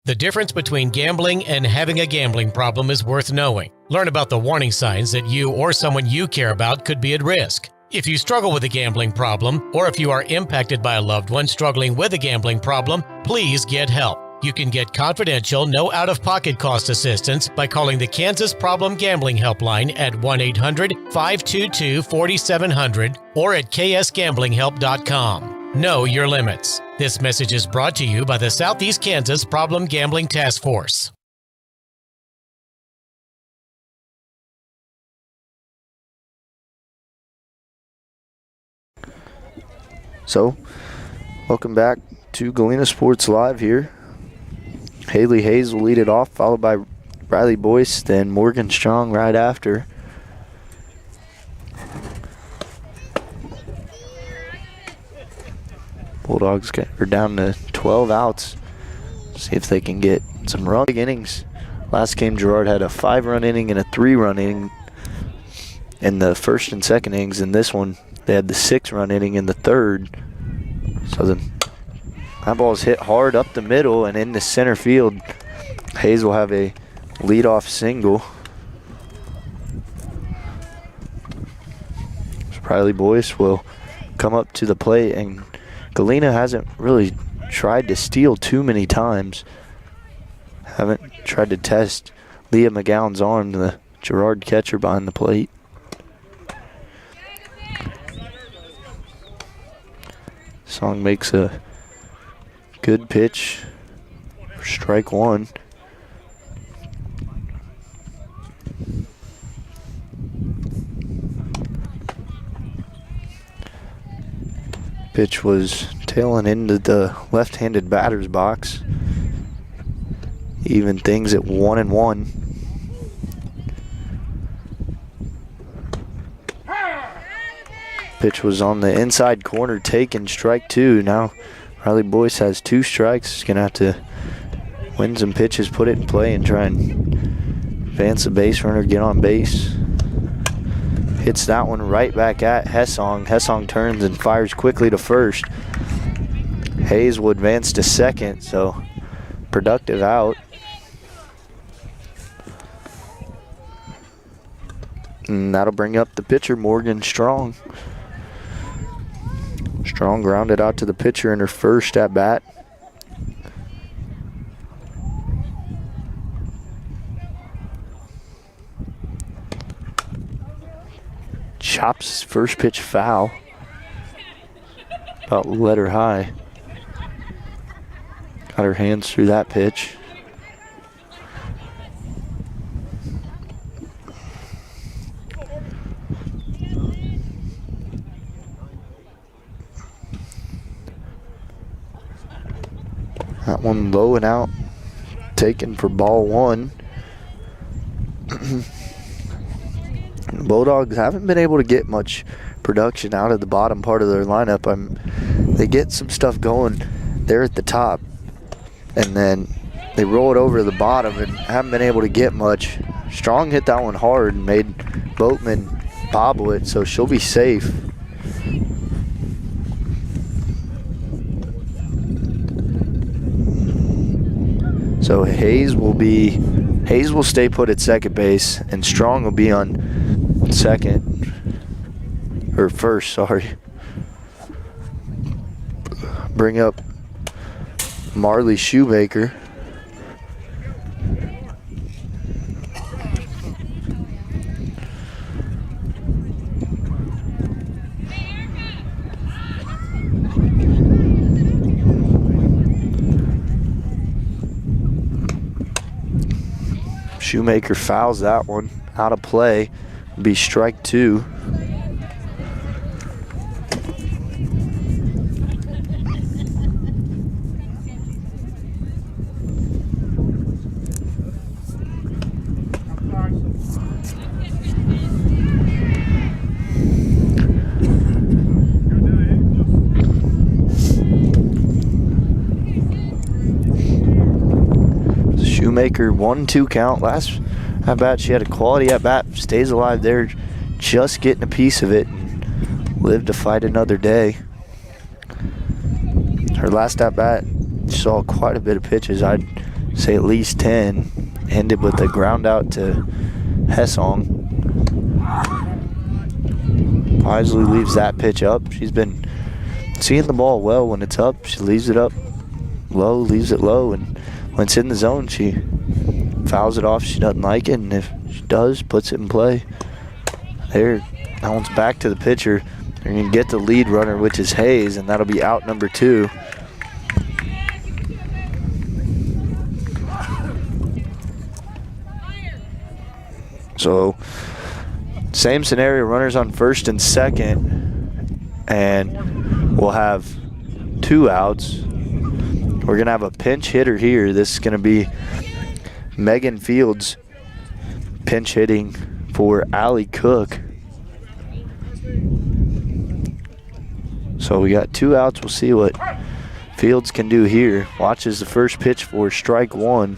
The difference between gambling and having a gambling problem is worth knowing. Learn about the warning signs that you or someone you care about could be at risk. If you struggle with a gambling problem, or if you are impacted by a loved one struggling with a gambling problem, please get help. You can get confidential, no out-of-pocket cost assistance by calling the Kansas Problem Gambling Helpline at 1-800-522-4700 or at ksgamblinghelp.com. Know your limits. This message is brought to you by the Southeast Kansas Problem Gambling Task Force. So, welcome back to Galena Sports Live here. Haley Hayes will lead it off, followed by Riley Boyce, then Morgan Strong right after. Bulldogs are down to 12 outs. See if they can get some run. Big innings. Last game, Girard had a 5-run inning and a 3-run inning in the first and second innings. In this one, they had the 6-run inning in the third. So that ball's hit hard up the middle and in the center field. Hayes will have a leadoff single. So Riley Boyce will come up to the plate, and Galena hasn't really tried to steal too many times. Haven't tried to test Leah McGowan's arm, the Girard catcher behind the plate. Song makes a good pitch for strike 1. Pitch was tailing into the left-handed batter's box. Even things at 1-1. Pitch was on the inside corner, taken, strike 2. Now Riley Boyce has 2 strikes. He's going to have to win some pitches, put it in play, and try and advance the base runner, get on base. Hits that one right back at Hessong. Hessong turns and fires quickly to first. Hayes will advance to second, so productive out. And that'll bring up the pitcher, Morgan Strong. Strong grounded out to the pitcher in her first at bat. Chops first pitch foul. About letter high. Got her hands through that pitch. That one low and out, taken for ball one. Bulldogs haven't been able to get much production out of the bottom part of their lineup. They get some stuff going there at the top, and then they roll it over to the bottom and haven't been able to get much. Strong hit that one hard and made Boatman bobble it, so she'll be safe. So Hayes will stay put at second base, and Strong will be on first, sorry. Bring up Marley Shoemaker. Shoemaker fouls that one out of play. Be strike two. Shoemaker 1-2 count. Last at bat she had a quality at bat, stays alive there, just getting a piece of it and live to fight another day. Her last at bat saw quite a bit of pitches, I'd say at least 10. Ended with a ground out to Hessong. Wisely leaves that pitch up. She's been seeing the ball well when it's up. She leaves it up low, leaves it low, and when it's in the zone, she fouls it off. She doesn't like it, and if she does, puts it in play. There, that one's back to the pitcher. They're going to get the lead runner, which is Hayes, and that'll be out number 2. So, same scenario, runners on first and second, and we'll have 2 outs. We're going to have a pinch hitter here. This is going to be Megan Fields pinch hitting for Allie Cook. So we got 2 outs. We'll see what Fields can do here. Watches the first pitch for strike 1.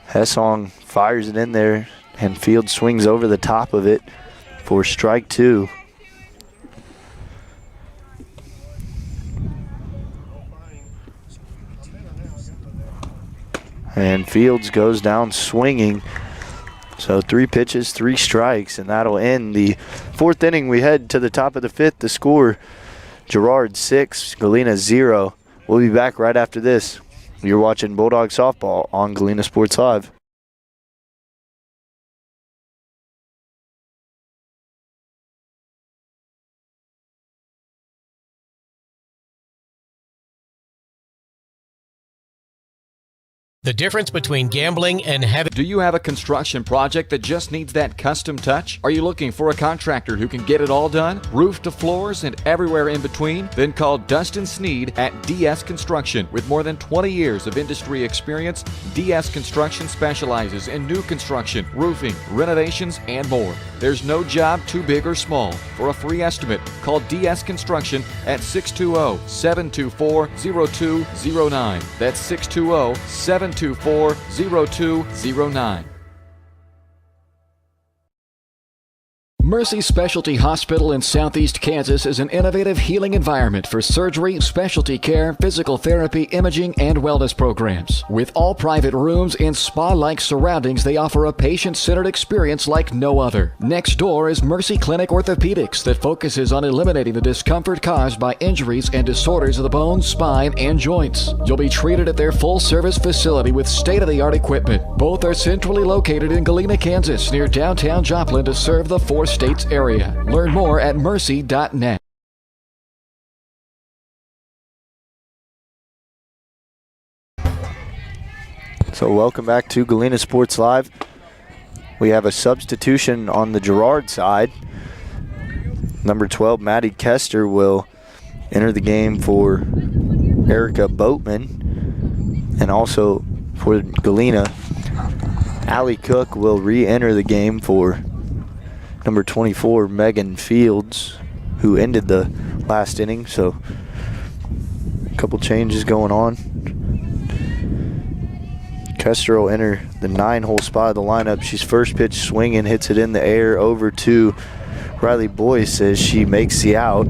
Hessong fires it in there, and Fields swings over the top of it for strike 2. And Fields goes down swinging. So 3 pitches, 3 strikes, and that'll end the 4th inning. We head to the top of the 5th. The score, Girard 6, Galena 0. We'll be back right after this. You're watching Bulldog Softball on Galena Sports Live. The difference between gambling and having... Do you have a construction project that just needs that custom touch? Are you looking for a contractor who can get it all done? Roof to floors and everywhere in between? Then call Dustin Sneed at DS Construction. With more than 20 years of industry experience, DS Construction specializes in new construction, roofing, renovations, and more. There's no job too big or small. For a free estimate, call DS Construction at 620-724-0209. That's 620-724-0209. Mercy Specialty Hospital in Southeast Kansas is an innovative healing environment for surgery, specialty care, physical therapy, imaging, and wellness programs. With all private rooms and spa-like surroundings, they offer a patient-centered experience like no other. Next door is Mercy Clinic Orthopedics that focuses on eliminating the discomfort caused by injuries and disorders of the bones, spine, and joints. You'll be treated at their full-service facility with state-of-the-art equipment. Both are centrally located in Galena, Kansas, near downtown Joplin to serve the 4 states area. Learn more at mercy.net. So welcome back to Galena Sports Live. we have a substitution on the Girard side. Number 12, Maddie Kester, will enter the game for Erica Boatman. And also for Galena, Allie Cook will re-enter the game for number 24, Megan Fields, who ended the last inning. So a couple changes going on. Kester will enter the 9-hole spot of the lineup. She's first pitch swinging, hits it in the air over to Riley Boyce as she makes the out.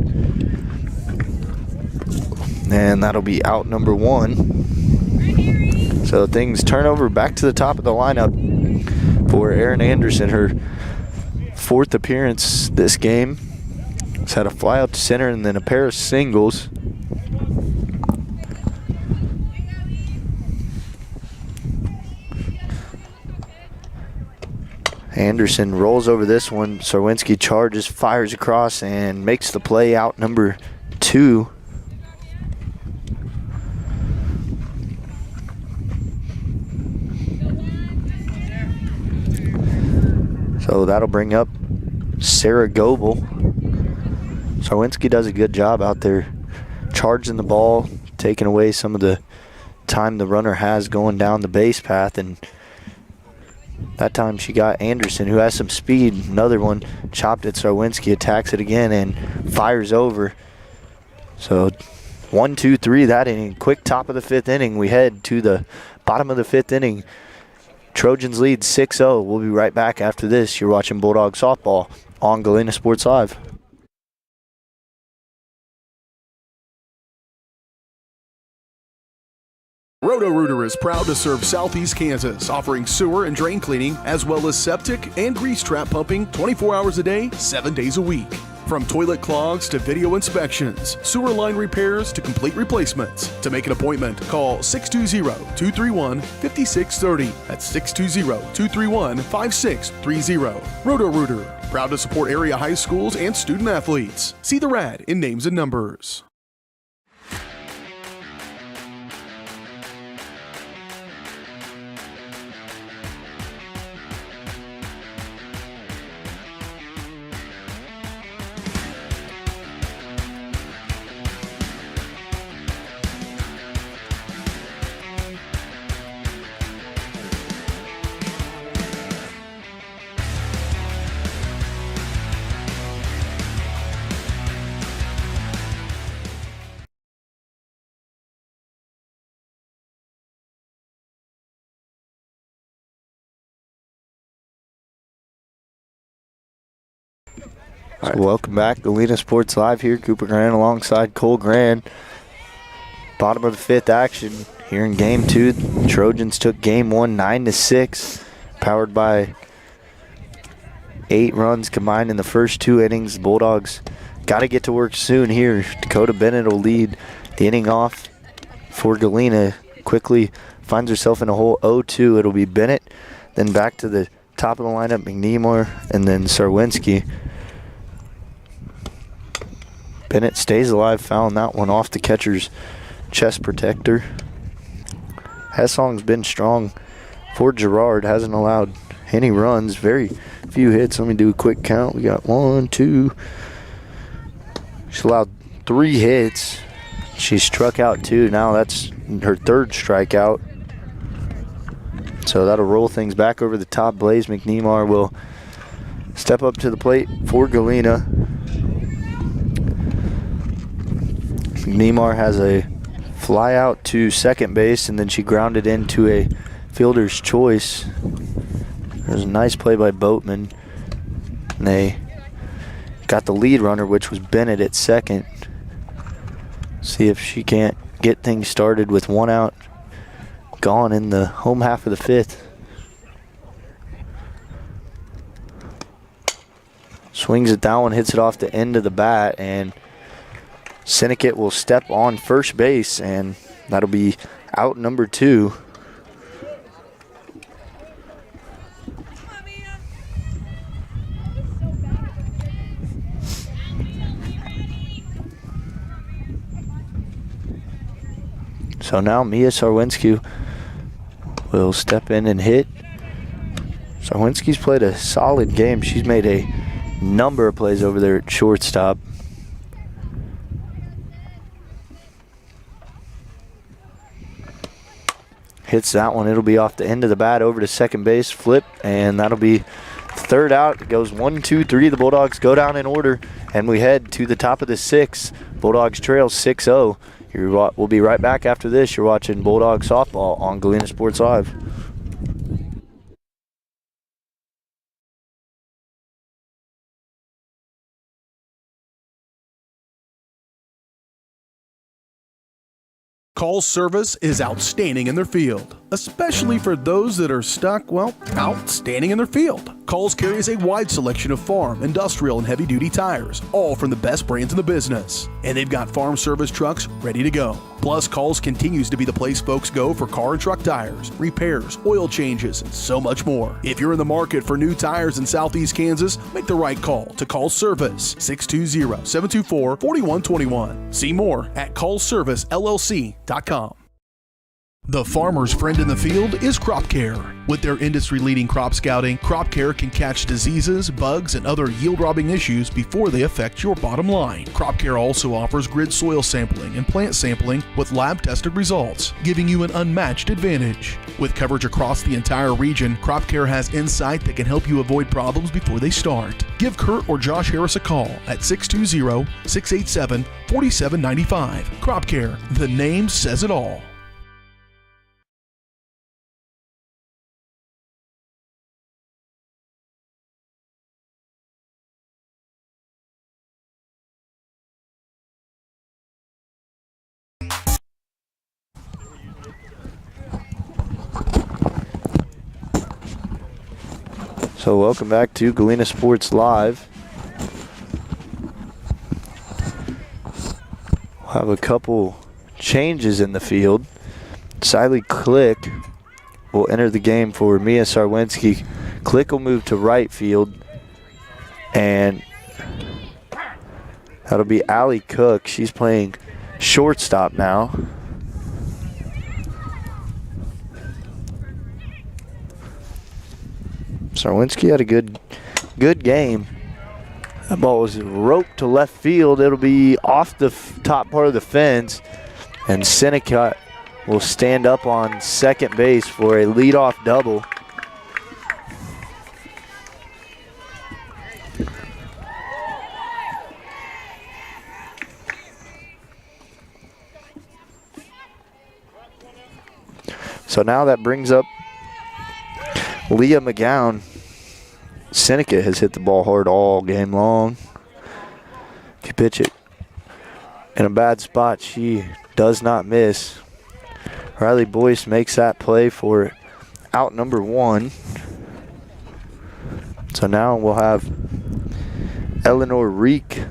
And that'll be out number 1. So things turn over back to the top of the lineup for Erin Anderson, her 4th appearance this game. She's had a fly out to center and then a pair of singles. Anderson rolls over this one. Sarwinski charges, fires across, and makes the play, out number 2. So that'll bring up Sarah Goebel. Sarwinski does a good job out there charging the ball, taking away some of the time the runner has going down the base path, and that time she got Anderson, who has some speed. Another one chopped at Sarwinski, attacks it again and fires over. So 1, 2, 3 that inning. Quick top of the 5th inning. We head to the bottom of the 5th inning. Trojans lead 6-0. We'll be right back after this. You're watching Bulldog Softball on Galena Sports Live. Roto-Rooter is proud to serve Southeast Kansas, offering sewer and drain cleaning, as well as septic and grease trap pumping 24 hours a day, 7 days a week. From toilet clogs to video inspections, sewer line repairs to complete replacements. To make an appointment, call 620-231-5630. That's 620-231-5630. Roto-Rooter, proud to support area high schools and student athletes. See the rad in names and numbers. So welcome back, Galena Sports Live here. Cooper Grant alongside Cole Grant. Bottom of the 5th action here in Game 2. The Trojans took Game 1 9-6, powered by 8 runs combined in the first 2 innings. The Bulldogs got to get to work soon here. Dakota Bennett will lead the inning off for Galena. Quickly finds herself in a hole 0-2. It'll be Bennett, then back to the top of the lineup, McNemar, and then Sarwinski. Bennett stays alive, fouling that one off the catcher's chest protector. Hessong's been strong for Girard, hasn't allowed any runs, very few hits. Let me do a quick count. We got 1, 2. She allowed 3 hits. She struck out 2. Now that's her 3rd strikeout. So that'll roll things back over the top. Blaze McNemar will step up to the plate for Galena. McNemar has a fly out to second base, and then she grounded into a fielder's choice. There's a nice play by Boatman. And they got the lead runner, which was Bennett, at second. See if she can't get things started with 1 out gone in the home half of the 5th. Swings at that one, hits it off the end of the bat, and Sinnekit will step on first base, and that'll be out number 2. So now Mia Sarwinski will step in and hit. Sarwinski's played a solid game. She's made a number of plays over there at shortstop. Hits that one. It'll be off the end of the bat over to second base. Flip, and that'll be third out. It goes 1, 2, 3. The Bulldogs go down in order, and we head to the top of the sixth. Bulldogs trail 6-0. We'll be right back after this. You're watching Bulldog Softball on Galena Sports Live. Call service is outstanding in their field, especially for those that are stuck, well, outstanding in their field. Calls carries a wide selection of farm, industrial, and heavy-duty tires, all from the best brands in the business. And they've got farm service trucks ready to go. Plus, Calls continues to be the place folks go for car and truck tires, repairs, oil changes, and so much more. If you're in the market for new tires in Southeast Kansas, make the right call to Call Service, 620-724-4121. See more at callservicellc.com. The farmer's friend in the field is Crop Care. With their industry-leading crop scouting, Crop Care can catch diseases, bugs, and other yield-robbing issues before they affect your bottom line. Crop Care also offers grid soil sampling and plant sampling with lab-tested results, giving you an unmatched advantage. With coverage across the entire region, Crop Care has insight that can help you avoid problems before they start. Give Kurt or Josh Harris a call at 620-687-4795. Crop Care, the name says it all. So welcome back to Galena Sports Live. We'll have a couple changes in the field. Siley Click will enter the game for Mia Sarwinski. Click will move to right field, and that'll be Allie Cook. She's playing shortstop now. Sarwinski had a good game. That ball was roped to left field. It'll be off the top part of the fence, and Seneca will stand up on second base for a leadoff double. So now that brings up Leah McGowan. Seneca has hit the ball hard all game long. If you pitch it in a bad spot, she does not miss. Riley Boyce makes that play for out number 1. So now we'll have Eleanor Reek,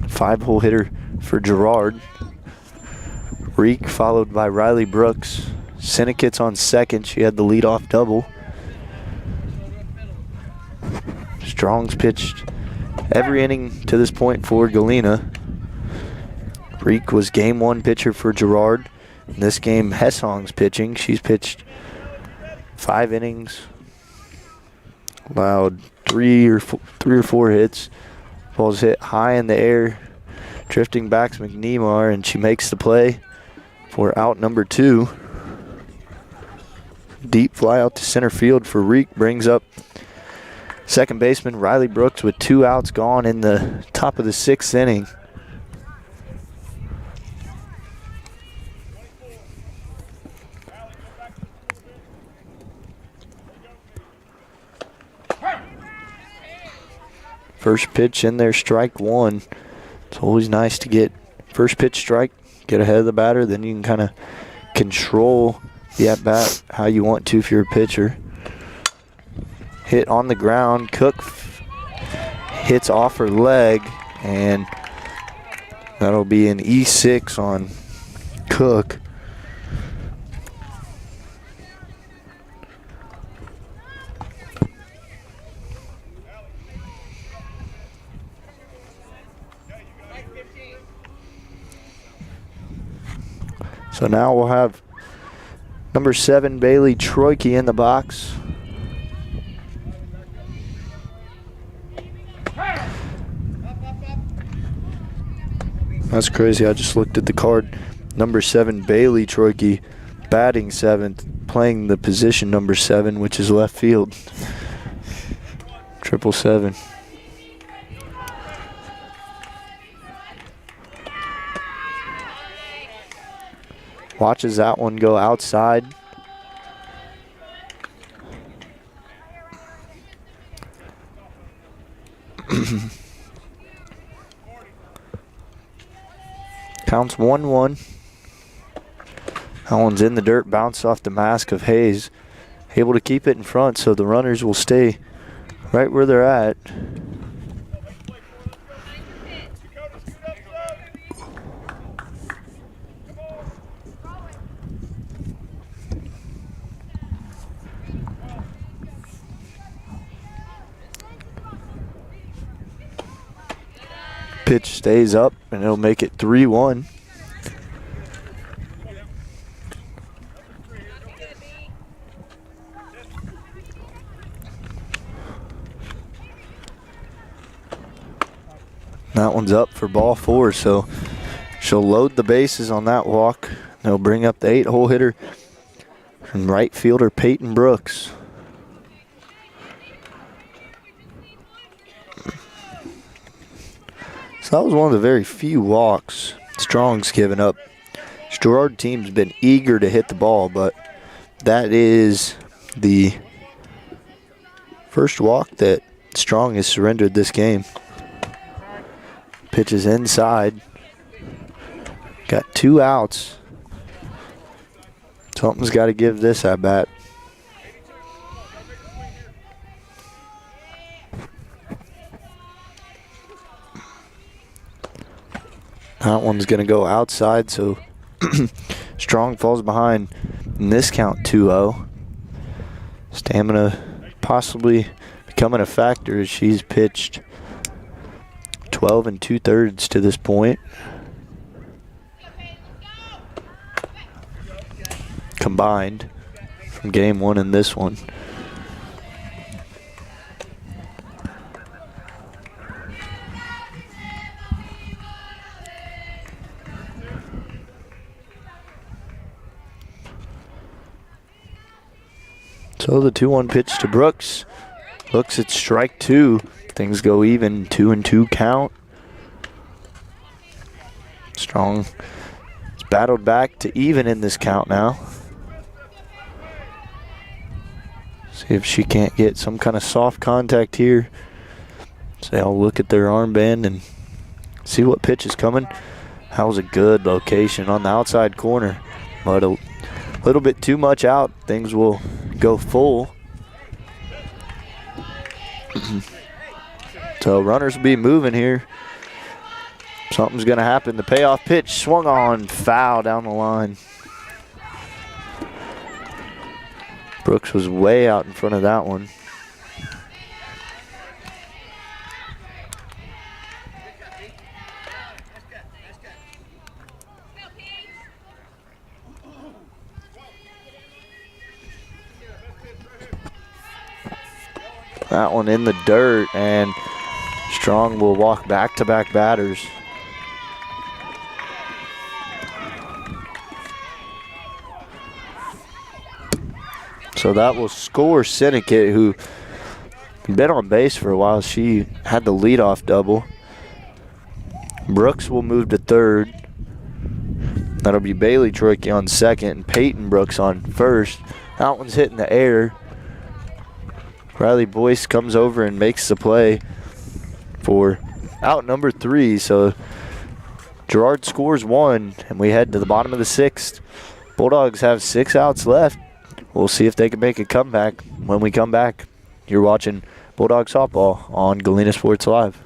5-hole hitter for Girard. Reek followed by Riley Brooks. Seneca's on second. She had the leadoff double. Strong's pitched every inning to this point for Galena. Reek was game 1 pitcher for Girard. In this game, Hessong's pitching. She's pitched 5 innings, allowed 3 or 4 hits. Ball's hit high in the air, drifting back to McNemar, and she makes the play for out number 2. Deep fly out to center field for Reek brings up second baseman Riley Brooks with 2 outs gone in the top of the 6th inning. First pitch in there, strike 1. It's always nice to get first pitch strike, get ahead of the batter, then you can kind of control the at-bat how you want to if you're a pitcher. Hit on the ground. Cook hits off her leg, and that'll be an E6 on Cook. So now we'll have number 7, Bailey Troike, in the box. That's crazy. I just looked at the card. Number 7, Bailey Troike, batting 7th, playing the position number 7, which is left field. 777. Watches that one go outside. Counts 1-1. That one's in the dirt, bounced off the mask of Hayes. Able to keep it in front, so the runners will stay right where they're at. Pitch stays up, and it'll make it 3-1. That one's up for ball 4, so she'll load the bases on that walk. They'll bring up the 8-hole hitter from right fielder Peyton Brooks. So that was one of the very few walks Strong's given up. This Girard team's been eager to hit the ball, but that is the first walk that Strong has surrendered this game. Pitch is inside. Got 2 outs. Something's got to give this at bat. That one's going to go outside, so Strong falls behind in this count 2-0. Stamina possibly becoming a factor as she's pitched 12 2/3 to this point. Combined from game 1 and this one. So the 2-1 pitch to Brooks. Looks at strike 2. Things go even, 2-2 count. Strong has battled back to even in this count now. See if she can't get some kind of soft contact here. So I'll look at their armband and see what pitch is coming. That was a good location on the outside corner, but a little bit too much out. Things will go full. So runners will be moving here. Something's going to happen. The payoff pitch swung on, foul down the line. Brooks was way out in front of that one. That one in the dirt, and Strong will walk back-to-back batters. So that will score Syndicate, who been on base for a while. She had the leadoff double. Brooks will move to third. That'll be Bailey Troike on second and Peyton Brooks on first. That one's hitting the air. Riley Boyce comes over and makes the play for out number 3. So Girard scores 1, and we head to the bottom of the 6th. Bulldogs have 6 outs left. We'll see if they can make a comeback when we come back. You're watching Bulldog Softball on Galena Sports Live.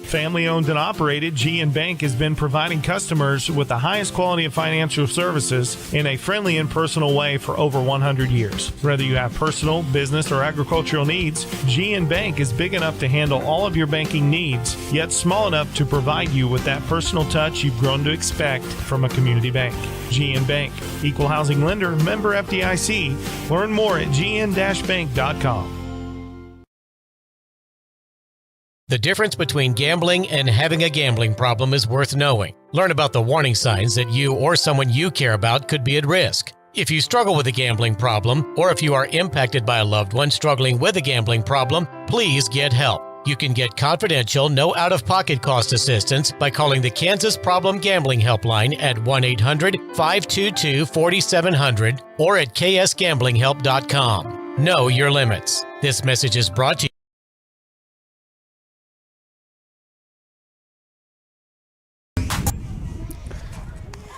Family owned and operated, GN Bank has been providing customers with the highest quality of financial services in a friendly and personal way for over 100 years. Whether you have personal, business, or agricultural needs, GN Bank is big enough to handle all of your banking needs, yet small enough to provide you with that personal touch you've grown to expect from a community bank. GN Bank, equal housing lender, member FDIC. Learn more at gn-bank.com. The difference between gambling and having a gambling problem is worth knowing. Learn about the warning signs that you or someone you care about could be at risk. If you struggle with a gambling problem, or if you are impacted by a loved one struggling with a gambling problem, please get help. You can get confidential, no out-of-pocket cost assistance by calling the Kansas Problem Gambling Helpline at 1-800-522-4700 or at ksgamblinghelp.com. Know your limits. This message is brought to you.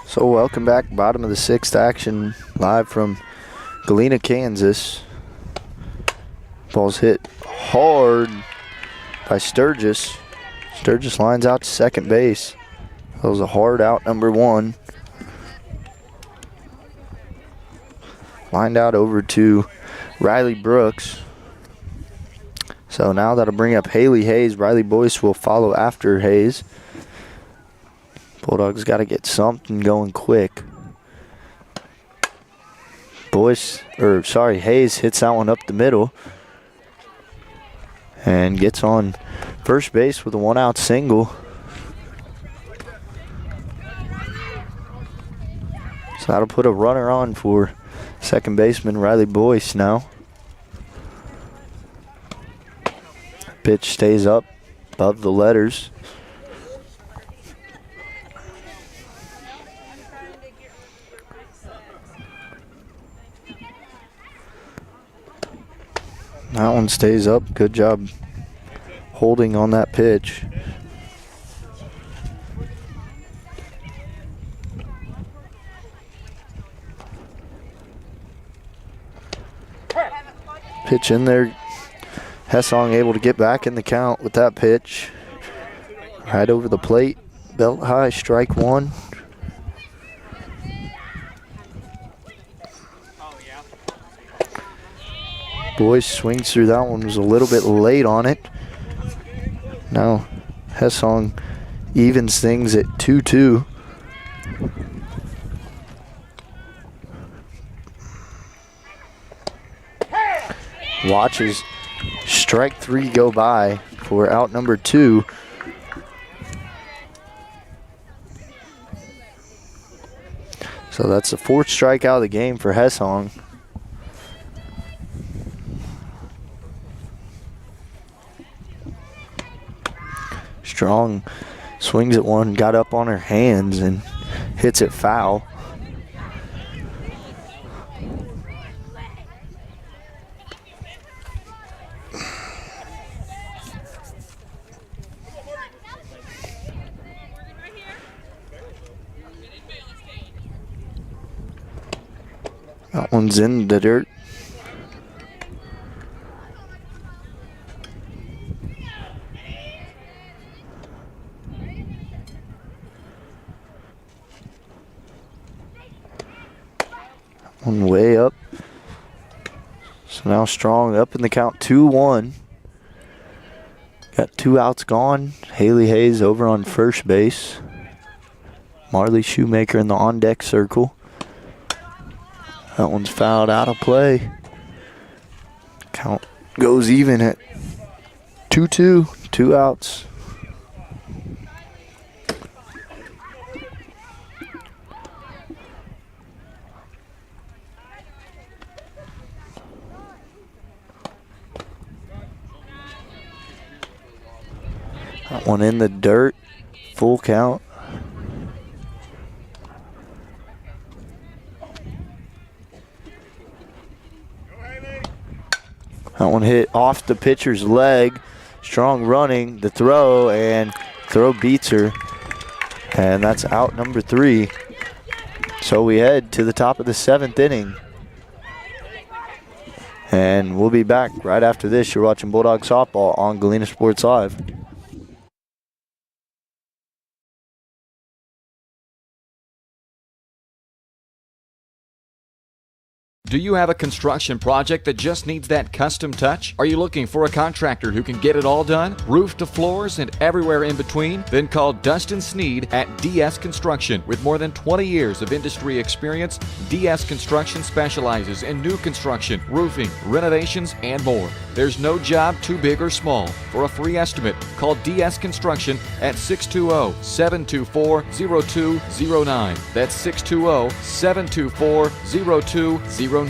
So welcome back, bottom of the sixth action, live from Galena, Kansas. Ball's hit hard by Sturgis. Sturgis lines out to second base. That was a hard out, number one. Lined out over to Riley Brooks. So now that'll bring up Haley Hayes. Riley Boyce will follow after Hayes. Bulldogs got to get something going quick. Hayes hits that one up the middle and gets on first base with a one-out single. So that'll put a runner on for second baseman Riley Boyce now. Pitch stays up above the letters. That one stays up. Good job holding on that pitch. Pitch in there. Hessong able to get back in the count with that pitch. Right over the plate. Belt high, strike one. Boyce swings through that one, was a little bit late on it. Now Hessong evens things at 2-2. Watches strike three go by for out number two. So that's the fourth strikeout of the game for Hessong. Strong swings at one, got up on her hands and hits it foul. That one's in the dirt. One way up. So now Strong up in the count 2-1. Got two outs gone. Haley Hayes over on first base. Marley Shoemaker in the on-deck circle. That one's fouled out of play. Count goes even at 2-2. Two outs. That one in the dirt, full count. That one hit off the pitcher's leg. Strong running, the throw, and throw beats her. And that's out number three. So we head to the top of the seventh inning. And we'll be back right after this. You're watching Bulldog Softball on Galena Sports Live. Do you have a construction project that just needs that custom touch? Are you looking for a contractor who can get it all done, roof to floors and everywhere in between? Then call Dustin Sneed at DS Construction. With more than 20 years of industry experience, DS Construction specializes in new construction, roofing, renovations, and more. There's no job too big or small. For a free estimate, call DS Construction at 620-724-0209. That's 620-724-0209.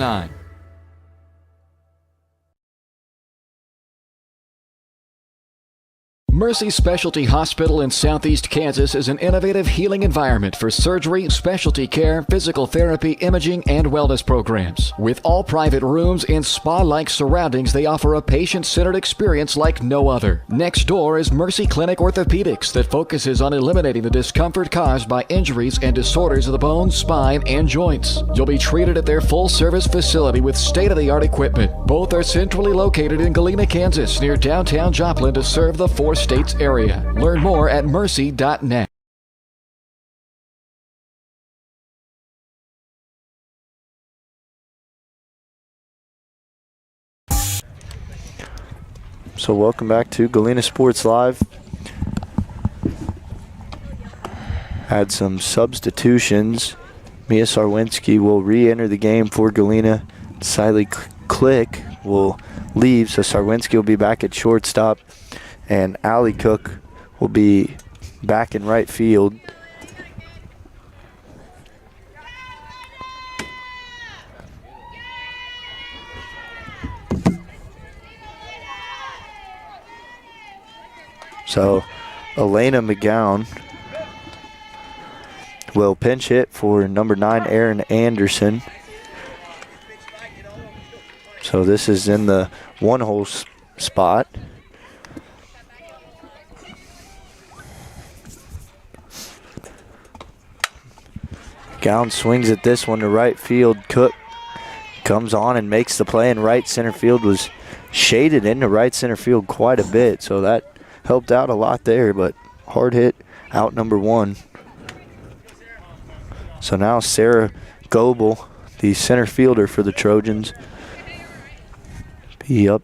Mercy Specialty Hospital in Southeast Kansas is an innovative healing environment for surgery, specialty care, physical therapy, imaging, and wellness programs. With all private rooms and spa-like surroundings, they offer a patient-centered experience like no other. Next door is Mercy Clinic Orthopedics that focuses on eliminating the discomfort caused by injuries and disorders of the bones, spine, and joints. You'll be treated at their full-service facility with state-of-the-art equipment. Both are centrally located in Galena, Kansas, near downtown Joplin to serve the four states area. Learn more at mercy.net. So welcome back to Galena Sports Live. Had some substitutions. Mia Sarwinski will re-enter the game for Galena. Siley Click will leave, so Sarwinski will be back at shortstop. And Allie Cook will be back in right field. So Elena McGowan will pinch hit for number 9, Erin Anderson. So this is in the one-hole spot. Gown swings at this one to right field. Cook comes on and makes the play, and right center field was shaded into right center field quite a bit, so that helped out a lot there, but hard hit out number 1. So now Sarah Goebel, the center fielder for the Trojans, be up.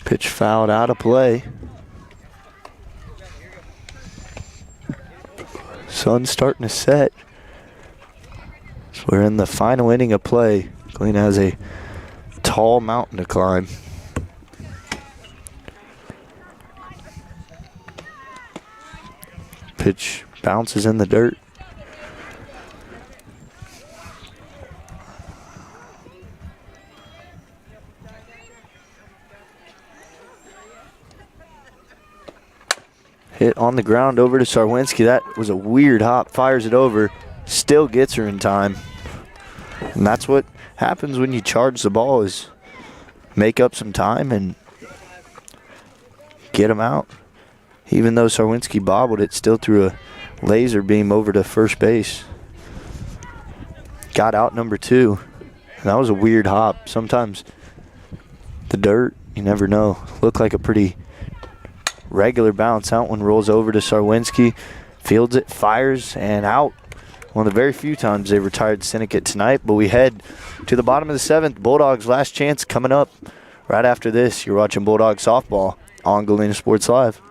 Pitch fouled out of play. Sun's starting to set. So we're in the final inning of play. Galena has a tall mountain to climb. Pitch bounces in the dirt. Hit on the ground over to Sarwinski. That was a weird hop. Fires it over. Still gets her in time. And that's what happens when you charge the ball, is make up some time and get them out. Even though Sarwinski bobbled it, still threw a laser beam over to first base. Got out number 2. And that was a weird hop. Sometimes the dirt, you never know. Looked like a pretty regular bounce. Out one rolls over to Sarwinski, fields it, fires, and out. One of the very few times they've retired Syndicate tonight, but we head to the bottom of the 7th. Bulldogs' last chance coming up right after this. You're watching Bulldog Softball on Galena Sports Live.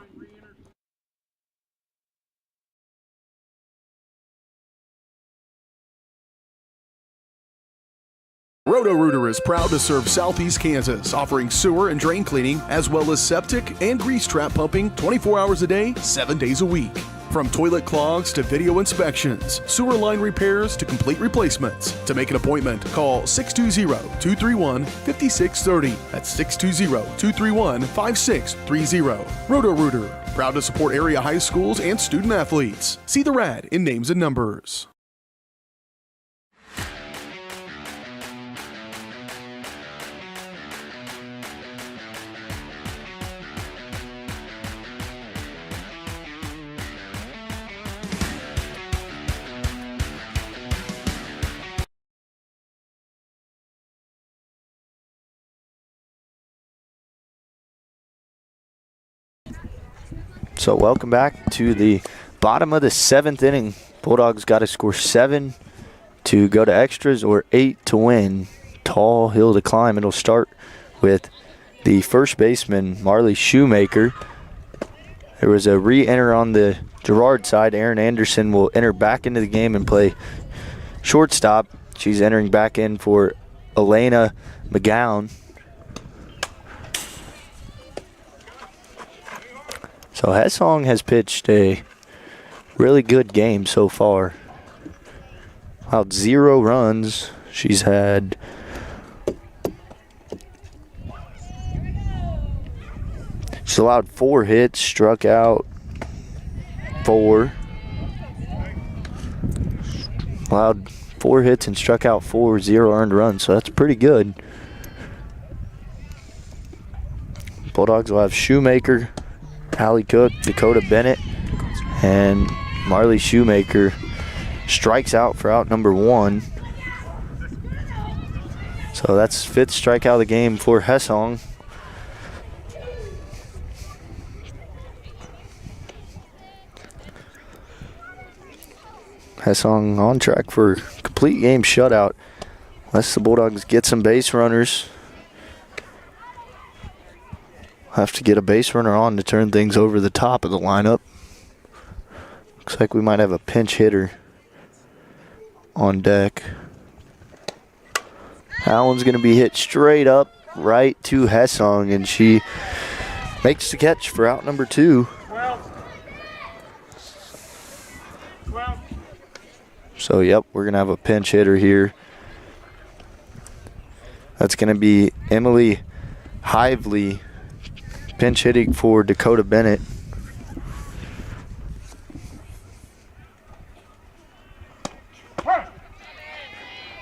Roto-Rooter is proud to serve Southeast Kansas, offering sewer and drain cleaning, as well as septic and grease trap pumping 24 hours a day, 7 days a week. From toilet clogs to video inspections, sewer line repairs to complete replacements. To make an appointment, call 620-231-5630. That's 620-231-5630. Roto-Rooter, proud to support area high schools and student athletes. See the rad in names and numbers. So welcome back to the bottom of the 7th inning. Bulldogs got to score 7 to go to extras or 8 to win. Tall hill to climb. It'll start with the first baseman, Marley Shoemaker. There was a re-enter on the Girard side. Aaron Anderson will enter back into the game and play shortstop. She's entering back in for Elena McGowan. So Hessong has pitched a really good game so far. About 0 runs. She's had she's allowed 4 hits, struck out 4. Allowed 4 hits and struck out 4, 0 earned runs, so that's pretty good. Bulldogs will have Shoemaker, Hallie Cook, Dakota Bennett, and Marley Shoemaker strikes out for out number 1. So that's 5th strikeout of the game for Hessong. Hessong on track for complete game shutout. Unless the Bulldogs get some base runners. Have to get a base runner on to turn things over the top of the lineup. Looks like we might have a pinch hitter on deck. That one's going to be hit straight up right to Hessong, and she makes the catch for out number 2. 12. So, yep, we're going to have a pinch hitter here. That's going to be Emily Hively pinch hitting for Dakota Bennett.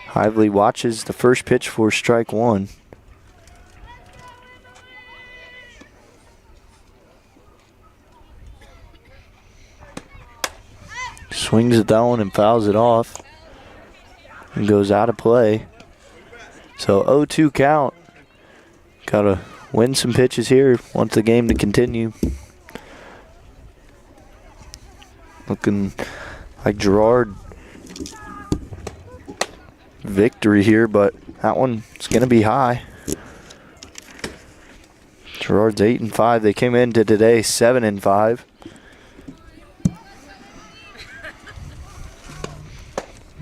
Hively watches the first pitch for strike 1. Swings at that one and fouls it off. And goes out of play. So 0-2 count. Gotta win some pitches here. Want the game to continue. Looking like Girard victory here, but that one's gonna be high. Girard's 8-5. They came into today 7-5.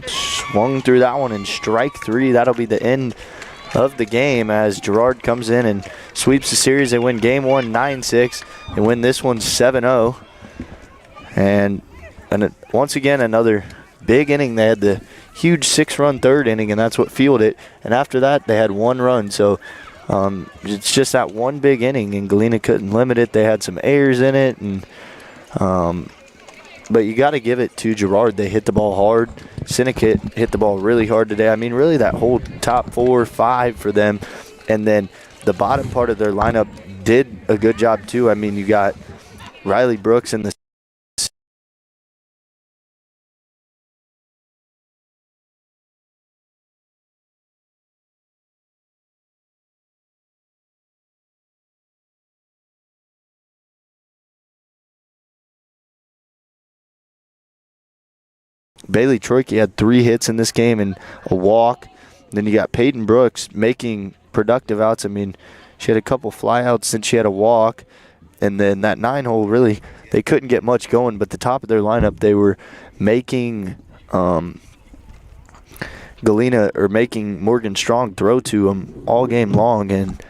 Swung through that one and strike 3. That'll be the end of the game as Girard comes in and sweeps the series. They win game 1 9-6. They win this one 7-0. And once again, another big inning. They had the huge 6-run third inning, and that's what fueled it. And after that, they had 1 run. So it's just that one big inning, and Galena couldn't limit it. They had some errors in it, and but you got to give it to Girard. They hit the ball hard. Syndicate hit the ball really hard today. I mean, really that whole top 4, 5 for them. And then the bottom part of their lineup did a good job too. I mean, you got Riley Brooks in the Bailey Troike had 3 hits in this game and a walk. Then you got Peyton Brooks making productive outs. I mean, she had a couple flyouts and she had a walk. And then that 9-hole, really, they couldn't get much going. But the top of their lineup, they were making Galena or making Morgan Strong throw to them all game long. And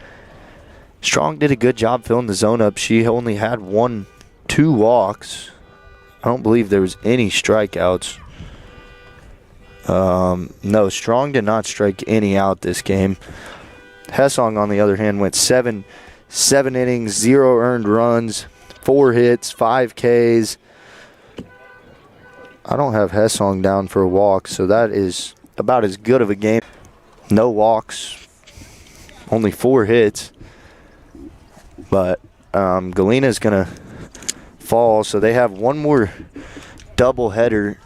Strong did a good job filling the zone up. She only had 2 walks. I don't believe there was any strikeouts. No, Strong did not strike any out this game. Hessong, on the other hand, went 7 innings, 0 earned runs, 4 hits, 5 Ks. I don't have Hessong down for a walk, so that is about as good of a game. No walks, only 4 hits. But Galena's going to fall, so they have one more doubleheader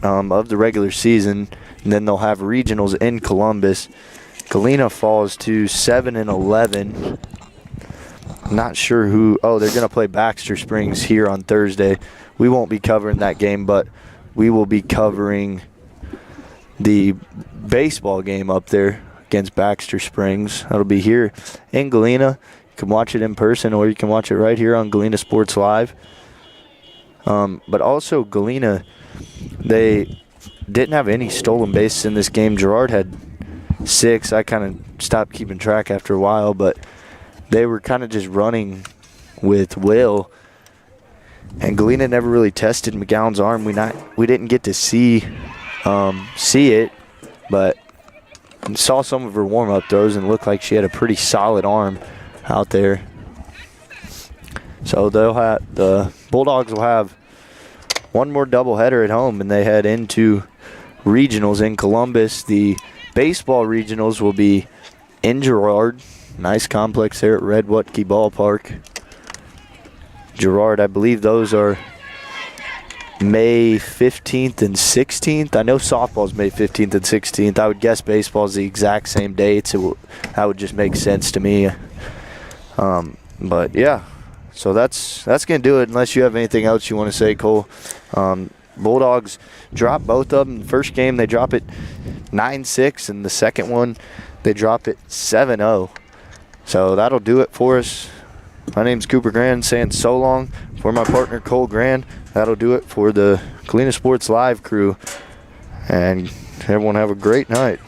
of the regular season, and then they'll have regionals in Columbus. Galena falls to 7-11. Not sure who. Oh, they're going to play Baxter Springs here on Thursday. We won't be covering that game, but we will be covering the baseball game up there against Baxter Springs. That'll be here in Galena. You can watch it in person, or you can watch it right here on Galena Sports Live. But also Galena, they didn't have any stolen bases in this game. Girard had 6. I kind of stopped keeping track after a while, but they were kind of just running with will. And Galena never really tested McGowan's arm. We didn't get to see it, but saw some of her warm-up throws and looked like she had a pretty solid arm out there. So the Bulldogs will have one more doubleheader at home, and they head into regionals in Columbus. The baseball regionals will be in Girard. Nice complex there at Red Watke Ballpark. Girard, I believe those are May 15th and 16th. I know softball's May 15th and 16th. I would guess baseball's the exact same dates. That would just make sense to me. But yeah, so that's going to do it, unless you have anything else you want to say, Cole. Bulldogs drop both of them. The first game, they drop it 9-6, and the second one, they drop it 7-0. So that'll do it for us. My name's Cooper Grand, saying so long for my partner Cole Grand. That'll do it for the Galena Sports Live crew. And everyone have a great night.